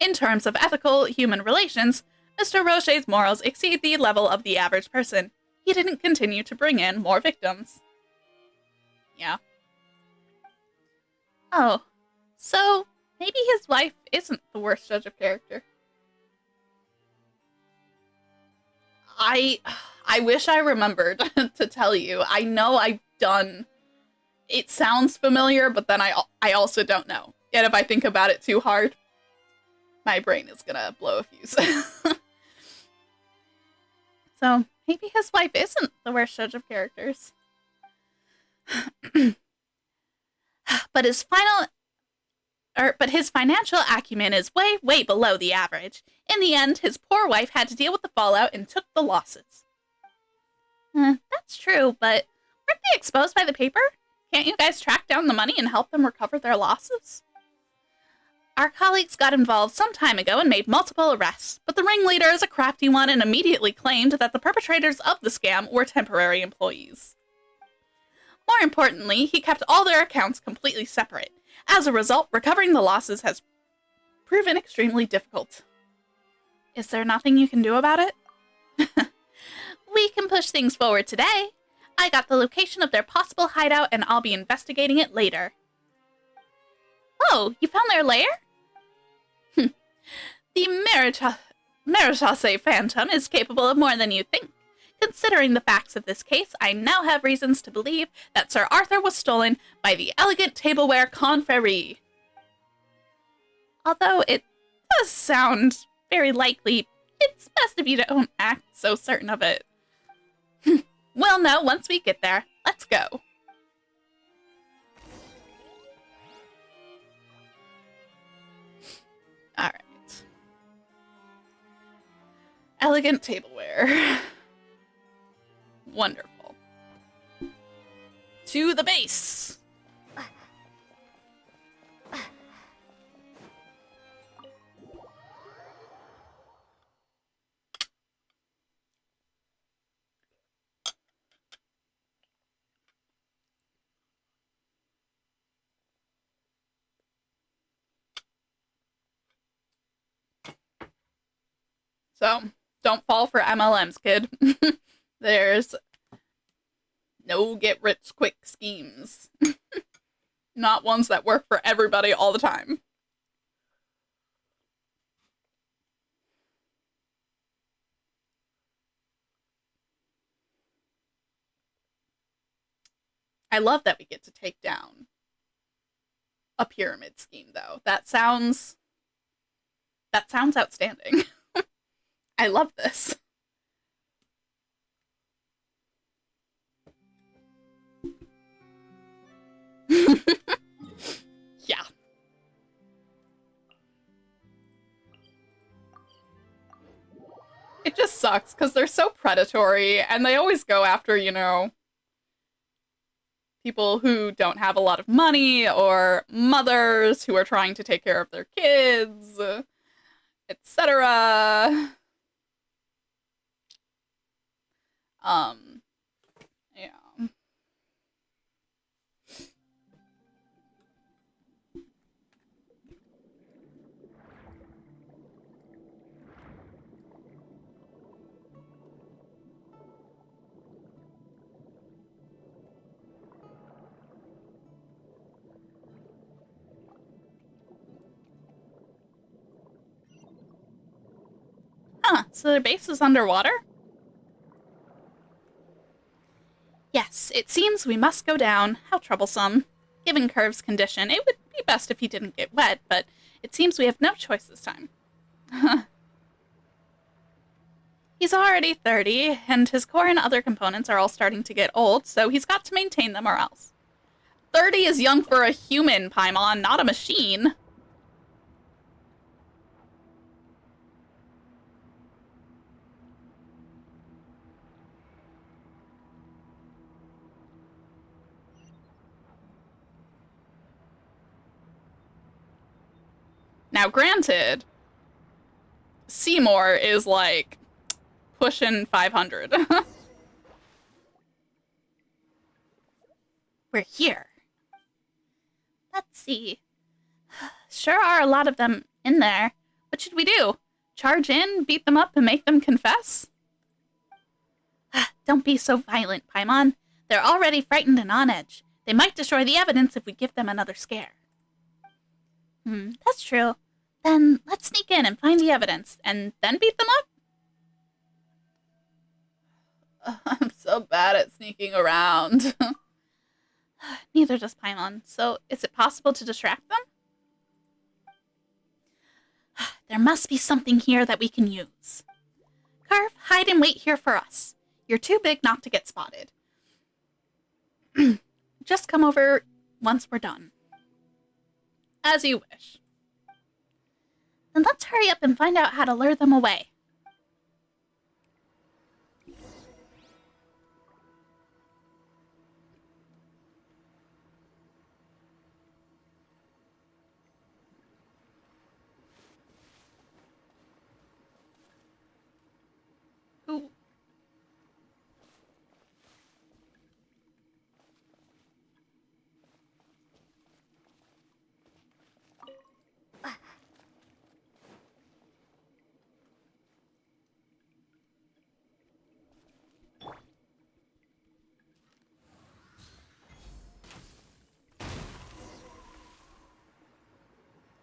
In terms of ethical human relations, Mr. Roche's morals exceed the level of the average person. He didn't continue to bring in more victims. Yeah. Oh, so maybe his wife isn't the worst judge of character. I wish I remembered to tell you. I know I've done... It sounds familiar, but then I also don't know. Yet if I think about it too hard, my brain is gonna blow a fuse. So, maybe his wife isn't the worst judge of characters. But his financial acumen is way, way below the average. In the end, his poor wife had to deal with the fallout and took the losses. That's true, but weren't they exposed by the paper? Can't you guys track down the money and help them recover their losses? Our colleagues got involved some time ago and made multiple arrests, but the ringleader is a crafty one and immediately claimed that the perpetrators of the scam were temporary employees. More importantly, he kept all their accounts completely separate. As a result, recovering the losses has proven extremely difficult. Is there nothing you can do about it? We can push things forward today. I got the location of their possible hideout and I'll be investigating it later. Oh, you found their lair? The Marichasse Phantom is capable of more than you think. Considering the facts of this case, I now have reasons to believe that Sir Arthur was stolen by the Elegant Tableware Conferee. Although it does sound very likely, it's best if you don't act so certain of it. We'll know once we get there. Let's go. Alright. Elegant tableware. Wonderful. To the base. So, don't fall for MLMs, kid. There's no get-rich-quick schemes. not ones that work for everybody all the time. I love that we get to take down a pyramid scheme, though. That sounds outstanding. I love this. Yeah. It just sucks because they're so predatory and they always go after, people who don't have a lot of money or mothers who are trying to take care of their kids, etc. Yeah. Huh, so their base is underwater? Yes, it seems we must go down. How troublesome. Given Curve's condition, it would be best if he didn't get wet, but it seems we have no choice this time. He's already 30, and his core and other components are all starting to get old, so he's got to maintain them or else. 30 is young for a human, Paimon, not a machine. Now, granted, Seymour is like pushing 500. We're here. Let's see. Sure are a lot of them in there. What should we do? Charge in, beat them up, and make them confess? Don't be so violent, Paimon. They're already frightened and on edge. They might destroy the evidence if we give them another scare. That's true. Then let's sneak in and find the evidence, and then beat them up? I'm so bad at sneaking around. Neither does Paimon. So, is it possible to distract them? There must be something here that we can use. Carve, hide and wait here for us. You're too big not to get spotted. Just come over once we're done. As you wish. Then let's hurry up and find out how to lure them away. Ooh.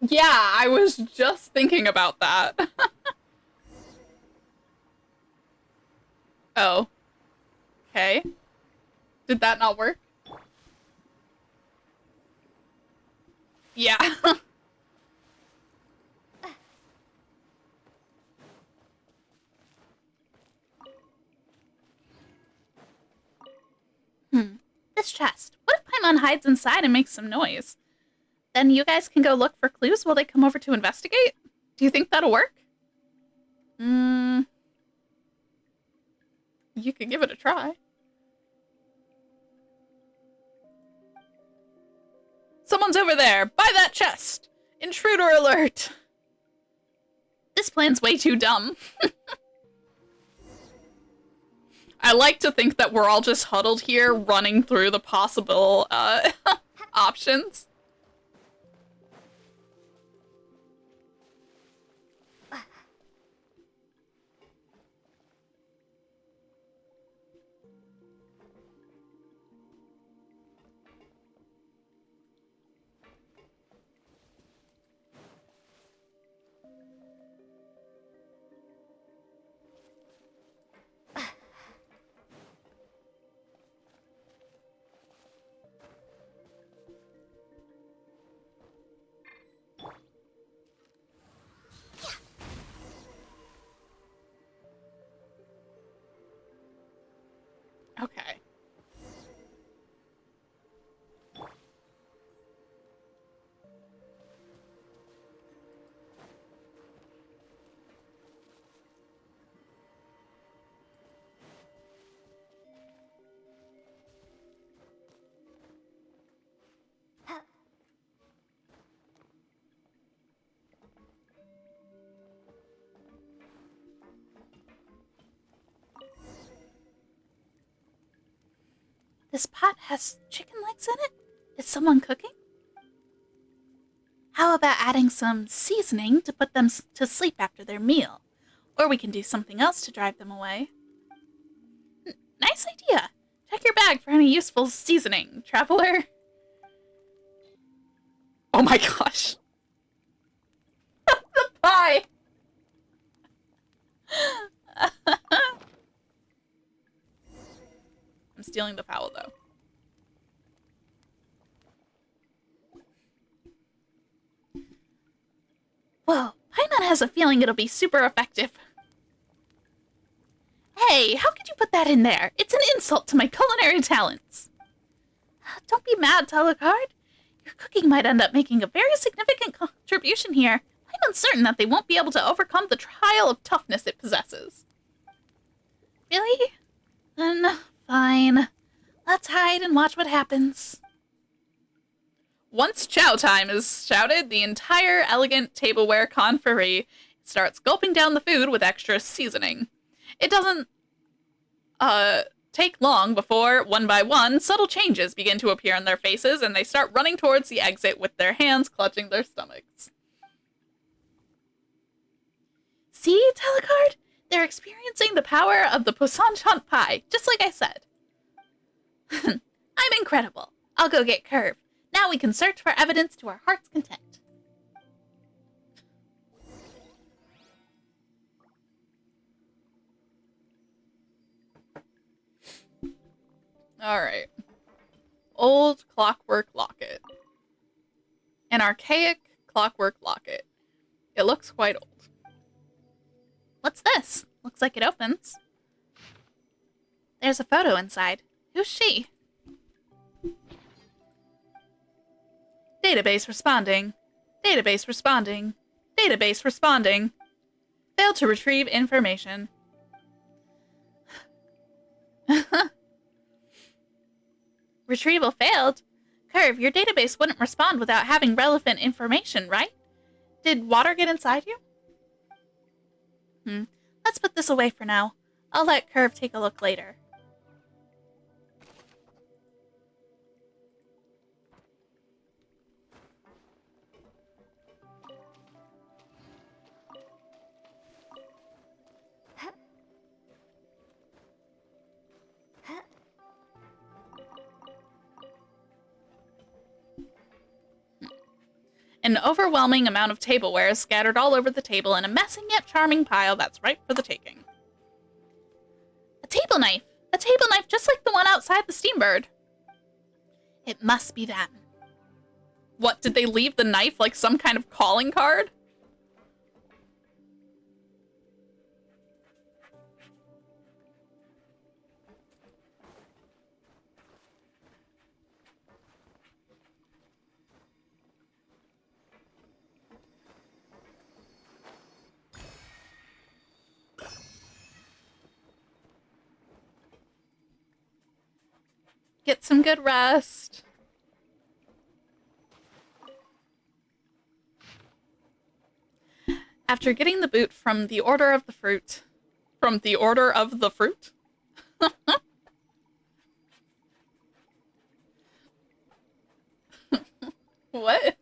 Yeah, I was just thinking about that. Oh. Okay. Did that not work? Yeah. This chest. What if Paimon hides inside and makes some noise? Then you guys can go look for clues while they come over to investigate? Do you think that'll work? You could give it a try. Someone's over there! By that chest! Intruder alert! This plan's way too dumb. I like to think that we're all just huddled here, running through the possible, options. Okay. This pot has chicken legs in it? Is someone cooking? How about adding some seasoning to put them to sleep after their meal? Or we can do something else to drive them away. Nice idea. Check your bag for any useful seasoning, traveler. Oh my gosh. The pie. I'm stealing the fowl, though. Well, Paimon has a feeling it'll be super effective. Hey, how could you put that in there? It's an insult to my culinary talents. Don't be mad, Telecard. Your cooking might end up making a very significant contribution here. I'm uncertain that they won't be able to overcome the trial of toughness it possesses. Really? Then, fine. Let's hide and watch what happens. Once chow time is shouted, the entire elegant tableware conferee starts gulping down the food with extra seasoning. It doesn't take long before, one by one, subtle changes begin to appear on their faces, and they start running towards the exit with their hands clutching their stomachs. See, Telecard? They're experiencing the power of the Poisson Chant pie, just like I said. I'm incredible. I'll go get Curve. Now we can search for evidence to our heart's content. Alright. Old clockwork locket. An archaic clockwork locket. It looks quite old. What's this? Looks like it opens. There's a photo inside. Who's she? Database responding. Database responding. Database responding. Failed to retrieve information. Retrieval failed? Curve, your database wouldn't respond without having relevant information, right? Did water get inside you? Let's put this away for now. I'll let Curve take a look later. An overwhelming amount of tableware is scattered all over the table in a messy yet charming pile that's ripe for the taking. A table knife! A table knife just like the one outside the Steambird. It must be them. What, did they leave the knife like some kind of calling card? Get some good rest. After getting the boot from the Order of the Fruit. From the Order of the Fruit? What?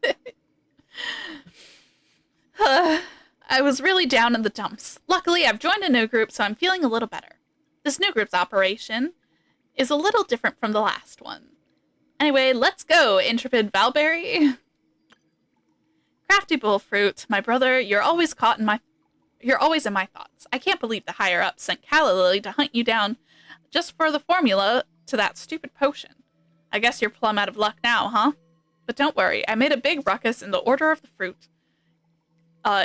I was really down in the dumps. Luckily, I've joined a new group, so I'm feeling a little better. This new group's operation is a little different from the last one. Anyway, let's go, intrepid Valberry. Crafty Bullfruit, my brother, you're always in my thoughts. I can't believe the higher-ups sent Calla Lily to hunt you down just for the formula to that stupid potion. I guess you're plumb out of luck now, huh? But don't worry, I made a big ruckus in the Order of the Fruit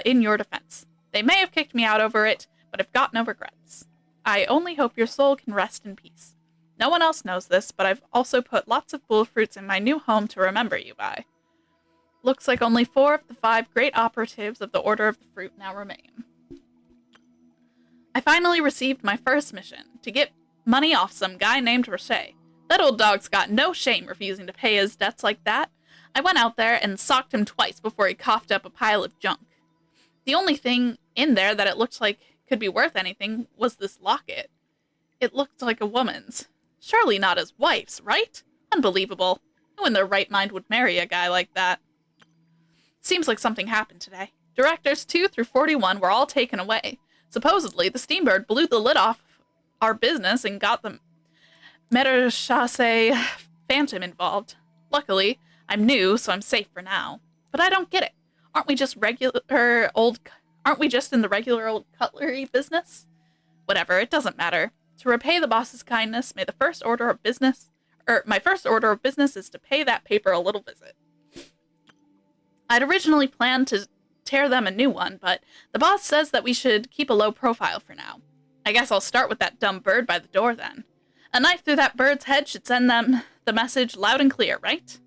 in your defense. They may have kicked me out over it, but I've got no regrets. I only hope your soul can rest in peace. No one else knows this, but I've also put lots of bull fruits in my new home to remember you by. Looks like only 4 of the 5 great operatives of the Order of the Fruit now remain. I finally received my first mission, to get money off some guy named Roche. That old dog's got no shame refusing to pay his debts like that. I went out there and socked him twice before he coughed up a pile of junk. The only thing in there that it looked like could be worth anything was this locket. It looked like a woman's. Surely not his wife's, right? Unbelievable. Who in their right mind would marry a guy like that? Seems like something happened today. Directors 2 through 41 were all taken away. Supposedly, the Steambird blew the lid off our business and got the Maréchaussée Phantom involved. Luckily, I'm new, so I'm safe for now. But I don't get it. Aren't we just in the regular old cutlery business? Whatever, it doesn't matter. To repay the boss's kindness, my first order of business is to pay that paper a little visit. I'd originally planned to tear them a new one, but the boss says that we should keep a low profile for now. I guess I'll start with that dumb bird by the door then. A knife through that bird's head should send them the message loud and clear, right?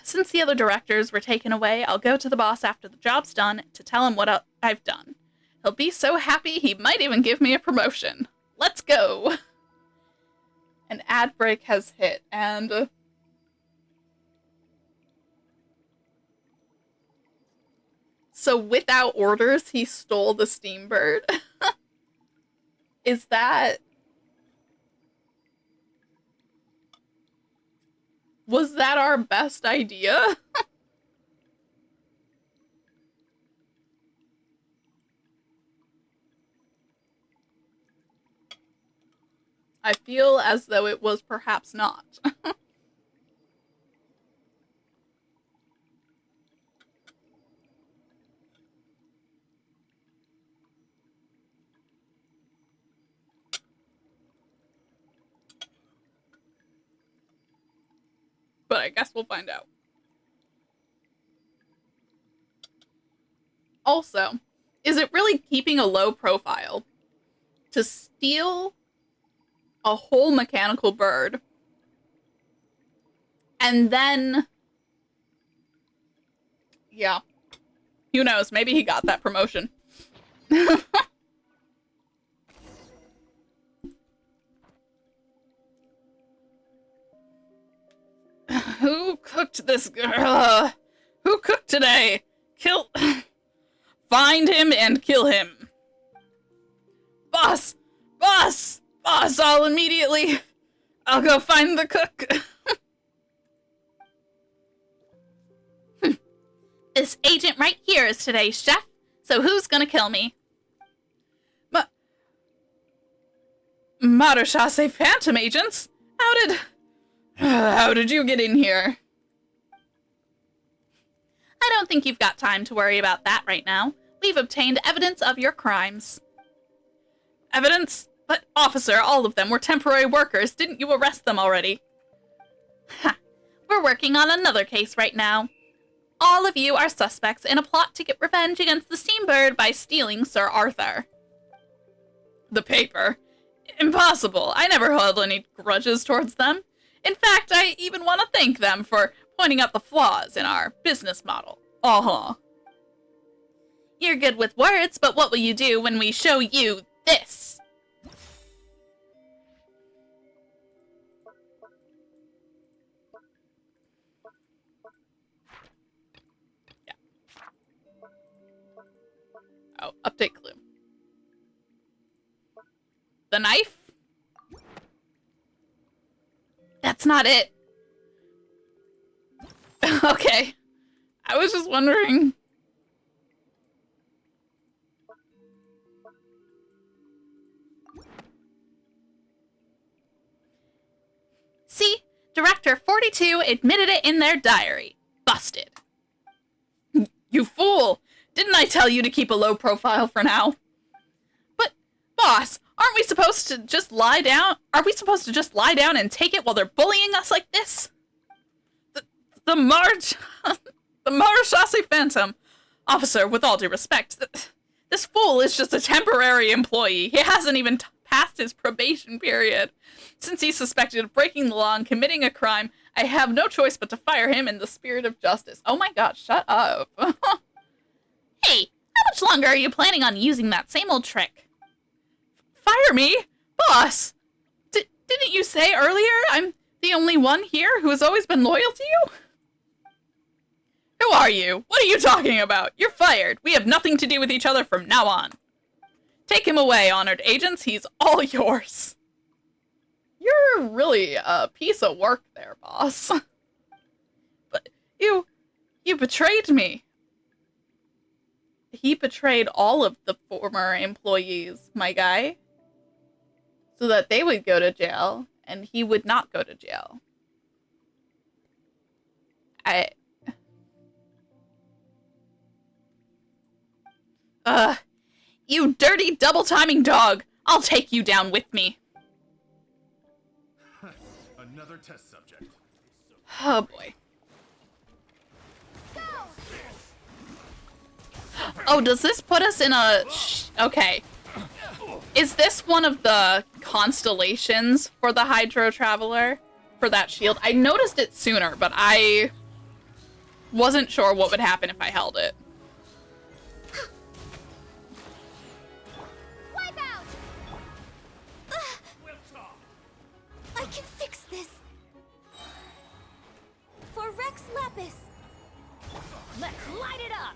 Since the other directors were taken away, I'll go to the boss after the job's done to tell him what I've done. He'll be so happy he might even give me a promotion. Let's go! An ad break has hit, and... So without orders, he stole the Steambird? Is that... Was that our best idea? I feel as though it was perhaps not. But I guess we'll find out. Also, is it really keeping a low profile to steal a whole mechanical bird and then... Yeah. Who knows? Maybe he got that promotion. Who cooked this girl? Who cooked today? Find him and kill him. Boss! Boss! Boss, I'll go find the cook. This agent right here is today's chef, so who's gonna kill me? Maréchaussée Phantom agents? How did you get in here? I don't think you've got time to worry about that right now. We've obtained evidence of your crimes. Evidence? But, officer, all of them were temporary workers. Didn't you arrest them already? Ha! We're working on another case right now. All of you are suspects in a plot to get revenge against the Steambird by stealing Sir Arthur. The paper? Impossible. I never held any grudges towards them. In fact, I even want to thank them for pointing out the flaws in our business model. Uh-huh. You're good with words, but what will you do when we show you this? Yeah. Oh, update clue. The knife? That's not it. Okay. I was just wondering. See? Director 42 admitted it in their diary. Busted. You fool! Didn't I tell you to keep a low profile for now? But, boss, aren't we supposed to just lie down? Are we supposed to just lie down and take it while they're bullying us like this? The Maréchaussée Phantom. Officer, with all due respect, this fool is just a temporary employee. He hasn't even past his probation period. Since he's suspected of breaking the law and committing a crime, I have no choice but to fire him in the spirit of justice. Oh my god, shut up. Hey, how much longer are you planning on using that same old trick? Fire me? Boss! Didn't you say earlier I'm the only one here who has always been loyal to you? Who are you? What are you talking about? You're fired. We have nothing to do with each other from now on. Take him away, honored agents. He's all yours. You're really a piece of work there, boss. But you betrayed me. He betrayed all of the former employees, my guy, so that they would go to jail, and he would not go to jail. You dirty double-timing dog! I'll take you down with me. Another test subject. Oh boy. Oh, does this put us in a... Okay. Is this one of the constellations for the Hydro Traveler? For that shield? I noticed it sooner, but I wasn't sure what would happen if I held it. Wipe out! I can fix this. For Rex Lapis. Let's light it up!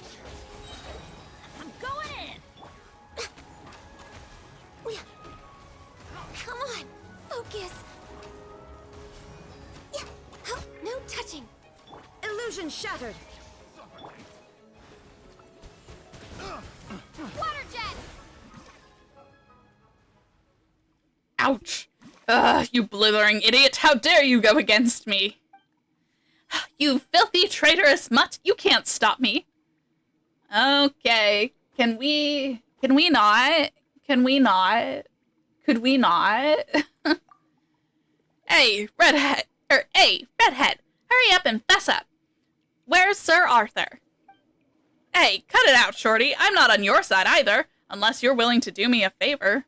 I'm going in! Come on, focus. Yeah. Oh, no touching. Illusion shattered. Water jet. Ouch. Ugh, you blithering idiot. How dare you go against me? You filthy traitorous mutt. You can't stop me. Okay. Can we not? Can we not? Could we not? Hey, redhead. Hey, redhead. Hurry up and fess up. Where's Sir Arthur? Hey, cut it out, shorty. I'm not on your side either, unless you're willing to do me a favor.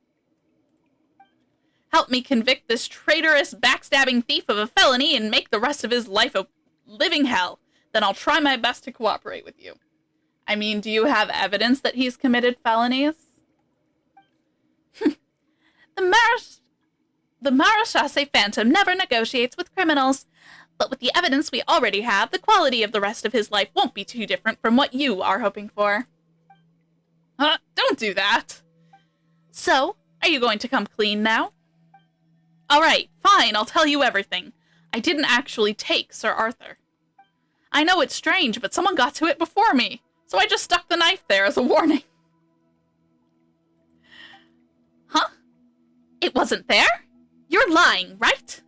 Help me convict this traitorous, backstabbing thief of a felony and make the rest of his life a living hell. Then I'll try my best to cooperate with you. I mean, do you have evidence that he's committed felonies? The Marechaussee Phantom never negotiates with criminals. But with the evidence we already have, the quality of the rest of his life won't be too different from what you are hoping for. Don't do that. So, are you going to come clean now? Alright, fine, I'll tell you everything. I didn't actually take Sir Arthur. I know it's strange, but someone got to it before me, so I just stuck the knife there as a warning. Huh? It wasn't there? You're lying, right?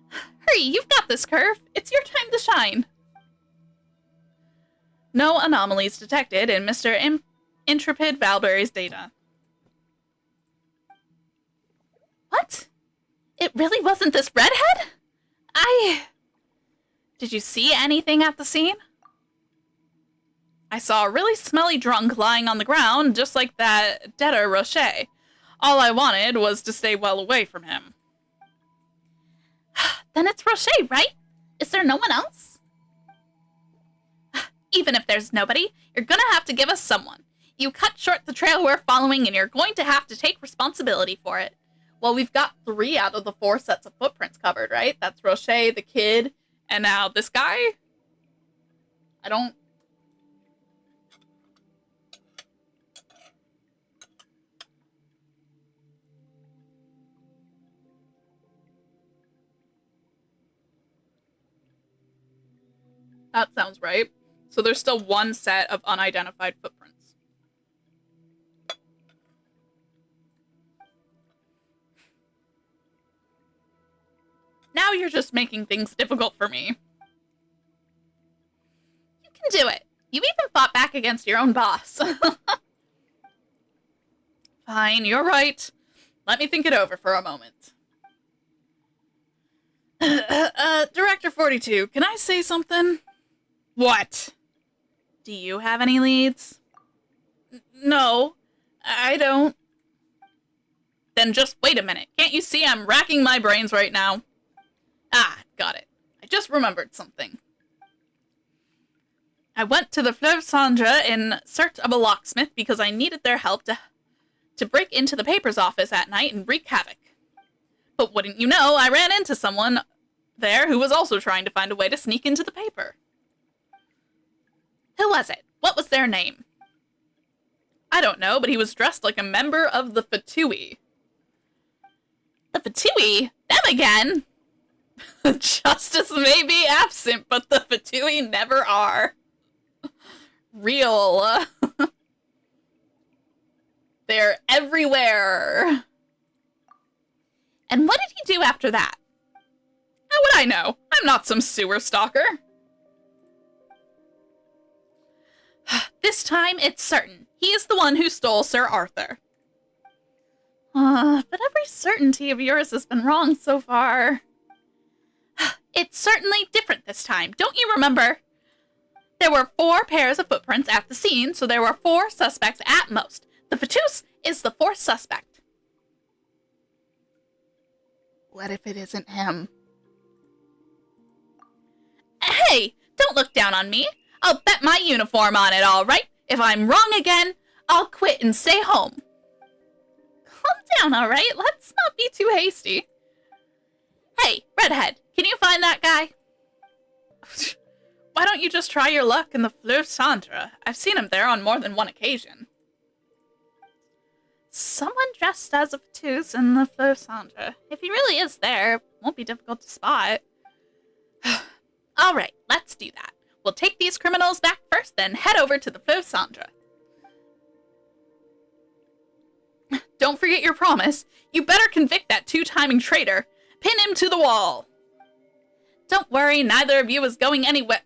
Hurry, you've got this, Curve. It's your time to shine. No anomalies detected in Mr. Intrepid Valberry's data. What? It really wasn't this redhead? Did you see anything at the scene? I saw a really smelly drunk lying on the ground, just like that debtor Rocher. All I wanted was to stay well away from him. Then it's Rocher, right? Is there no one else? Even if there's nobody, you're gonna have to give us someone. You cut short the trail we're following, and you're going to have to take responsibility for it. Well, we've got 3 out of the 4 sets of footprints covered, right? That's Rocher, the kid, and now this guy? I don't... That sounds right. So there's still 1 set of unidentified footprints. Now you're just making things difficult for me. You can do it. You even fought back against your own boss. Fine, you're right. Let me think it over for a moment. Director 42, can I say something? What? Do you have any leads? No, I don't. Then just wait a minute. Can't you see I'm racking my brains right now? Ah, got it. I just remembered something. I went to the Fleuve Cendre in search of a locksmith because I needed their help to break into the paper's office at night and wreak havoc. But wouldn't you know, I ran into someone there who was also trying to find a way to sneak into the paper. Who was it? What was their name? I don't know, but he was dressed like a member of the Fatui. The Fatui? Them again? Justice may be absent, but the Fatui never are. Real. They're everywhere. And what did he do after that? How would I know? I'm not some sewer stalker. This time, it's certain. He is the one who stole Sir Arthur. But every certainty of yours has been wrong so far. It's certainly different this time. Don't you remember? There were 4 pairs of footprints at the scene, so there were 4 suspects at most. The Fatus is the 4th suspect. What if it isn't him? Hey, don't look down on me. I'll bet my uniform on it, all right? If I'm wrong again, I'll quit and stay home. Calm down, all right? Let's not be too hasty. Hey, redhead, can you find that guy? Why don't you just try your luck in the Fleuve Cendre? I've seen him there on more than one occasion. Someone dressed as a Fatus in the Fleuve Cendre. If he really is there, it won't be difficult to spot. All right, let's do that. We'll take these criminals back first, then head over to the Fleuve Cendre. Don't forget your promise. You better convict that 2-timing traitor. Pin him to the wall. Don't worry, neither of you is going anywhere.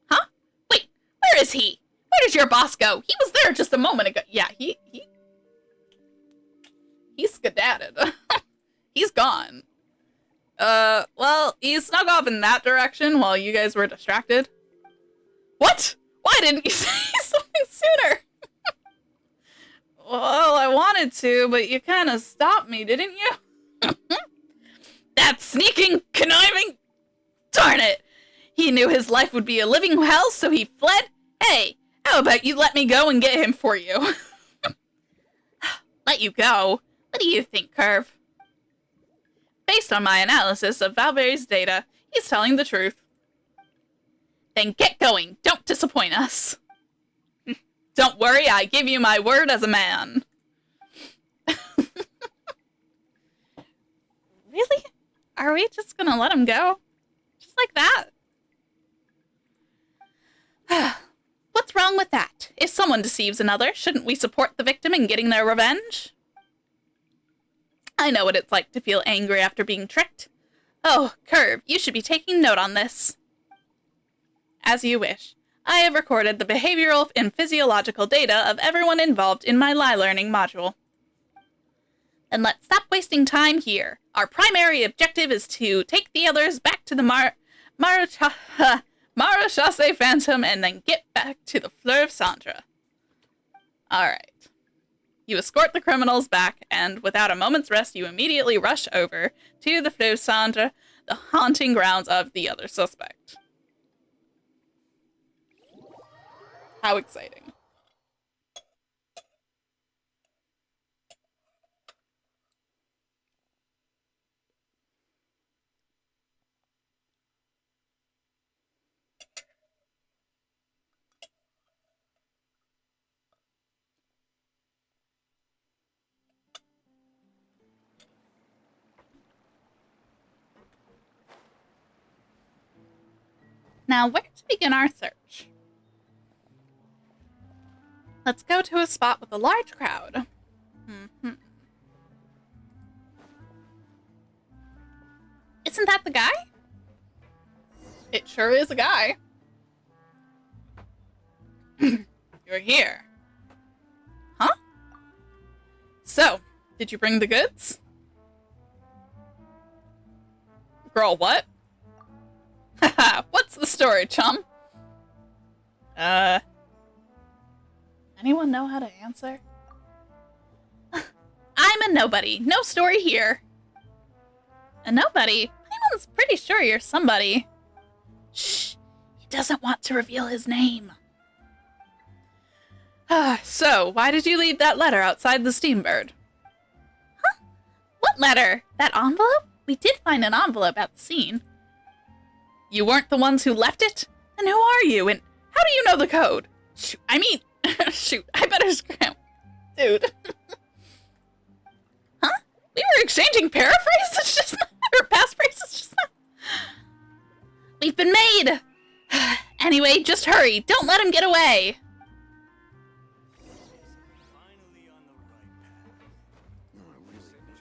Huh? Wait, where is he? Where did your boss go? He was there just a moment ago. Yeah, he skedadded. He's gone. Well, he snuck off in that direction while you guys were distracted. What? Why didn't you say something sooner? Well, I wanted to, but you kind of stopped me, didn't you? That sneaking, conniving... Darn it! He knew his life would be a living hell, so he fled. Hey, how about you let me go and get him for you? Let you go? What do you think, Curve? Based on my analysis of Valveri's data, he's telling the truth. Then get going. Don't disappoint us. Don't worry, I give you my word as a man. Really? Are we just gonna let him go? Just like that? What's wrong with that? If someone deceives another, shouldn't we support the victim in getting their revenge? I know what it's like to feel angry after being tricked. Oh, Curve, you should be taking note on this. As you wish. I have recorded the behavioral and physiological data of everyone involved in my lie learning module. Then let's stop wasting time here. Our primary objective is to take the others back to the Maréchaussée Phantom and then get back to the Fleuve Cendre. Alright. You escort the criminals back, and without a moment's rest, you immediately rush over to the Fleuve Cendre, the haunting grounds of the other suspect. How exciting. Now, where to begin our search? Let's go to a spot with a large crowd. Isn't that the guy? It sure is a guy. You're here. Huh? So, did you bring the goods? Girl, what? Haha, what's the story, chum? Anyone know how to answer? I'm a nobody. No story here. A nobody? Paimon's pretty sure you're somebody. Shh. He doesn't want to reveal his name. So, why did you leave that letter outside the Steambird? Huh? What letter? That envelope? We did find an envelope at the scene. You weren't the ones who left it? Then who are you, and how do you know the code? Shoot, shoot, I better scram. Dude. Huh? We were exchanging paraphrases just now? Or passphrases just now? We've been made! Anyway, just hurry. Don't let him get away.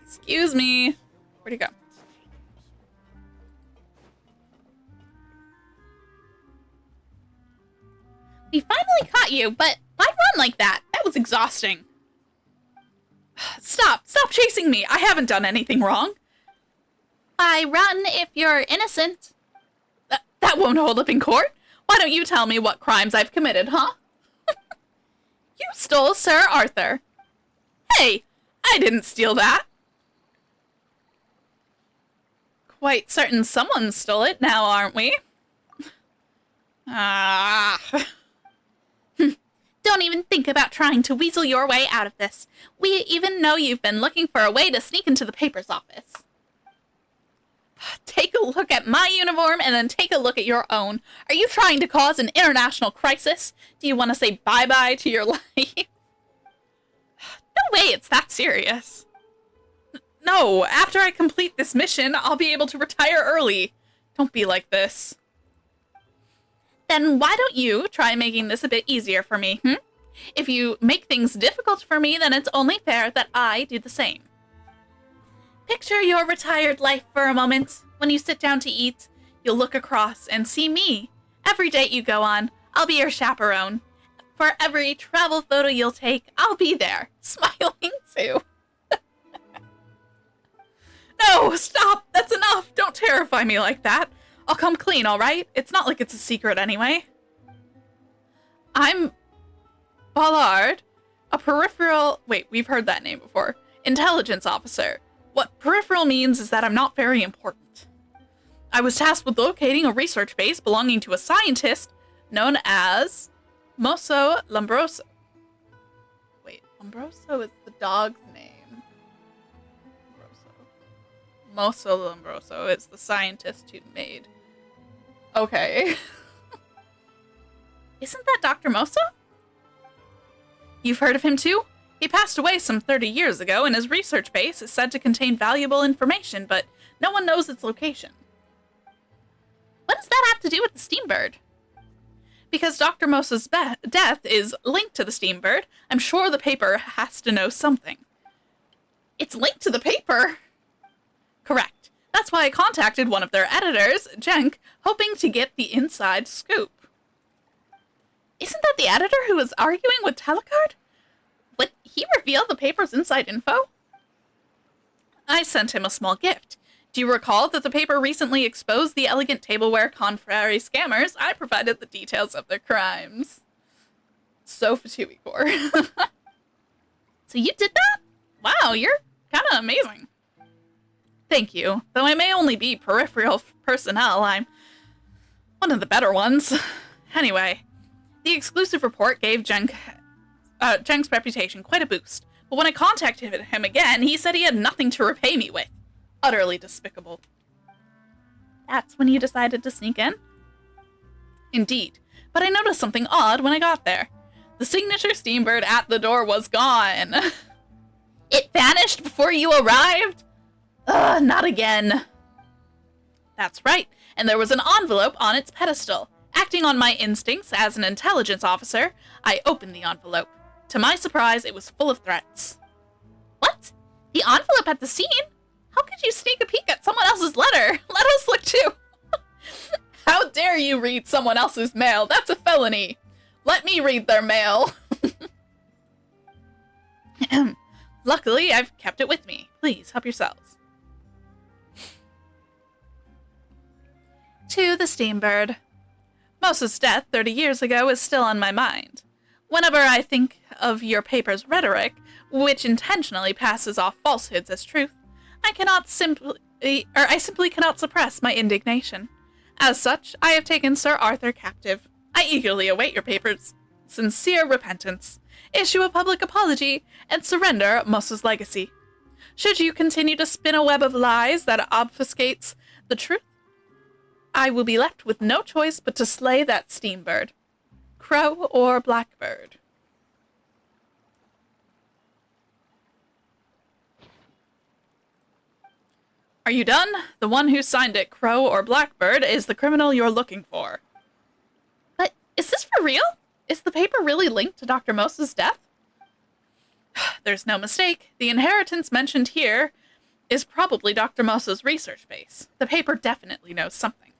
Excuse me. Where'd he go? We finally caught you, but why run like that? That was exhausting. Stop chasing me. I haven't done anything wrong. I run if you're innocent. That won't hold up in court. Why don't you tell me what crimes I've committed, huh? You stole Sir Arthur. Hey, I didn't steal that. Quite certain someone stole it now, aren't we? Ah. Don't even think about trying to weasel your way out of this. We even know you've been looking for a way to sneak into the paper's office. Take a look at my uniform and then take a look at your own. Are you trying to cause an international crisis? Do you want to say bye-bye to your life? No way it's that serious. No, after I complete this mission, I'll be able to retire early. Don't be like this. Then why don't you try making this a bit easier for me, If you make things difficult for me, then it's only fair that I do the same. Picture your retired life for a moment. When you sit down to eat, you'll look across and see me. Every date you go on, I'll be your chaperone. For every travel photo you'll take, I'll be there, smiling too. No, stop! That's enough! Don't terrify me like that. I'll come clean, alright? It's not like it's a secret anyway. I'm Ballard, a peripheral... Wait, we've heard that name before. Intelligence officer. What peripheral means is that I'm not very important. I was tasked with locating a research base belonging to a scientist known as Mosso Lombroso. Wait, Lombroso is the dog's name. Mosso Lombroso is the scientist who made. Okay. Isn't that Dr. Mosso? You've heard of him too? He passed away some 30 years ago, and his research base is said to contain valuable information, but no one knows its location. What does that have to do with the Steambird? Because Dr. Mosso's death is linked to the Steambird, I'm sure the paper has to know something. It's linked to the paper? Correct. That's why I contacted one of their editors, Jenk, hoping to get the inside scoop. Isn't that the editor who was arguing with Telecard? Would he reveal the paper's inside info? I sent him a small gift. Do you recall that the paper recently exposed the elegant tableware confrere scammers? I provided the details of their crimes. So Fatuicore. So you did that? Wow, you're kind of amazing. Thank you. Though I may only be peripheral personnel, I'm one of the better ones. Anyway, the exclusive report gave Jenk's reputation quite a boost. But when I contacted him again, he said he had nothing to repay me with. Utterly despicable. That's when you decided to sneak in? Indeed. But I noticed something odd when I got there. The signature Steambird at the door was gone. It vanished before you arrived? Ugh, not again. That's right, and there was an envelope on its pedestal. Acting on my instincts as an intelligence officer, I opened the envelope. To my surprise, it was full of threats. What? The envelope at the scene? How could you sneak a peek at someone else's letter? Let us look too. How dare you read someone else's mail? That's a felony. Let me read their mail. Luckily, I've kept it with me. Please, help yourselves. To the Steambird. Mosso's death 30 years ago is still on my mind. Whenever I think of your paper's rhetoric, which intentionally passes off falsehoods as truth, I simply cannot suppress my indignation. As such, I have taken Sir Arthur captive. I eagerly await your paper's sincere repentance, issue a public apology, and surrender Moss's legacy. Should you continue to spin a web of lies that obfuscates the truth, I will be left with no choice but to slay that steam bird, crow or blackbird. Are you done? The one who signed it, Crow or Blackbird, is the criminal you're looking for. But is this for real? Is the paper really linked to Dr. Moss's death? There's no mistake. The inheritance mentioned here is probably Dr. Moss's research base. The paper definitely knows something.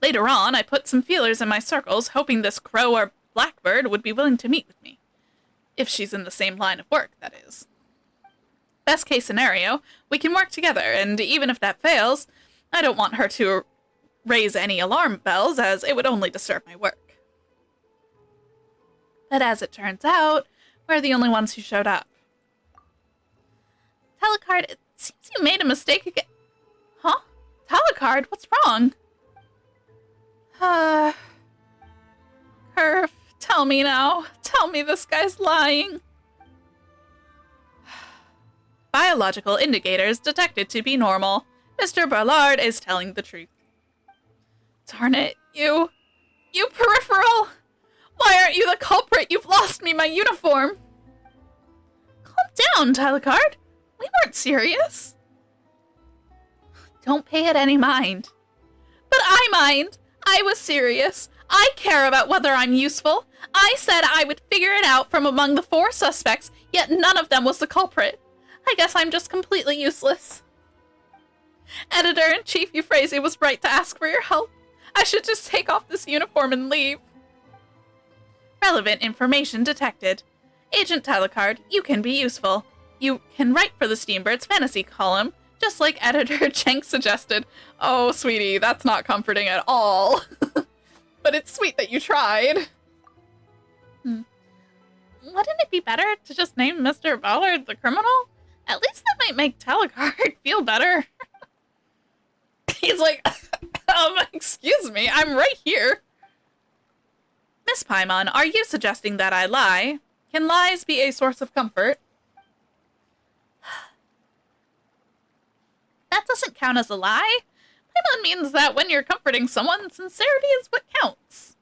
Later on, I put some feelers in my circles, hoping this Crow or Blackbird would be willing to meet with me. If she's in the same line of work, that is. Best case scenario, we can work together, and even if that fails, I don't want her to raise any alarm bells, as it would only disturb my work. But as it turns out, we're the only ones who showed up. Talakard, it seems you made a mistake again. Huh? Talakard, what's wrong? Curve, tell me now. Tell me this guy's lying. Biological indicators detected to be normal. Mr. Ballard is telling the truth. Darn it, you peripheral! Why aren't you the culprit? You've lost me my uniform! Calm down, Talakard. We weren't serious. Don't pay it any mind. But I mind. I was serious. I care about whether I'm useful. I said I would figure it out from among the 4 suspects, yet none of them was the culprit. I guess I'm just completely useless. Editor-in-Chief Euphrasia was right to ask for your help. I should just take off this uniform and leave. Relevant information detected. Agent Talakard, you can be useful. You can write for the Steambird's fantasy column, just like Editor Cheng suggested. Oh, sweetie, that's not comforting at all. But it's sweet that you tried. Wouldn't it be better to just name Mr. Ballard the criminal? At least that might make Talakard feel better. He's like, excuse me, I'm right here. Miss Paimon, are you suggesting that I lie? Can lies be a source of comfort? That doesn't count as a lie. Paimon means that when you're comforting someone, sincerity is what counts.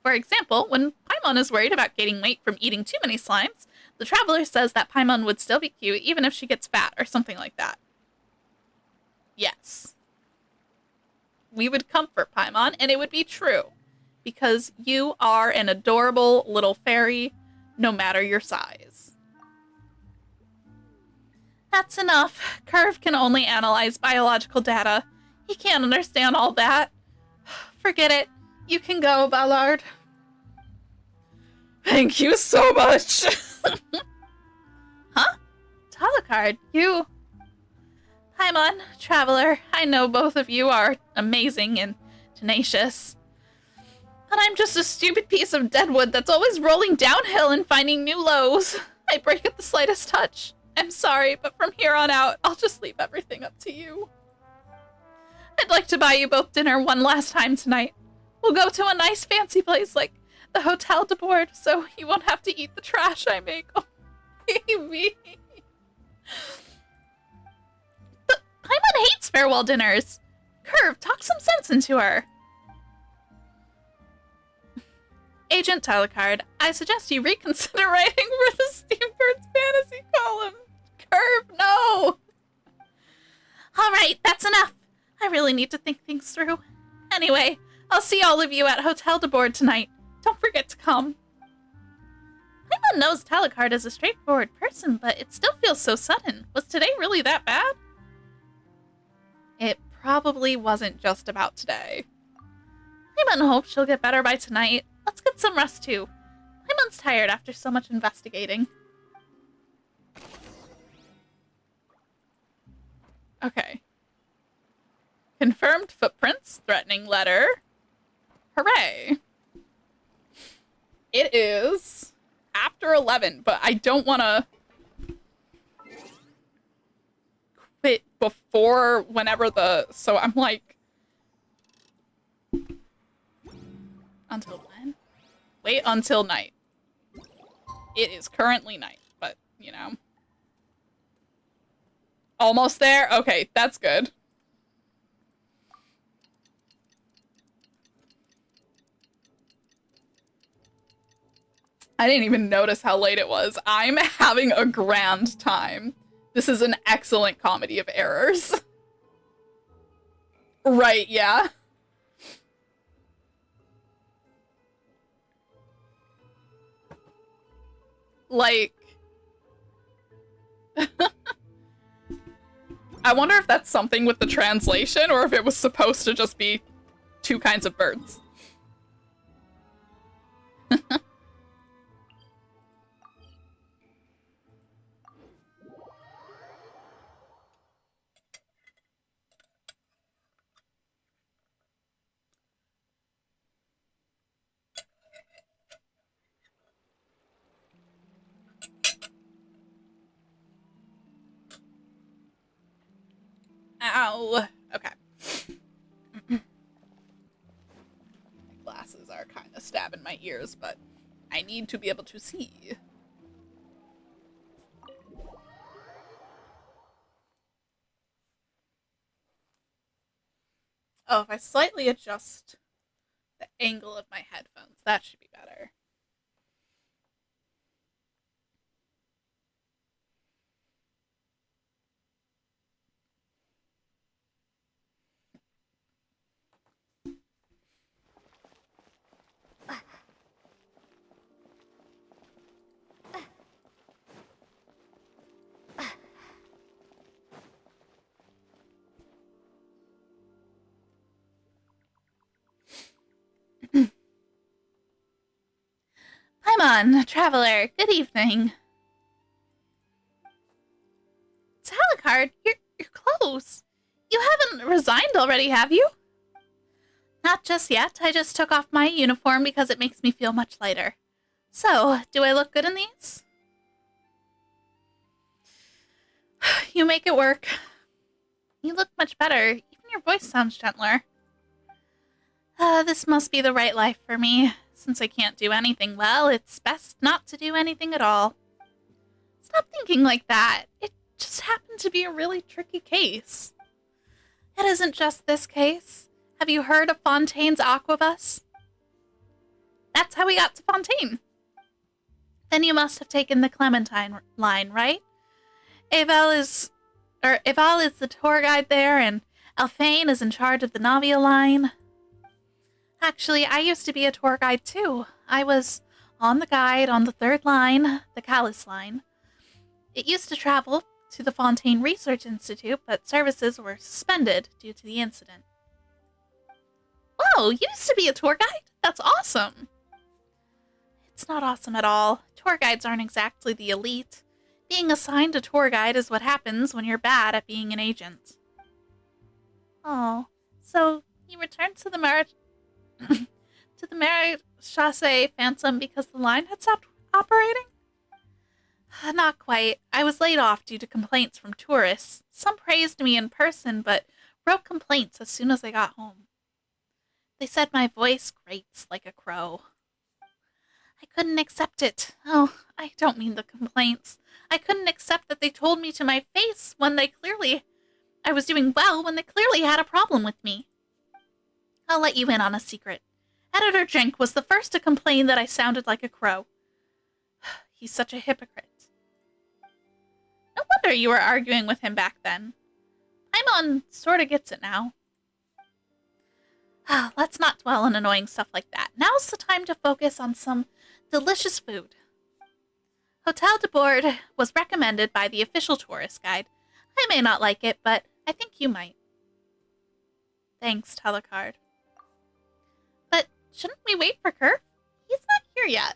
For example, when Paimon is worried about gaining weight from eating too many slimes, the Traveler says that Paimon would still be cute even if she gets fat or something like that. Yes. We would comfort Paimon, and it would be true. Because you are an adorable little fairy, no matter your size. That's enough. Curve can only analyze biological data. He can't understand all that. Forget it. You can go, Ballard. Thank you so much. Huh? Talakard, you... Paimon, Traveler, I know both of you are amazing and tenacious. But I'm just a stupid piece of deadwood that's always rolling downhill and finding new lows. I break at the slightest touch. I'm sorry, but from here on out, I'll just leave everything up to you. I'd like to buy you both dinner one last time tonight. We'll go to a nice fancy place like the Hotel de Board, so you won't have to eat the trash I make. Oh, baby. But Paimon hates farewell dinners. Curve, talk some sense into her. Agent Talakard, I suggest you reconsider writing for the Steambird's fantasy column. Curve, no! Alright, that's enough. I really need to think things through. Anyway, I'll see all of you at Hotel de Board tonight. Don't forget to come. Paimon knows Talakard is a straightforward person, but it still feels so sudden. Was today really that bad? It probably wasn't just about today. Paimon hopes she'll get better by tonight. Let's get some rest too. Paimon's tired after so much investigating. Okay. Confirmed footprints, threatening letter. Hooray. It is after 11, but I don't want to quit before whenever so I'm like, until when? Wait until night. It is currently night, but, you know. Almost there? Okay, that's good. I didn't even notice how late it was. I'm having a grand time. This is an excellent comedy of errors. Right, yeah. Like... I wonder if that's something with the translation, or if it was supposed to just be two kinds of birds. Ow. Okay. My glasses are kind of stabbing my ears, but I need to be able to see. Oh, if I slightly adjust the angle of my headphones, that should be better. Paimon, traveler, good evening. Talakard, you're close. You haven't resigned already, have you? Not just yet. I just took off my uniform because it makes me feel much lighter. So, do I look good in these? You make it work. You look much better. Even your voice sounds gentler. This must be the right life for me. Since I can't do anything well, it's best not to do anything at all. Stop thinking like that. It just happened to be a really tricky case. It isn't just this case. Have you heard of Fontaine's Aquabus? That's how we got to Fontaine. Then you must have taken the Clementine line, right? Eval is the tour guide there, and Alphane is in charge of the Navia line. Actually, I used to be a tour guide too. I was on the guide on the third line, the Callus line. It used to travel to the Fontaine Research Institute, but services were suspended due to the incident. Whoa, you used to be a tour guide? That's awesome. It's not awesome at all. Tour guides aren't exactly the elite. Being assigned a tour guide is what happens when you're bad at being an agent. Oh, so you returned to the Marechaussee Phantom because the line had stopped operating? Not quite. I was laid off due to complaints from tourists. Some praised me in person, but wrote complaints as soon as I got home. They said my voice grates like a crow. I couldn't accept it. Oh, I don't mean the complaints. I couldn't accept that they told me to my face I was doing well when they clearly had a problem with me. I'll let you in on a secret. Editor Jink was the first to complain that I sounded like a crow. He's such a hypocrite. No wonder you were arguing with him back then. Paimon sorta gets it now. Let's not dwell on annoying stuff like that. Now's the time to focus on some delicious food. Hotel de Bord was recommended by the official tourist guide. I may not like it, but I think you might. Thanks, Talakard. But shouldn't we wait for Kerr? He's not here yet.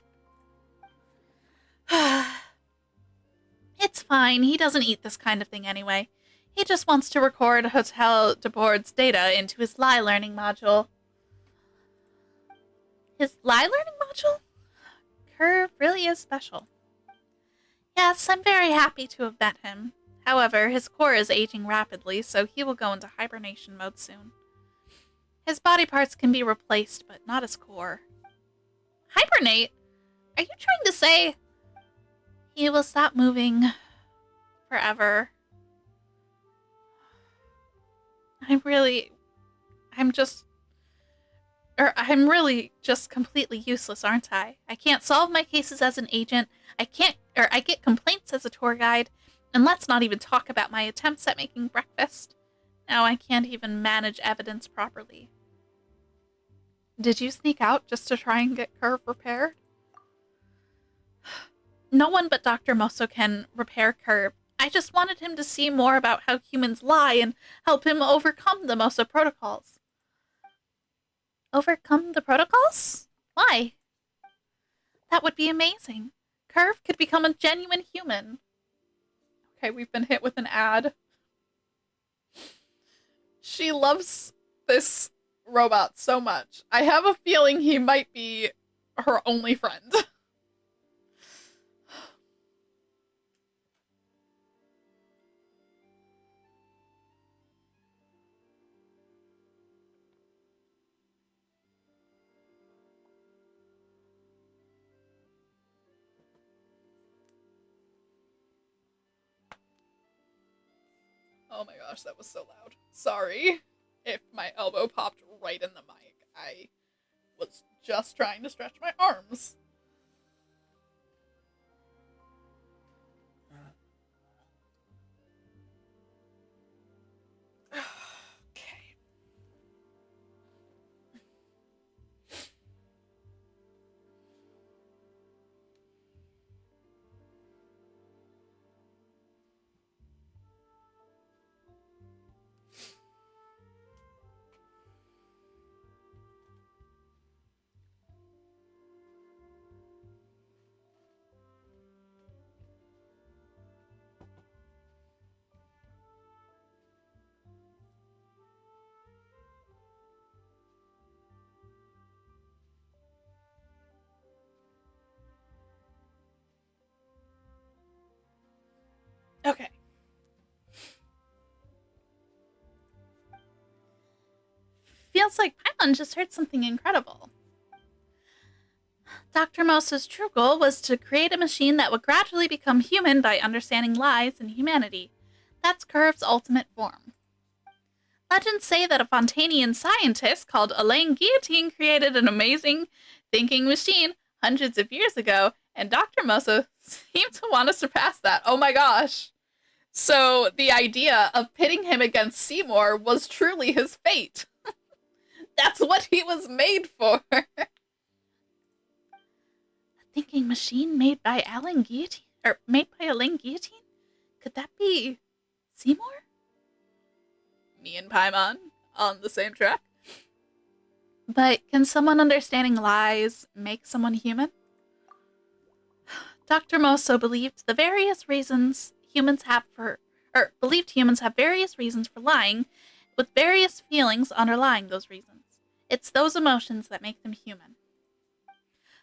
It's fine. He doesn't eat this kind of thing anyway. He just wants to record Hotel de Bord's data into his Lie Learning module. His Lie Learning module? Curve really is special. Yes, I'm very happy to have met him. However, his core is aging rapidly, so he will go into hibernation mode soon. His body parts can be replaced, but not his core. Hibernate? Are you trying to say he will stop moving forever? I'm really just completely useless, aren't I? I can't solve my cases as an agent. I get complaints as a tour guide. And let's not even talk about my attempts at making breakfast. Now I can't even manage evidence properly. Did you sneak out just to try and get Curve repaired? No one but Dr. Moso can repair Curve. I just wanted him to see more about how humans lie and help him overcome the Moso protocols. Overcome the protocols? Why? That would be amazing. Curve could become a genuine human. Okay, we've been hit with an ad. She loves this robot so much. I have a feeling he might be her only friend. Oh my gosh, that was so loud. Sorry if my elbow popped right in the mic. I was just trying to stretch my arms. Okay. Okay. Feels like Paimon just heard something incredible. Dr. Mosa's true goal was to create a machine that would gradually become human by understanding lies and humanity. That's Curve's ultimate form. Legends say that a Fontanian scientist called Alain Guillotine created an amazing thinking machine hundreds of years ago, and Dr. Mosa seemed to want to surpass that. Oh my gosh. So the idea of pitting him against Seymour was truly his fate. That's what he was made for. A thinking machine made by Alain Guillotine? Or made by Alain Guillotine? Could that be Seymour? Me and Paimon on the same track. But can someone understanding lies make someone human? Dr. Moso believed humans have various reasons for lying, with various feelings underlying those reasons. It's those emotions that make them human.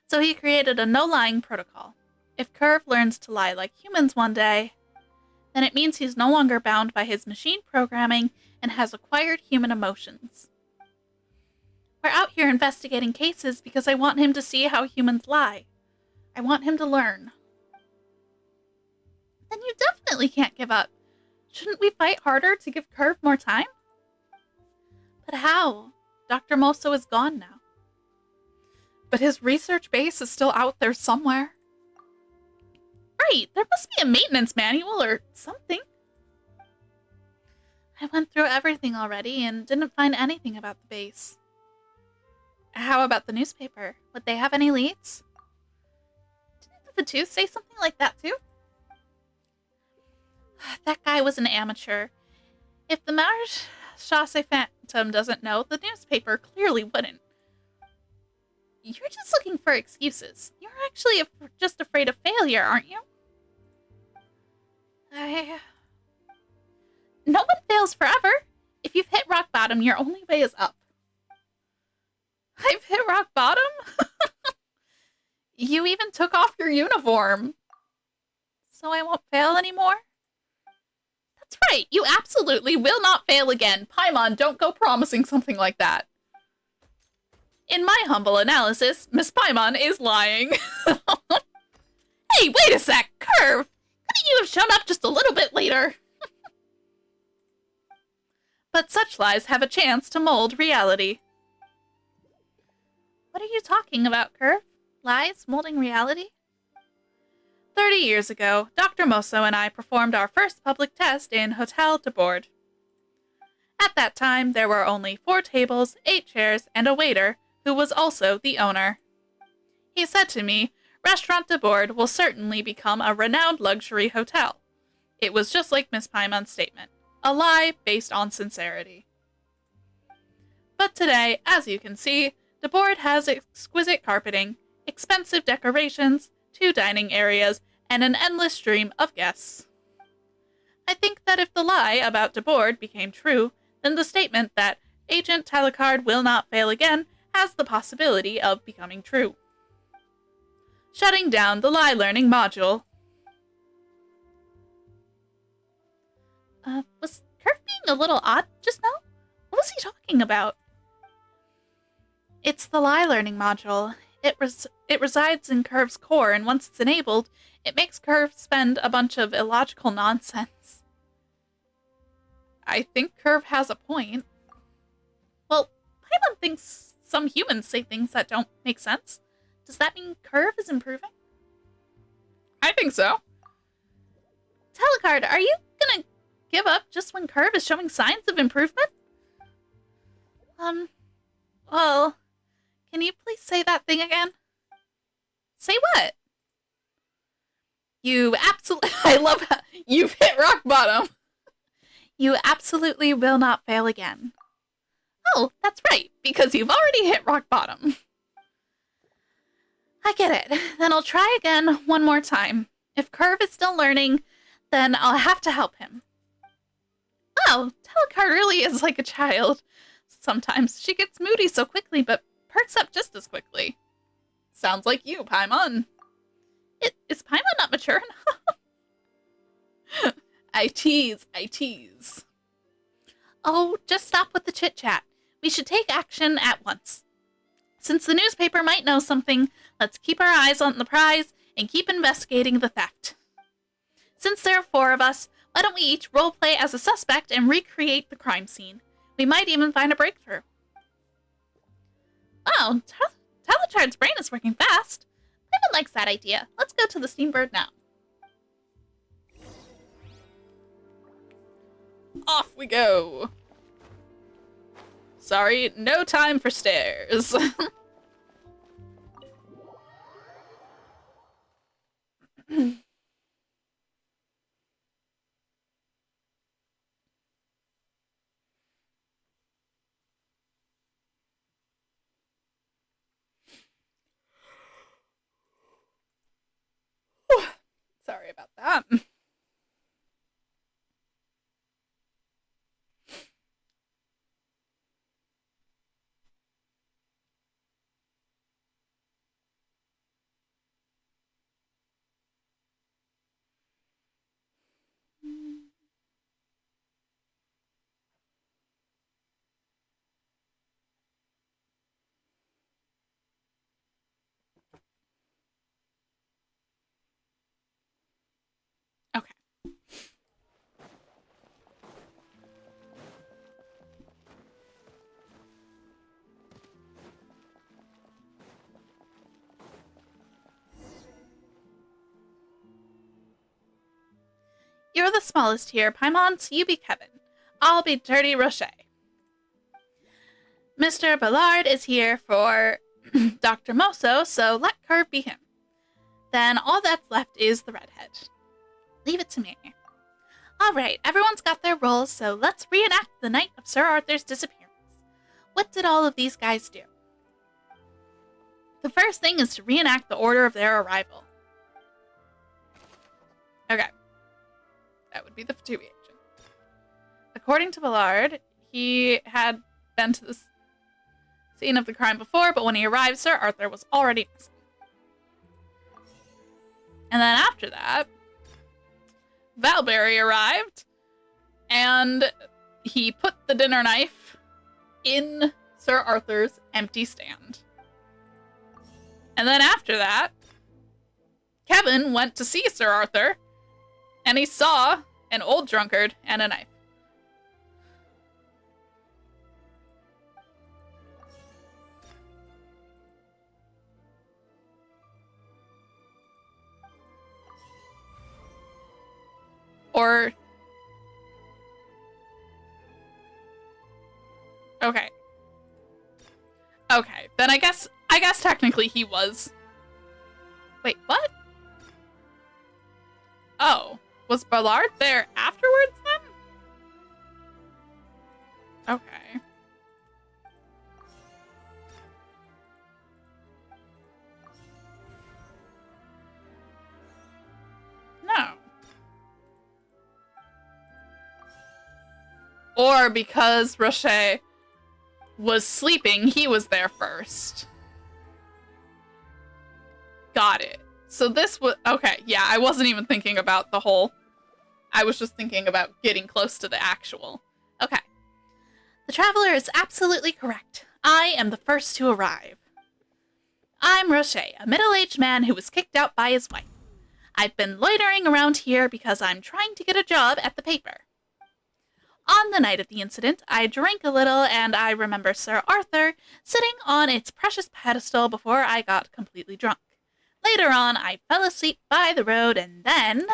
So he created a no-lying protocol. If Curve learns to lie like humans one day, then it means he's no longer bound by his machine programming and has acquired human emotions. We're out here investigating cases because I want him to see how humans lie. I want him to learn. Then you definitely can't give up. Shouldn't we fight harder to give Curve more time? But how? Dr. Moso is gone now. But his research base is still out there somewhere. Right, there must be a maintenance manual or something. I went through everything already and didn't find anything about the base. How about the newspaper? Would they have any leads? Didn't the Tooth say something like that too? That guy was an amateur. If the Marchese Phantom doesn't know, the newspaper clearly wouldn't. You're just looking for excuses. You're actually just afraid of failure, aren't you? No one fails forever. If you've hit rock bottom, your only way is up. I've hit rock bottom? You even took off your uniform. So I won't fail anymore? That's right, you absolutely will not fail again. Paimon, don't go promising something like that. In my humble analysis, Miss Paimon is lying. Hey, wait a sec, Curve! Couldn't you have shown up just a little bit later? But such lies have a chance to mold reality. What are you talking about, Curve? Lies molding reality? 30 years ago, Dr. Moso and I performed our first public test in Hotel de Bord. At that time, there were only 4 tables, 8 chairs, and a waiter, who was also the owner. He said to me, Restaurant de Bord will certainly become a renowned luxury hotel. It was just like Miss Paimon's statement, a lie based on sincerity. But today, as you can see, de Bord has exquisite carpeting, expensive decorations, 2 dining areas, and an endless stream of guests. I think that if the lie about de Bord became true, then the statement that Agent Talakard will not fail again has the possibility of becoming true. Shutting down the lie learning module. Was Curve being a little odd just now? What was he talking about? It's the lie learning module. It resides in Curve's core, and once it's enabled, it makes Curve spend a bunch of illogical nonsense. I think Curve has a point. Well, Paimon thinks some humans say things that don't make sense. Does that mean Curve is improving? I think so. Talakard, are you gonna give up just when Curve is showing signs of improvement? Well, can you please say that thing again? Say what? You absolutely... I love how you've hit rock bottom. You absolutely will not fail again. Oh, that's right, because you've already hit rock bottom. I get it. Then I'll try again one more time. If Curve is still learning, then I'll have to help him. Oh, Talakard really is like a child. Sometimes she gets moody so quickly, but perks up just as quickly. Sounds like you, Paimon. Is Paimon not mature enough? I tease. Oh, just stop with the chit-chat. We should take action at once. Since the newspaper might know something, let's keep our eyes on the prize and keep investigating the theft. Since there are 4 of us, why don't we each roleplay as a suspect and recreate the crime scene? We might even find a breakthrough. Oh, Talachard's brain is working fast. Paimon likes that idea. Let's go to the Steambird now. Off we go. Sorry, no time for stairs. Sorry about that. Okay. You're the smallest here, Paimon, so you be Kevin. I'll be Dirty Rocher. Mr. Ballard is here for Dr. Moso, so let Curve be him. Then all that's left is the redhead. Leave it to me. Alright, everyone's got their roles, so let's reenact the night of Sir Arthur's disappearance. What did all of these guys do? The first thing is to reenact the order of their arrival. Okay. That would be the Fatui agent. According to Ballard, he had been to the scene of the crime before, but when he arrived, Sir Arthur was already missing. And then after that, Valberry arrived, and he put the dinner knife in Sir Arthur's empty stand. And then after that, Kevin went to see Sir Arthur, and he saw an old drunkard and a knife. Or... Okay. Okay, then I guess technically he was... Wait, what? Oh, was Ballard there afterwards then? Okay. No. Or because Rocher was sleeping, he was there first. Got it. So this was... Okay, yeah, I wasn't even thinking about the whole... I was just thinking about getting close to the actual. Okay. The traveler is absolutely correct. I am the first to arrive. I'm Rocher, a middle-aged man who was kicked out by his wife. I've been loitering around here because I'm trying to get a job at the paper. On the night of the incident, I drank a little, and I remember Sir Arthur sitting on its precious pedestal before I got completely drunk. Later on, I fell asleep by the road, and then...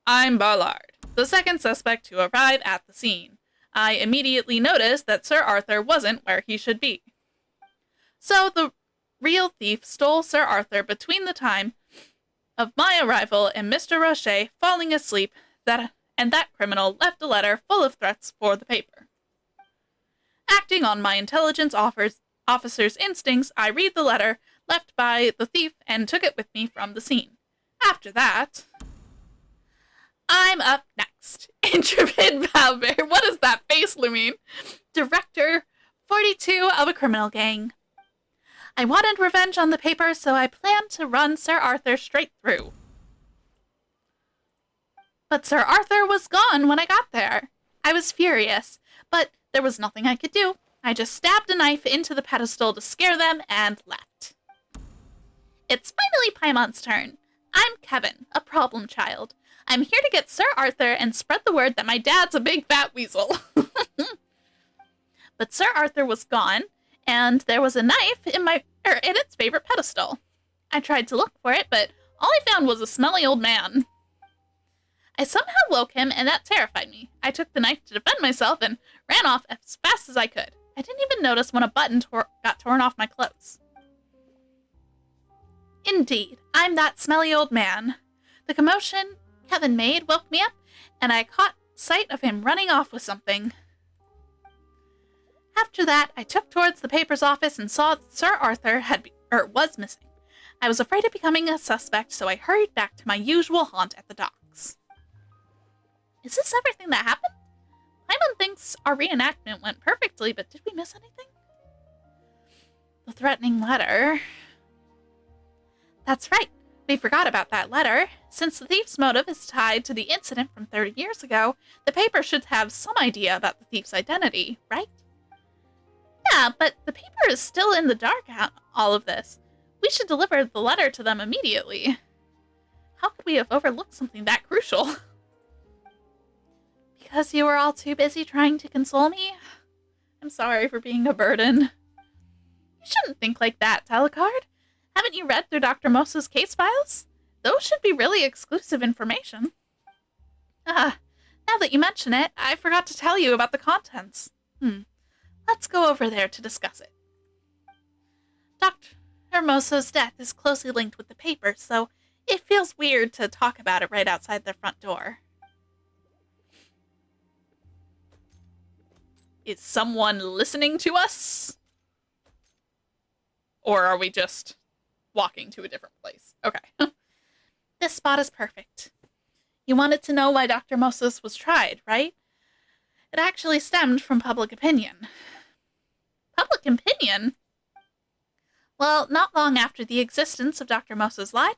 I'm Ballard, the second suspect to arrive at the scene. I immediately noticed that Sir Arthur wasn't where he should be. So the real thief stole Sir Arthur between the time of my arrival and Mr. Rocher falling asleep, and that criminal left a letter full of threats for the paper. Acting on my intelligence officer's instincts, I read the letter left by the thief and took it with me from the scene. After that... I'm up next. Intrepid Valberry. What does that face mean? Director 42 of a criminal gang. I wanted revenge on the paper, so I planned to run Sir Arthur straight through. But Sir Arthur was gone when I got there. I was furious, but there was nothing I could do. I just stabbed a knife into the pedestal to scare them and left. It's finally Paimon's turn. I'm Kevin, a problem child. I'm here to get Sir Arthur and spread the word that my dad's a big fat weasel. But Sir Arthur was gone, and there was a knife in its favorite pedestal. I tried to look for it, but all I found was a smelly old man. I somehow woke him, and that terrified me. I took the knife to defend myself and ran off as fast as I could. I didn't even notice when a button got torn off my clothes. Indeed, I'm that smelly old man. The commotion Kevin made woke me up, and I caught sight of him running off with something. After that, I took towards the paper's office and saw that Sir Arthur was missing. I was afraid of becoming a suspect, so I hurried back to my usual haunt at the docks. Is this everything that happened? Paimon thinks our reenactment went perfectly, but did we miss anything? The threatening letter. That's right. We forgot about that letter. Since the thief's motive is tied to the incident from 30 years ago, the paper should have some idea about the thief's identity, right? Yeah, but the paper is still in the dark on all of this. We should deliver the letter to them immediately. How could we have overlooked something that crucial? Because you were all too busy trying to console me? I'm sorry for being a burden. You shouldn't think like that, Telecard. Haven't you read through Dr. Mosa's case files? Those should be really exclusive information. Now that you mention it, I forgot to tell you about the contents. Let's go over there to discuss it. Dr. Mosa's death is closely linked with the paper, so it feels weird to talk about it right outside their front door. Is someone listening to us? Or are we just walking to a different place? Okay. This spot is perfect. You wanted to know why Dr. Moses was tried, right? It actually stemmed from public opinion. Public opinion? Well, not long after the existence of Dr. Moso's lie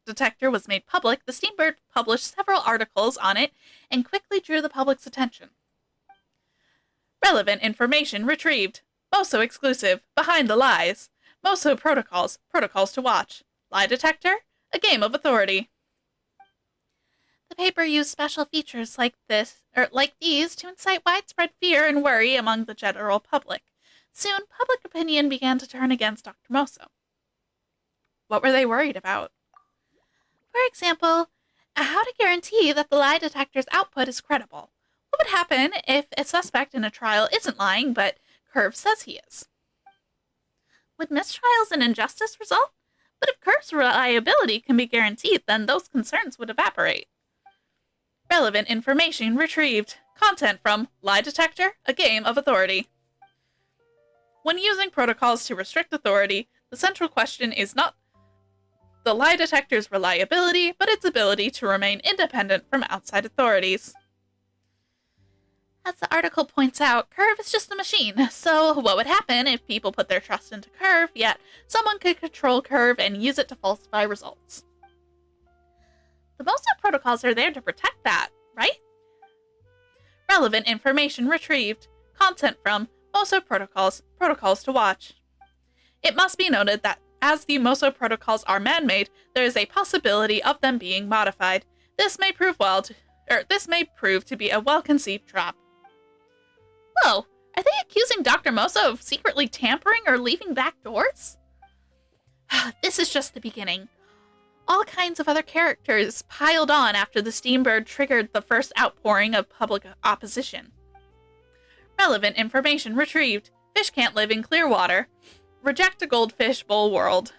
detector was made public, the Steambird published several articles on it and quickly drew the public's attention. Relevant information retrieved. Moso exclusive. Behind the lies. Moso protocols. Protocols to watch. Lie detector. A game of authority. The paper used special features like these to incite widespread fear and worry among the general public. Soon, public opinion began to turn against Dr. Moso. What were they worried about? For example, how to guarantee that the lie detector's output is credible. What would happen if a suspect in a trial isn't lying, but Curve says he is? Would mistrials and injustice result? But if Curve's reliability can be guaranteed, then those concerns would evaporate. Relevant information retrieved. Content from Lie Detector, a game of authority. When using protocols to restrict authority, the central question is not the lie detector's reliability, but its ability to remain independent from outside authorities. As the article points out, Curve is just a machine, so what would happen if people put their trust into Curve, yet someone could control Curve and use it to falsify results? The Moso protocols are there to protect that, right? Relevant information retrieved. Content from Moso protocols. Protocols to watch. It must be noted that as the Moso protocols are man-made, there is a possibility of them being modified. This may prove to be a well-conceived trap. Whoa, are they accusing Dr. Moso of secretly tampering or leaving back doors? This is just the beginning. All kinds of other characters piled on after the Steambird triggered the first outpouring of public opposition. Relevant information retrieved. Fish can't live in clear water. Reject a goldfish bowl world.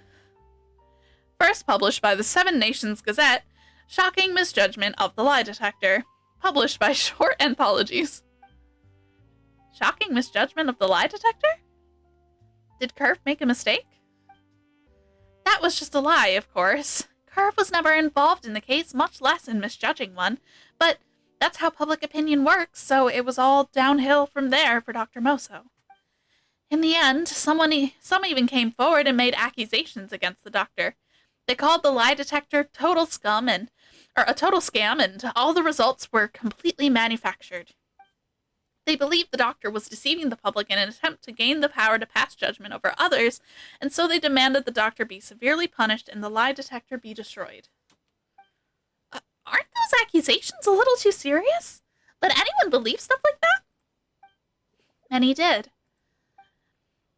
First published by the Seven Nations Gazette, Shocking Misjudgment of the Lie Detector. Published by Short Anthologies. Shocking Misjudgment of the Lie Detector? Did Curve make a mistake? That was just a lie, of course. Curve was never involved in the case, much less in misjudging one, but that's how public opinion works, so it was all downhill from there for Dr. Moso. In the end, some even came forward and made accusations against the doctor. They called the lie detector a total scam, and all the results were completely manufactured. They believed the doctor was deceiving the public in an attempt to gain the power to pass judgment over others, and so they demanded the doctor be severely punished and the lie detector be destroyed. Aren't those accusations a little too serious? Let anyone believe stuff like that? Many did.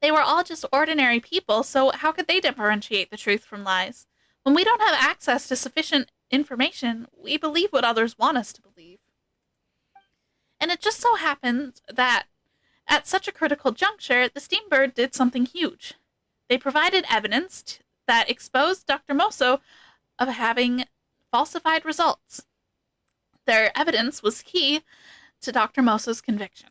They were all just ordinary people, so how could they differentiate the truth from lies? When we don't have access to sufficient information, we believe what others want us to believe. And it just so happened that at such a critical juncture, the Steambird did something huge. They provided evidence that exposed Dr. Moso of having falsified results. Their evidence was key to Dr. Moso's conviction.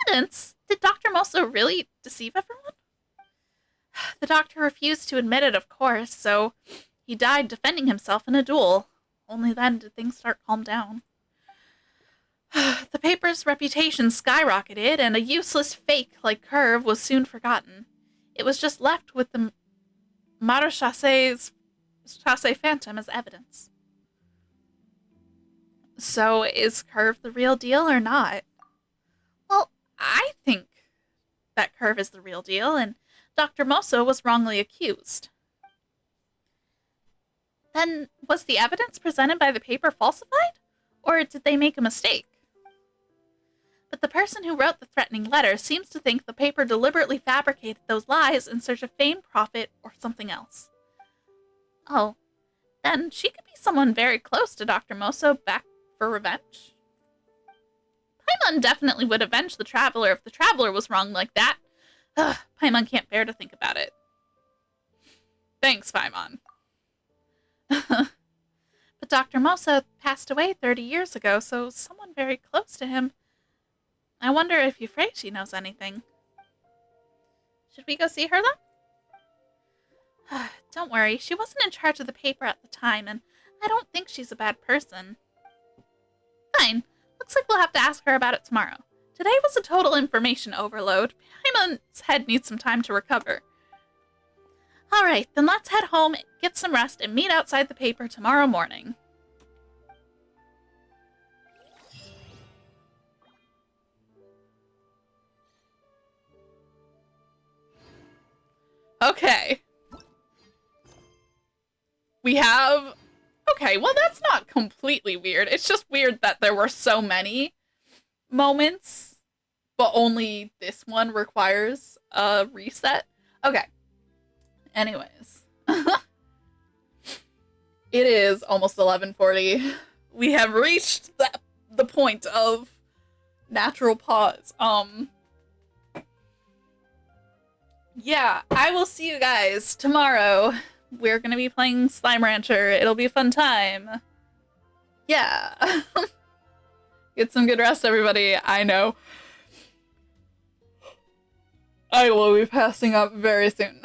Evidence? Did Dr. Moso really deceive everyone? The doctor refused to admit it, of course, so he died defending himself in a duel. Only then did things start to calm down. The paper's reputation skyrocketed, and a useless fake like Curve was soon forgotten. It was just left with the Maréchaussée phantom as evidence. So, is Curve the real deal or not? Well, I think that Curve is the real deal, and Dr. Moso was wrongly accused. Then, was the evidence presented by the paper falsified? Or did they make a mistake? But the person who wrote the threatening letter seems to think the paper deliberately fabricated those lies in search of fame, profit, or something else. Oh, then she could be someone very close to Dr. Moso back for revenge? Paimon definitely would avenge the Traveler if the Traveler was wrong like that. Ugh, Paimon can't bear to think about it. Thanks, Paimon. But Dr. Moso passed away 30 years ago, so someone very close to him. I wonder if Euphrasia knows anything. Should we go see her, though? Don't worry, she wasn't in charge of the paper at the time, and I don't think she's a bad person. Fine. Looks like we'll have to ask her about it tomorrow. Today was a total information overload. Paimon's head needs some time to recover. Alright, then let's head home, get some rest, and meet outside the paper tomorrow morning. Okay. We have... Okay, well that's not completely weird. It's just weird that there were so many moments, but only this one requires a reset. Okay. Anyways. It is almost 11:40. We have reached the point of natural pause. Yeah, I will see you guys tomorrow. We're gonna be playing Slime Rancher. It'll be a fun time. Yeah. Get some good rest, everybody. I know I will be passing up very soon.